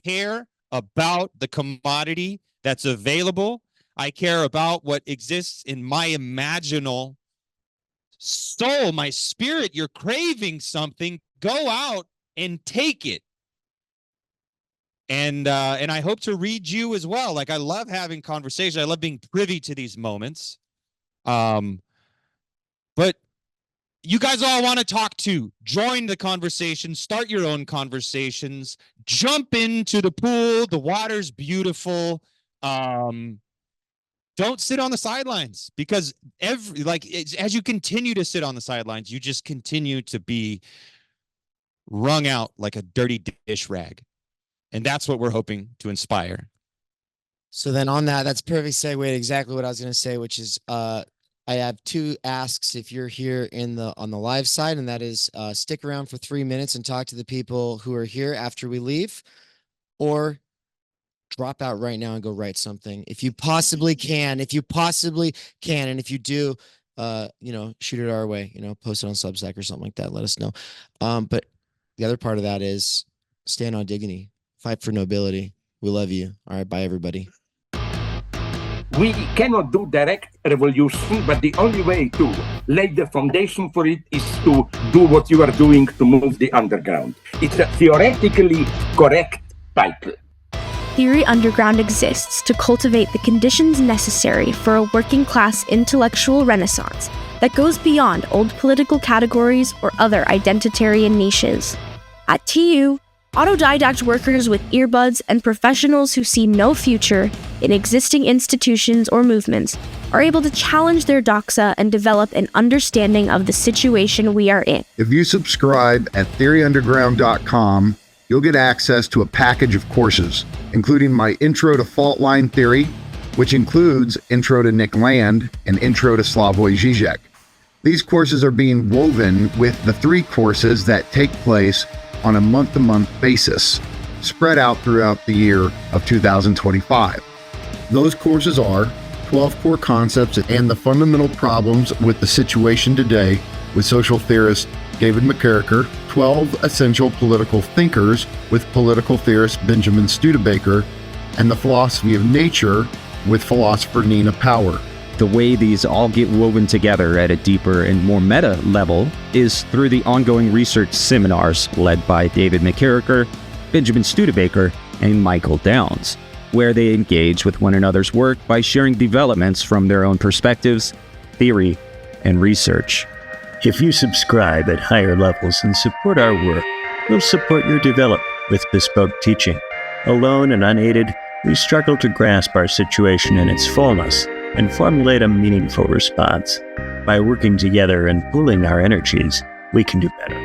care about the commodity that's available. I care about what exists in my imaginal soul, my spirit. You're craving something. Go out and take it. And I hope to read you as well. Like, I love having conversations. I love being privy to these moments. But you guys all want to talk too. Join the conversation. Start your own conversations. Jump into the pool. The water's beautiful. Don't sit on the sidelines, because as you continue to sit on the sidelines, you just continue to be wrung out like a dirty dish rag. And that's what we're hoping to inspire. So then on that's perfect segue to exactly what I was going to say, which is I have 2 asks if you're here on the live side, and that is stick around for 3 minutes and talk to the people who are here after we leave, or drop out right now and go write something. If you possibly can, and if you do, shoot it our way, post it on Substack or something like that. Let us know. But the other part of that is stand on dignity, fight for nobility. We love you. All right. Bye, everybody. We cannot do direct revolution, but the only way to lay the foundation for it is to do what you are doing to move the underground. It's a theoretically correct title. Theory Underground exists to cultivate the conditions necessary for a working-class intellectual renaissance that goes beyond old political categories or other identitarian niches. At TU, autodidact workers with earbuds and professionals who see no future in existing institutions or movements are able to challenge their doxa and develop an understanding of the situation we are in. If you subscribe at theoryunderground.com, you'll get access to a package of courses, including my Intro to Fault Line Theory, which includes Intro to Nick Land and Intro to Slavoj Žižek. These courses are being woven with the 3 courses that take place on a month-to-month basis, spread out throughout the year of 2025. Those courses are 12 Core Concepts and the Fundamental Problems with the Situation Today with social theorist David McKerracher, 12 Essential Political Thinkers with political theorist Benjamin Studebaker, and The Philosophy of Nature with philosopher Nina Power. The way these all get woven together at a deeper and more meta level is through the ongoing research seminars led by David McKerracher, Benjamin Studebaker, and Michael Downs. where they engage with one another's work by sharing developments from their own perspectives, theory, and research. If you subscribe at higher levels and support our work, we'll support your development with bespoke teaching. Alone and unaided, we struggle to grasp our situation in its fullness and formulate a meaningful response. By working together and pooling our energies, we can do better.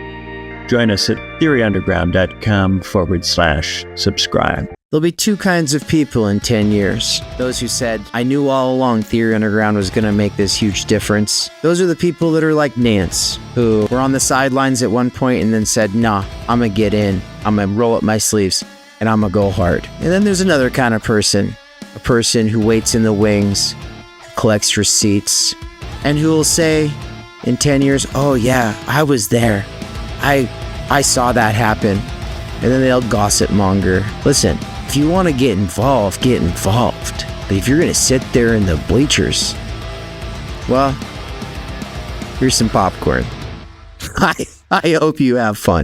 Join us at theoryunderground.com/subscribe. There'll be two kinds of people in 10 years. Those who said, I knew all along Theory Underground was going to make this huge difference. Those are the people that are like Nance, who were on the sidelines at one point and then said, nah, I'm going to get in. I'm going to roll up my sleeves and I'm going to go hard. And then there's another kind of person, a person who waits in the wings, collects receipts, and who will say in 10 years, oh yeah, I was there. I saw that happen. And then they'll gossip monger. Listen, if you want to get involved, get involved. But if you're going to sit there in the bleachers, well, here's some popcorn. I hope you have fun.